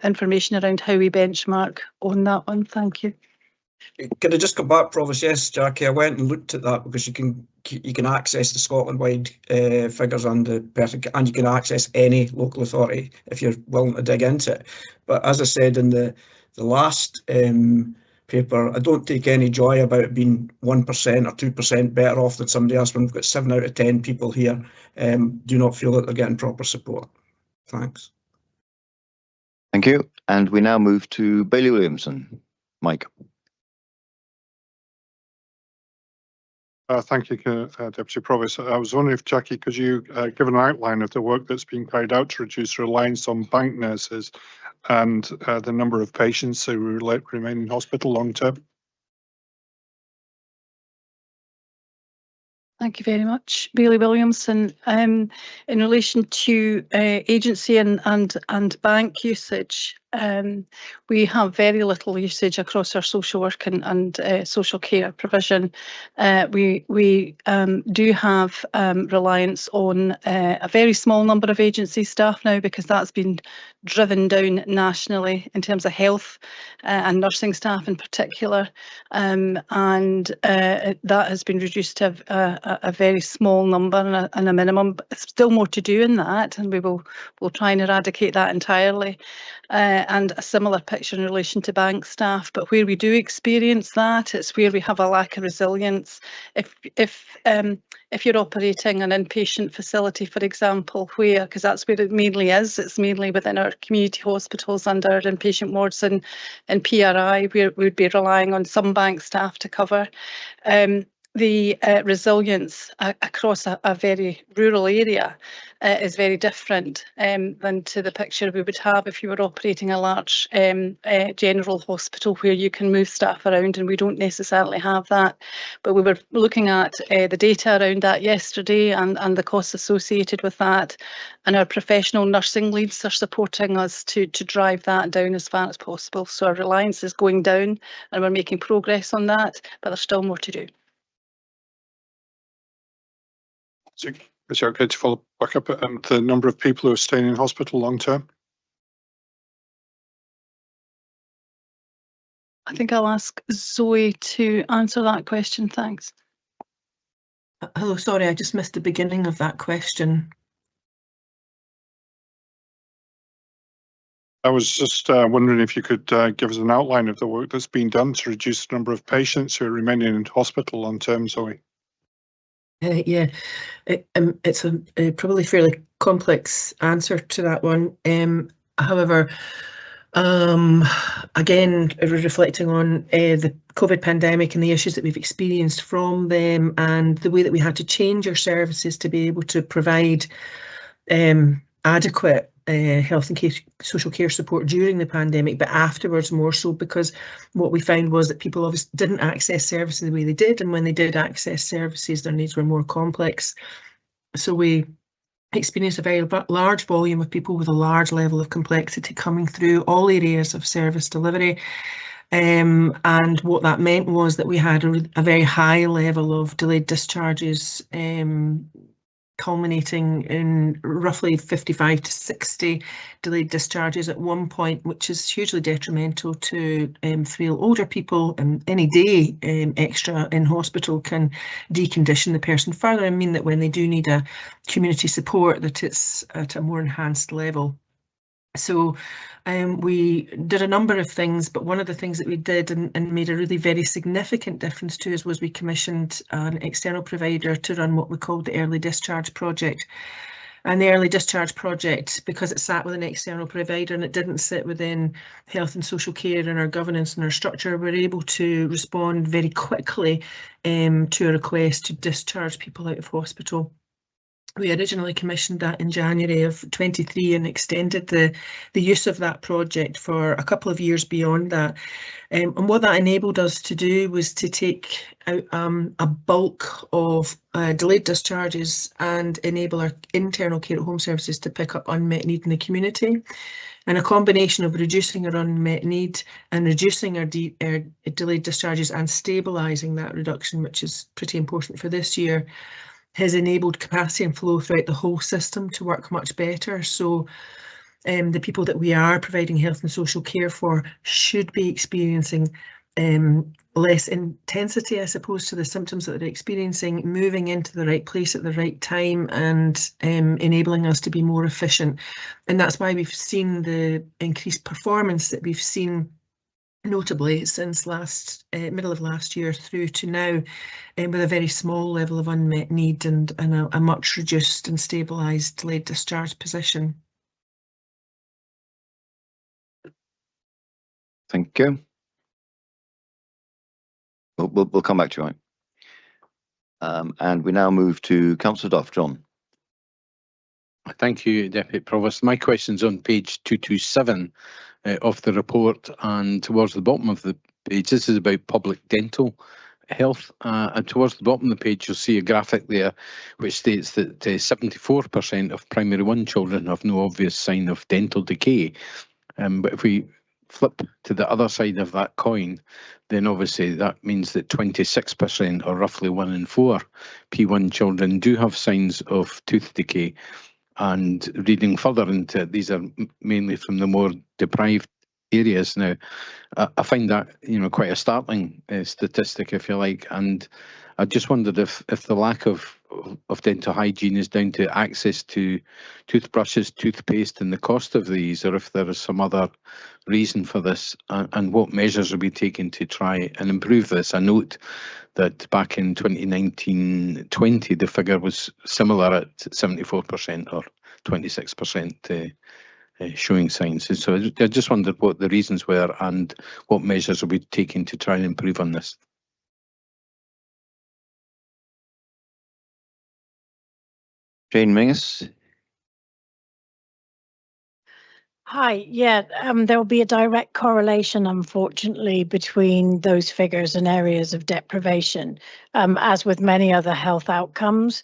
information around how we benchmark on that one. Thank you. Can I just come back, Provost? Yes, Jackie, I went and looked at that because you can access the Scotland-wide figures and you can access any local authority if you're willing to dig into it. But as I said in the last paper, I don't take any joy about it being 1% or 2% better off than somebody else when we've got 7 out of 10 people here do not feel that they're getting proper support. Thanks. Thank you. And we now move to Bailey Williamson. Mike. Thank you, Deputy Provost. I was wondering if, Jackie, could you give an outline of the work that's being carried out to reduce reliance on bank nurses and the number of patients who remain in hospital long term? Thank you very much, Bailey Williamson. In relation to agency and bank usage, we have very little usage across our social work and social care provision. We do have reliance on a very small number of agency staff now, because that's been driven down nationally in terms of health and nursing staff in particular, and that has been reduced to a very small number and a minimum. But still more to do in that, and we'll try and eradicate that entirely. And a similar picture in relation to bank staff, but where we do experience that, it's where we have a lack of resilience. If you're operating an inpatient facility, for example, because that's where it mainly is, it's mainly within our community hospitals and our inpatient wards and PRI, where we'd be relying on some bank staff to cover. The resilience across a very rural area is very different than to the picture we would have if you were operating a large general hospital where you can move staff around, and we don't necessarily have that. But we were looking at the data around that yesterday and the costs associated with that, and our professional nursing leads are supporting us to drive that down as far as possible. So our reliance is going down and we're making progress on that, but there's still more to do. So, is it okay to follow back up on the number of people who are staying in hospital long term? I think I'll ask Zoe to answer that question. Thanks. Hello, sorry, I just missed the beginning of that question. I was just wondering if you could give us an outline of the work that's been done to reduce the number of patients who are remaining in hospital long term, Zoe. Yeah, it's a probably fairly complex answer to that one. However, again, reflecting on the COVID pandemic and the issues that we've experienced from them, and the way that we had to change our services to be able to provide adequate health and social care support during the pandemic, but afterwards more so, because what we found was that people obviously didn't access services the way they did, and when they did access services, their needs were more complex. So we experienced a very large volume of people with a large level of complexity coming through all areas of service delivery. And what that meant was that we had a very high level of delayed discharges, culminating in roughly 55 to 60 delayed discharges at one point, which is hugely detrimental to frail older people. And any day extra in hospital can decondition the person further and mean that when they do need a community support, that it's at a more enhanced level. So we did a number of things, but one of the things that we did and made a really very significant difference to us was we commissioned an external provider to run what we called the Early Discharge Project. And the Early Discharge Project, because it sat with an external provider and it didn't sit within health and social care and our governance and our structure, we're able to respond very quickly to a request to discharge people out of hospital. We originally commissioned that in January of 23 and extended the use of that project for a couple of years beyond that. And what that enabled us to do was to take out a bulk of delayed discharges and enable our internal care at home services to pick up unmet need in the community. And a combination of reducing our unmet need and reducing our delayed discharges and stabilising that reduction, which is pretty important for this year, has enabled capacity and flow throughout the whole system to work much better. So the people that we are providing health and social care for should be experiencing less intensity, I suppose, to the symptoms that they're experiencing, moving into the right place at the right time and enabling us to be more efficient. And that's why we've seen the increased performance that we've seen notably since middle of last year through to now, with a very small level of unmet need and a much reduced and stabilised delayed discharge position. Thank you. We'll come back to you, Mike. And we now move to Councillor Duff. John. Thank you, Deputy Provost. My question's on page 227 of the report, and towards the bottom of the page, this is about public dental health. And towards the bottom of the page, you'll see a graphic there which states that 74% of primary 1 children have no obvious sign of dental decay. But if we flip to the other side of that coin, then obviously that means that 26%, or roughly 1 in 4 P1 children, do have signs of tooth decay. And reading further into it, these are mainly from the more deprived areas. Now, I find that, quite a startling statistic, if you like, and I just wondered if the lack of dental hygiene is down to access to toothbrushes, toothpaste, and the cost of these, or if there is some other reason for this, and what measures are we taking to try and improve this. I note that back in 2019-20, the figure was similar at 74% or 26% showing signs. So I just wondered what the reasons were and what measures are we taking to try and improve on this. Jane Mingus. Hi, yeah, there will be a direct correlation, unfortunately, between those figures and areas of deprivation, as with many other health outcomes.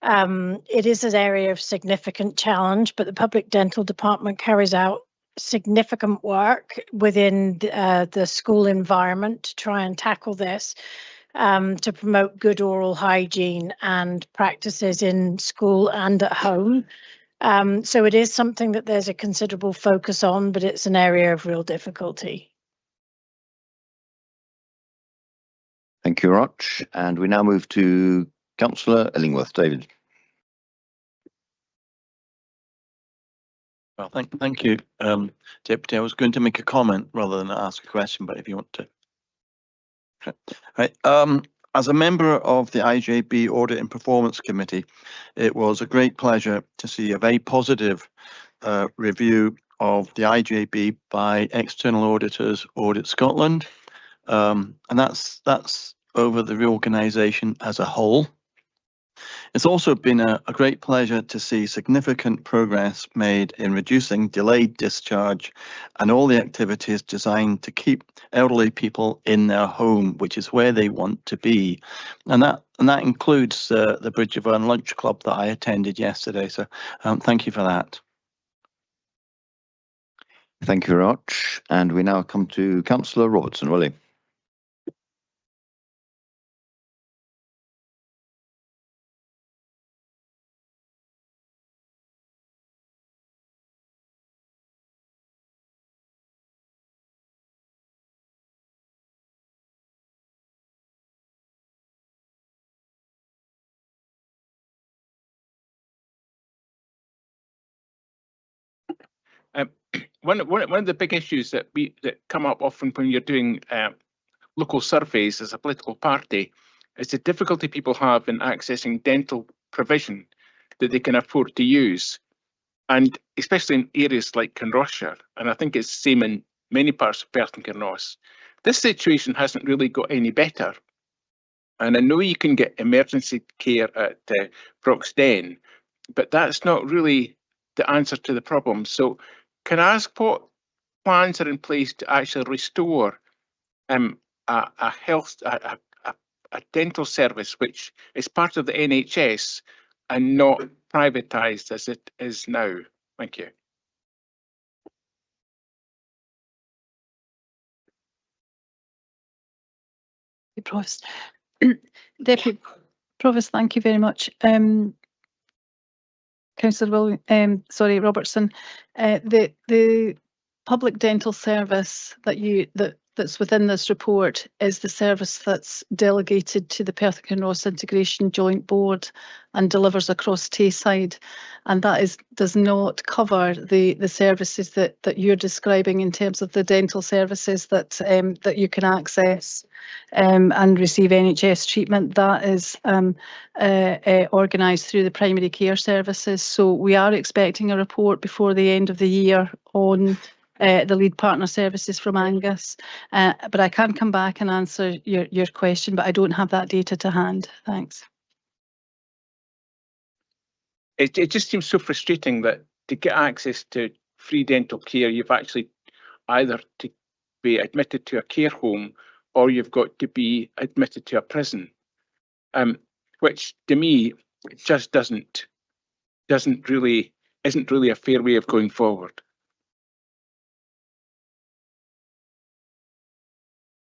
It is an area of significant challenge, but the Public Dental Department carries out significant work within the school environment to try and tackle this, to promote good oral hygiene and practices in school and at home. So it is something that there's a considerable focus on, but it's an area of real difficulty. Thank you, Roch. And we now move to Councillor Illingworth. David. Well, thank you, Deputy. I was going to make a comment rather than ask a question, but if you want to. Okay. Right. As a member of the IJB Audit and Performance Committee, it was a great pleasure to see a very positive review of the IJB by external auditors Audit Scotland, and that's over the reorganisation as a whole. It's also been a great pleasure to see significant progress made in reducing delayed discharge and all the activities designed to keep elderly people in their home, which is where they want to be. And that includes the Bridge of Earn Lunch Club that I attended yesterday. So thank you for that. Thank you very much. And we now come to Councillor Robertson, Willie. One of the big issues that come up often when you're doing local surveys as a political party is the difficulty people have in accessing dental provision that they can afford to use, and especially in areas like Kinrossshire, and I think it's the same in many parts of Perth and Kinross. This situation hasn't really got any better, and I know you can get emergency care at Broxden, but that's not really the answer to the problem. So can I ask what plans are in place to actually restore a dental service which is part of the NHS and not privatised as it is now? Thank you. Provost. Deputy Provost, thank you very much. Councillor Robertson, the public dental service that's within this report is the service that's delegated to the Perth and Kinross Integration Joint Board and delivers across Tayside, and that does not cover the services that you're describing in terms of the dental services that you can access and receive NHS treatment. That is organised through the primary care services. So we are expecting a report before the end of the year on the lead partner services from Angus, but I can come back and answer your question, but I don't have that data to hand. Thanks. It just seems so frustrating that to get access to free dental care, you've actually either to be admitted to a care home or you've got to be admitted to a prison, which to me just isn't really a fair way of going forward.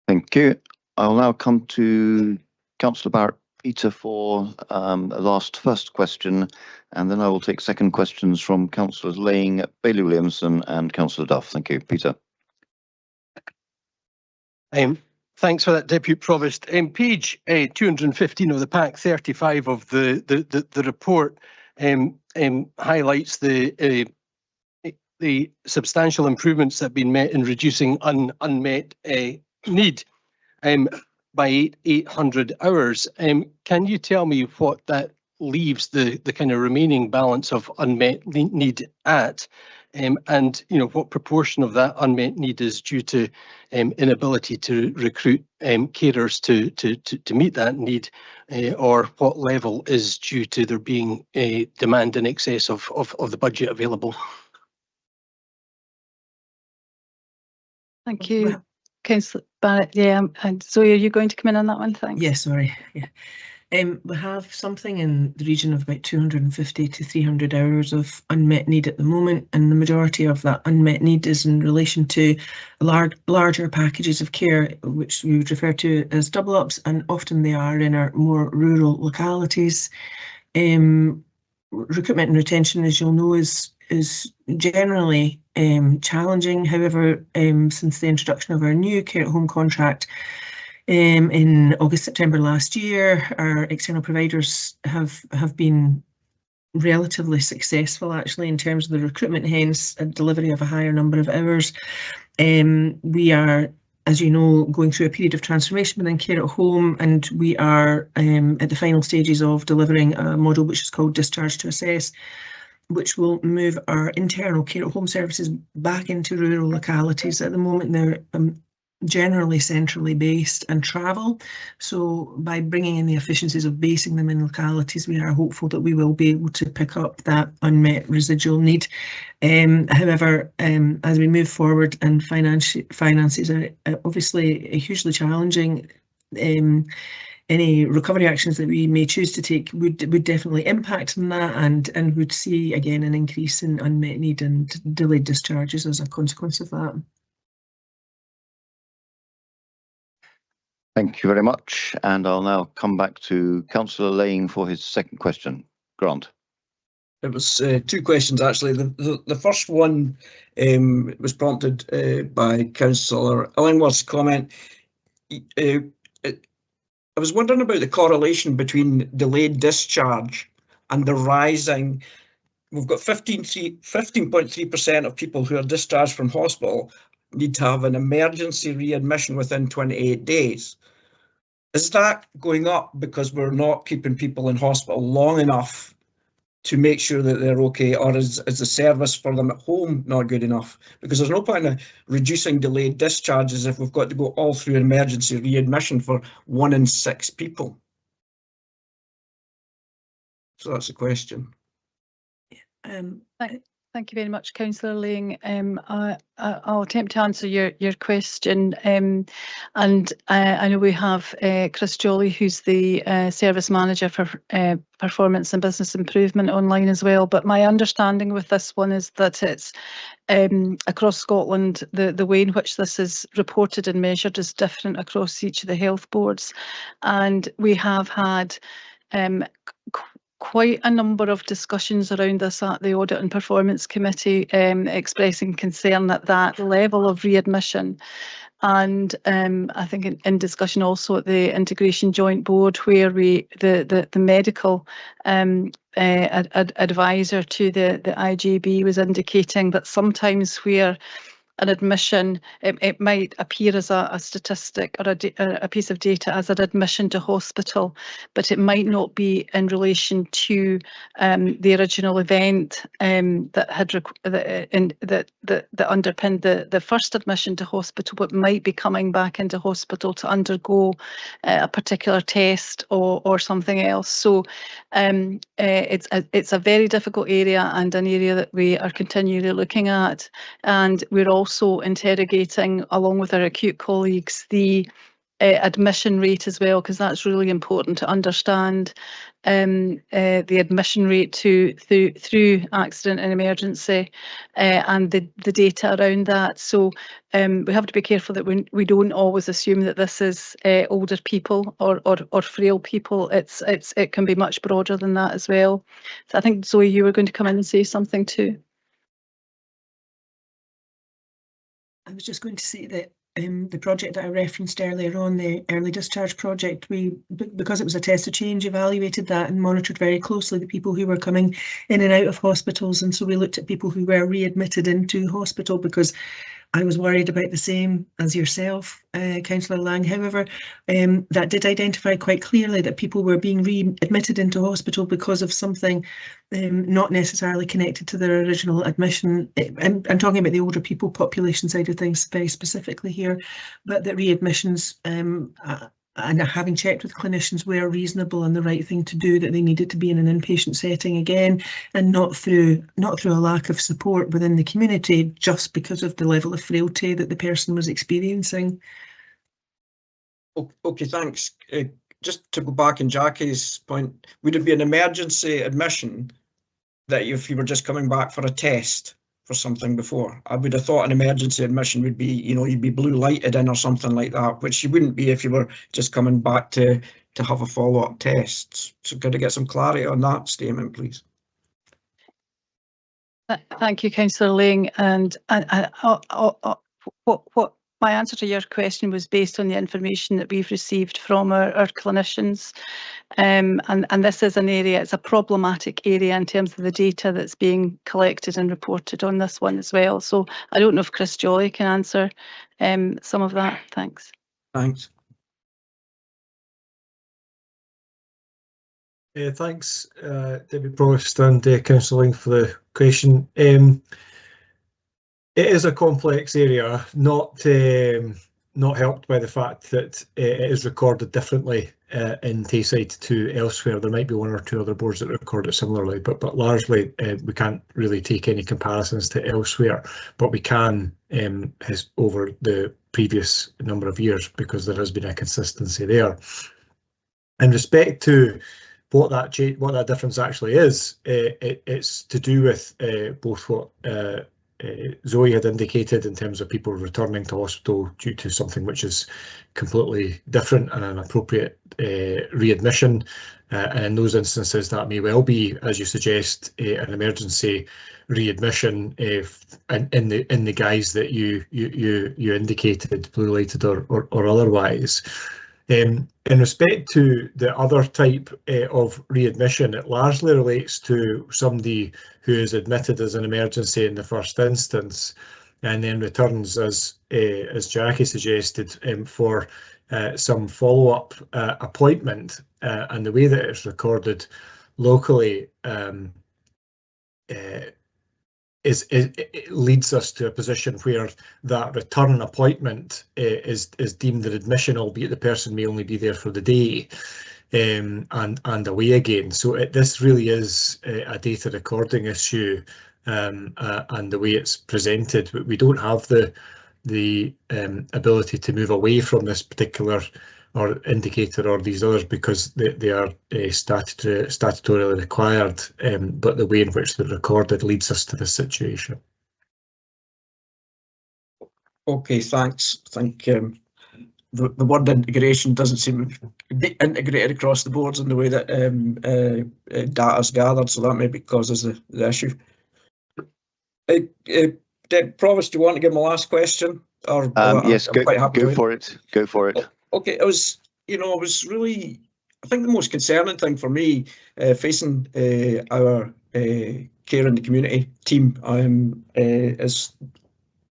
Thank you. I'll now come to Councillor Barrett-Peter for the first question, and then I will take second questions from Councillors Lang, Bailey Williamson and Councillor Duff. Thank you. Peter. Thanks for that, Deputy Provost. Page 215 of the pack 35 of the report highlights the substantial improvements that have been met in reducing unmet need by 800 hours. Can you tell me what that leaves the kind of remaining balance of unmet need at, and what proportion of that unmet need is due to inability to recruit carers to meet that need, or what level is due to there being a demand in excess of the budget available? Thank you, Councillor Barrett. Yeah, and Zoe, are you going to come in on that one? Thanks. Yes, sorry. Yeah. We have something in the region of about 250 to 300 hours of unmet need at the moment, and the majority of that unmet need is in relation to larger packages of care, which we would refer to as double-ups, and often they are in our more rural localities. Recruitment and retention, as you'll know, is generally challenging. However, since the introduction of our new care at home contract in August, September last year, our external providers have been relatively successful actually in terms of the recruitment, hence a delivery of a higher number of hours. We are as you know, going through a period of transformation within care at home, and we are at the final stages of delivering a model which is called Discharge to Assess, which will move our internal care at home services back into rural localities. At the moment, they're generally centrally based and travel. So by bringing in the efficiencies of basing them in localities, we are hopeful that we will be able to pick up that unmet residual need. However, as we move forward and finances are obviously hugely challenging, any recovery actions that we may choose to take would definitely impact on that, and would see again an increase in unmet need and delayed discharges as a consequence of that. Thank you very much. And I'll now come back to Councillor Lane for his second question. Grant. It was two questions actually. The first one was prompted by Councillor Illingworth's comment. I was wondering about the correlation between delayed discharge and the rising. We've got 15.3% of people who are discharged from hospital need to have an emergency readmission within 28 days. Is that going up because we're not keeping people in hospital long enough to make sure that they're okay, or is the service for them at home not good enough? Because there's no point in reducing delayed discharges if we've got to go all through emergency readmission for 1 in 6 people. So that's the question. Thank you very much, Councillor Lang. I'll attempt to answer your question. And I know we have Chris Jolly, who's the Service Manager for Performance and Business Improvement online as well. But my understanding with this one is that it's across Scotland, the way in which this is reported and measured is different across each of the health boards. And we have had quite a number of discussions around this at the Audit and Performance Committee, expressing concern at that level of readmission. And I think in discussion also at the Integration Joint Board, where the medical advisor to the IJB was indicating that sometimes where an admission, it might appear as a statistic or a piece of data as an admission to hospital, but it might not be in relation to the original event that underpinned the first admission to hospital, but might be coming back into hospital to undergo a particular test or something else. So it's a very difficult area, and an area that we are continually looking at, and we're also interrogating, along with our acute colleagues, the admission rate as well, because that's really important to understand the admission rate through accident and emergency, and the data around that. So we have to be careful that we don't always assume that this is older people or frail people. It can be much broader than that as well. So I think, Zoe, you were going to come in and say something too. I was just going to say that the project that I referenced earlier on, the early discharge project, because it was a test of change, evaluated that and monitored very closely the people who were coming in and out of hospitals. And so we looked at people who were readmitted into hospital, because I was worried about the same as yourself, Councillor Lang. However, that did identify quite clearly that people were being readmitted into hospital because of something not necessarily connected to their original admission. I'm talking about the older people population side of things very specifically here, but that readmissions, and having checked with clinicians, were reasonable and the right thing to do, that they needed to be in an inpatient setting again, and not through a lack of support within the community, just because of the level of frailty that the person was experiencing. Okay, thanks. Just to go back on Jackie's point, would it be an emergency admission that if you were just coming back for a test for something before? I would have thought an emergency admission would be, you'd be blue lighted in or something like that, which you wouldn't be if you were just coming back to have a follow-up test. So could I get some clarity on that statement, please? Thank you, Councillor Lang. And what My answer to your question was based on the information that we've received from our clinicians. And this is an area, it's a problematic area in terms of the data that's being collected and reported on this one as well. So I don't know if Chris Jolly can answer some of that. Thanks. Thanks. Thanks, Debbie Provost and Councillor Ling for the question. It is a complex area, not helped by the fact that it is recorded differently in Tayside to elsewhere. There might be one or two other boards that record it similarly, but largely we can't really take any comparisons to elsewhere. But we can over the previous number of years, because there has been a consistency there. In respect to what that difference actually is, it's to do with both what Zoe had indicated in terms of people returning to hospital due to something which is completely different and an appropriate readmission. And in those instances, that may well be, as you suggest, an emergency readmission in the guise that you indicated, blue lighted or otherwise. In respect to the other type of readmission, it largely relates to somebody who is admitted as an emergency in the first instance and then returns, as Jackie suggested, for some follow-up appointment. And the way that it's recorded locally it leads us to a position where that return appointment is deemed an admission, albeit the person may only be there for the day and away again. So this really is a data recording issue, and the way it's presented. We don't have the ability to move away from this particular or indicator or these others because they are statutorily required, but the way in which they're recorded leads us to this situation. Okay, thanks. I think the word integration doesn't seem to be integrated across the boards in the way that data is gathered, so that maybe causes the issue. Deb Provost, do you want to give my last question? Or yes, go for it. Go for it. Okay, it was really, I think the most concerning thing for me facing our care in the community team is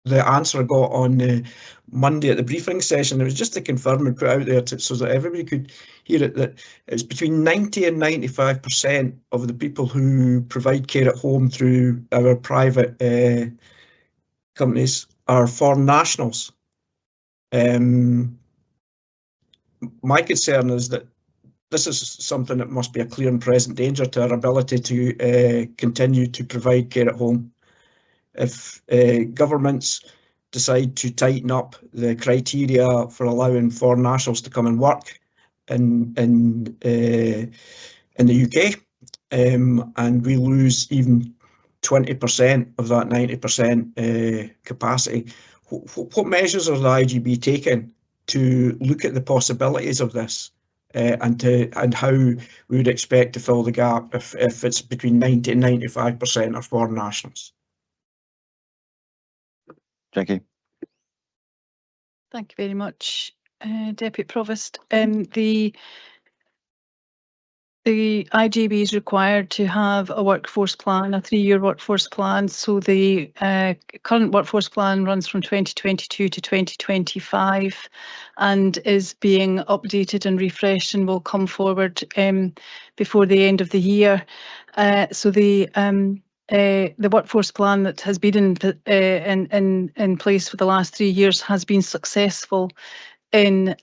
the answer I got on Monday at the briefing session. It was just to confirm and put out there so that everybody could hear it, that it's between 90 and 95% of the people who provide care at home through our private companies are foreign nationals. My concern is that this is something that must be a clear and present danger to our ability to continue to provide care at home. If governments decide to tighten up the criteria for allowing foreign nationals to come and work in the UK, and we lose even 20% of that 90% capacity, what measures are the IGB taking to look at the possibilities of this and how we would expect to fill the gap if it's between 90 and 95% are foreign nationals? Jackie. Thank you very much, Deputy Provost. The IGB is required to have a workforce plan, a 3-year workforce plan. So the current workforce plan runs from 2022 to 2025 and is being updated and refreshed and will come forward before the end of the year. So the workforce plan that has been in place for the last 3 years has been successful in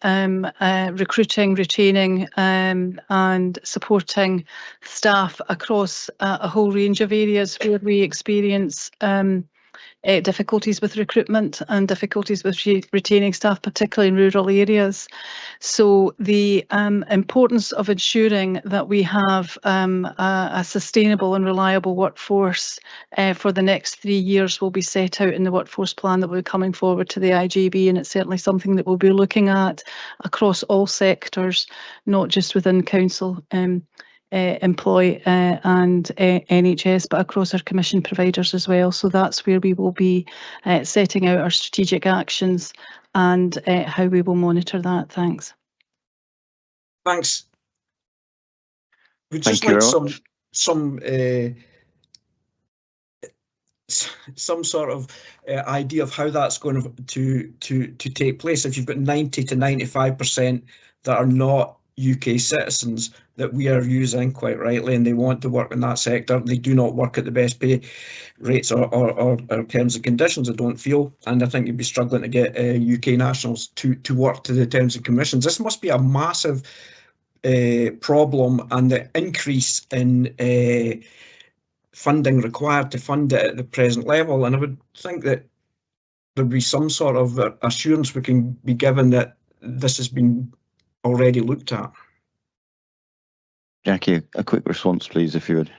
recruiting, retaining and supporting staff across a whole range of areas where we experience difficulties with recruitment and difficulties with retaining staff, particularly in rural areas. So the importance of ensuring that we have a sustainable and reliable workforce for the next 3 years will be set out in the workforce plan that will be coming forward to the IGB, and it's certainly something that we'll be looking at across all sectors, not just within council employ and NHS, but across our commission providers as well. So that's where we will be setting out our strategic actions and how we will monitor that. Thanks. Thanks. We'd Thank just you like very some sort of idea of how that's going to take place. If you've got 90 to 95% that are not UK citizens that we are using quite rightly, and they want to work in that sector, they do not work at the best pay rates or terms and conditions, I don't feel, and I think you'd be struggling to get UK nationals to work to the terms and conditions. This must be a massive problem, and the increase in funding required to fund it at the present level. And I would think that there'd be some sort of assurance we can be given that this has been already looked at. Jackie, a quick response, please, if you would.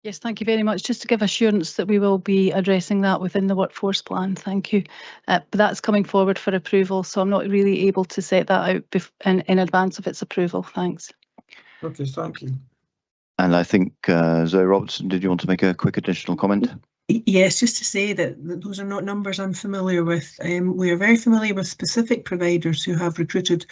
Yes, thank you very much. Just to give assurance that we will be addressing that within the workforce plan. Thank you. But that's coming forward for approval, so I'm not really able to set that out in advance of its approval. Thanks. Okay, thank you. And I think Zoe Robertson, did you want to make a quick additional comment? Yes, just to say that those are not numbers I'm familiar with. We are very familiar with specific providers who have recruited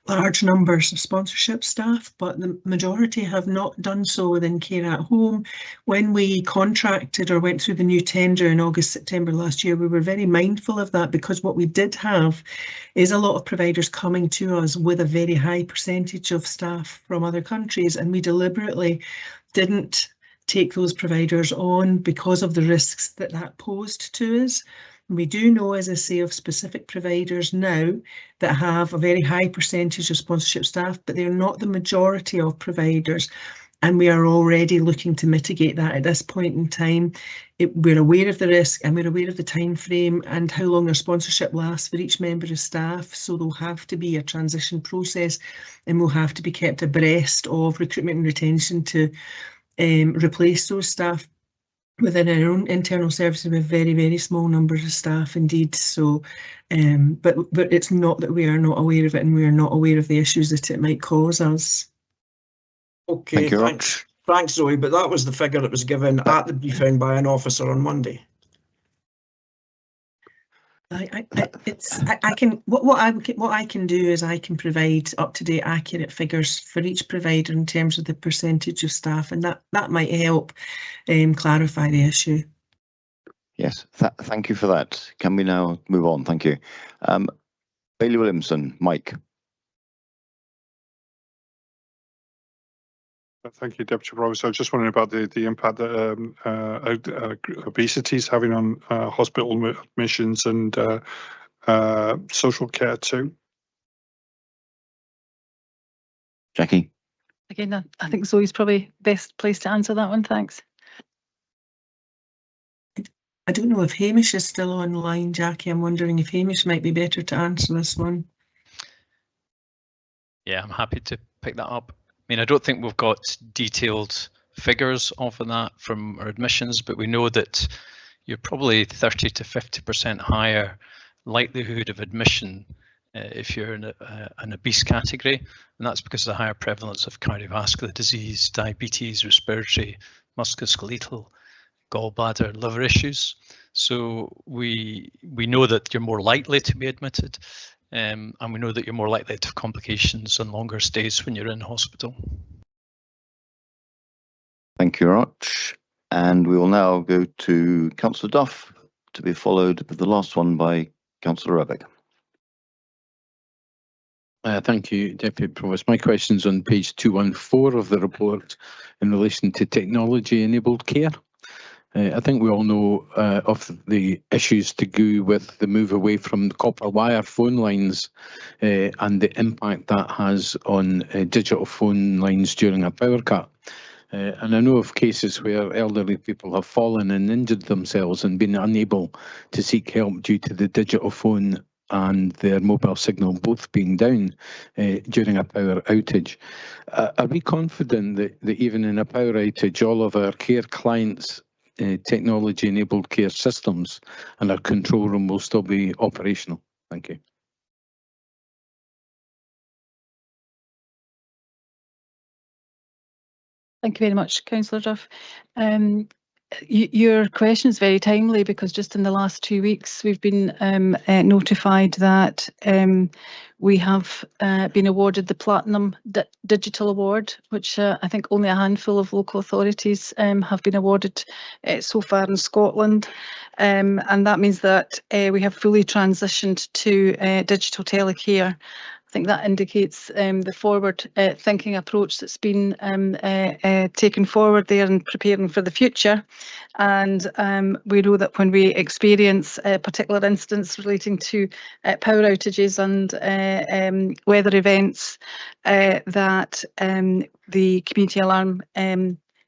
large numbers of sponsorship staff, but the majority have not done so within care at home. When we contracted or went through the new tender in August, September last year, we were very mindful of that, because what we did have is a lot of providers coming to us with a very high percentage of staff from other countries, and we deliberately didn't take those providers on because of the risks that that posed to us. We do know, as I say, of specific providers now that have a very high percentage of sponsorship staff, but they're not the majority of providers. And we are already looking to mitigate that at this point in time. We're aware of the risk, and we're aware of the time frame and how long our sponsorship lasts for each member of staff. So there'll have to be a transition process, and we'll have to be kept abreast of recruitment and retention to replace those staff. Within our own internal services, we have very, very small numbers of staff indeed. So, but it's not that we are not aware of it, and we are not aware of the issues that it might cause us. Okay, thanks, Zoe. But that was the figure that was given at the briefing by an officer on Monday. What I can do is I can provide up-to-date, accurate figures for each provider in terms of the percentage of staff, and that might help clarify the issue. Yes, thank you for that. Can we now move on? Thank you. Bailey Williamson, Mike. Thank you, Deputy Provost. I was just wondering about the impact that obesity is having on hospital admissions and social care too. Jackie. Again, I think Zoe's probably best placed to answer that one. Thanks. I don't know if Hamish is still online, Jackie. I'm wondering if Hamish might be better to answer this one. Yeah, I'm happy to pick that up. I mean, I don't think we've got detailed figures of that from our admissions, but we know that you're probably 30 to 50% higher likelihood of admission if you're in an obese category, and that's because of the higher prevalence of cardiovascular disease, diabetes, respiratory, musculoskeletal, gallbladder, liver issues. So we know that you're more likely to be admitted. And we know that you're more likely to have complications and longer stays when you're in hospital. Thank you very much. And we will now go to Councillor Duff, to be followed with the last one by Councillor Revick. Thank you, Deputy Provost. My question's on page 214 of the report in relation to technology-enabled care. I think we all know of the issues to do with the move away from copper wire phone lines and the impact that has on digital phone lines during a power cut. And I know of cases where elderly people have fallen and injured themselves and been unable to seek help due to the digital phone and their mobile signal both being down during a power outage. Are we confident that even in a power outage, all of our care clients' technology-enabled care systems and our control room will still be operational? Thank you. Thank you very much, Councillor Duff. Your question is very timely because just in the last 2 weeks we've been notified that we have been awarded the Platinum Digital Award, which I think only a handful of local authorities have been awarded so far in Scotland. And that means that we have fully transitioned to digital telecare. I think that indicates the forward thinking approach that's been taken forward there and preparing for the future. And we know that when we experience particular incidents relating to power outages and weather events, that the community alarm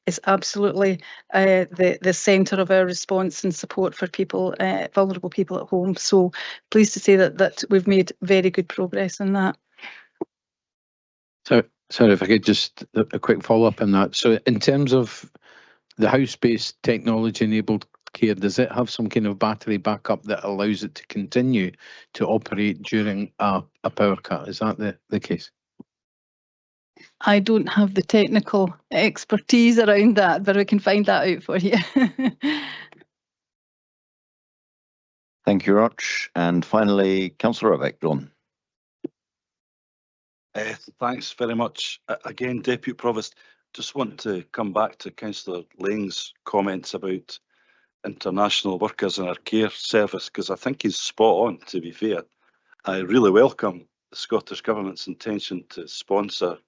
is absolutely the centre of our response and support for people, vulnerable people at home. So pleased to say that we've made very good progress in that. So, sorry, if I could just a quick follow up on that. So in terms of the house-based technology-enabled care, does it have some kind of battery backup that allows it to continue to operate during a power cut? Is that the case? I don't have the technical expertise around that, but we can find that out for you. Thank you, Roch. And finally, Councillor Rubbick, go on. Thanks very much. Again, Deputy Provost, just want to come back to Councillor Lane's comments about international workers in our care service, because I think he's spot on, to be fair. I really welcome the Scottish Government's intention to sponsor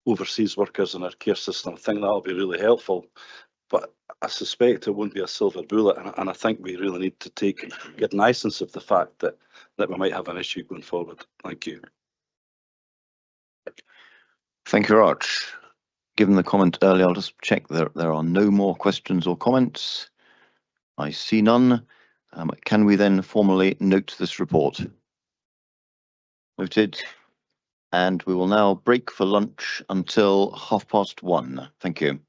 overseas workers in our care system. I think that'll be really helpful, but I suspect it won't be a silver bullet, and I think we really need to take cognizance of the fact that we might have an issue going forward. Thank you. Thank you, Roch. Given the comment earlier, I'll just check that there are no more questions or comments. I see none. Can we then formally note this report? Noted. And we will now break for lunch until 1:30. Thank you.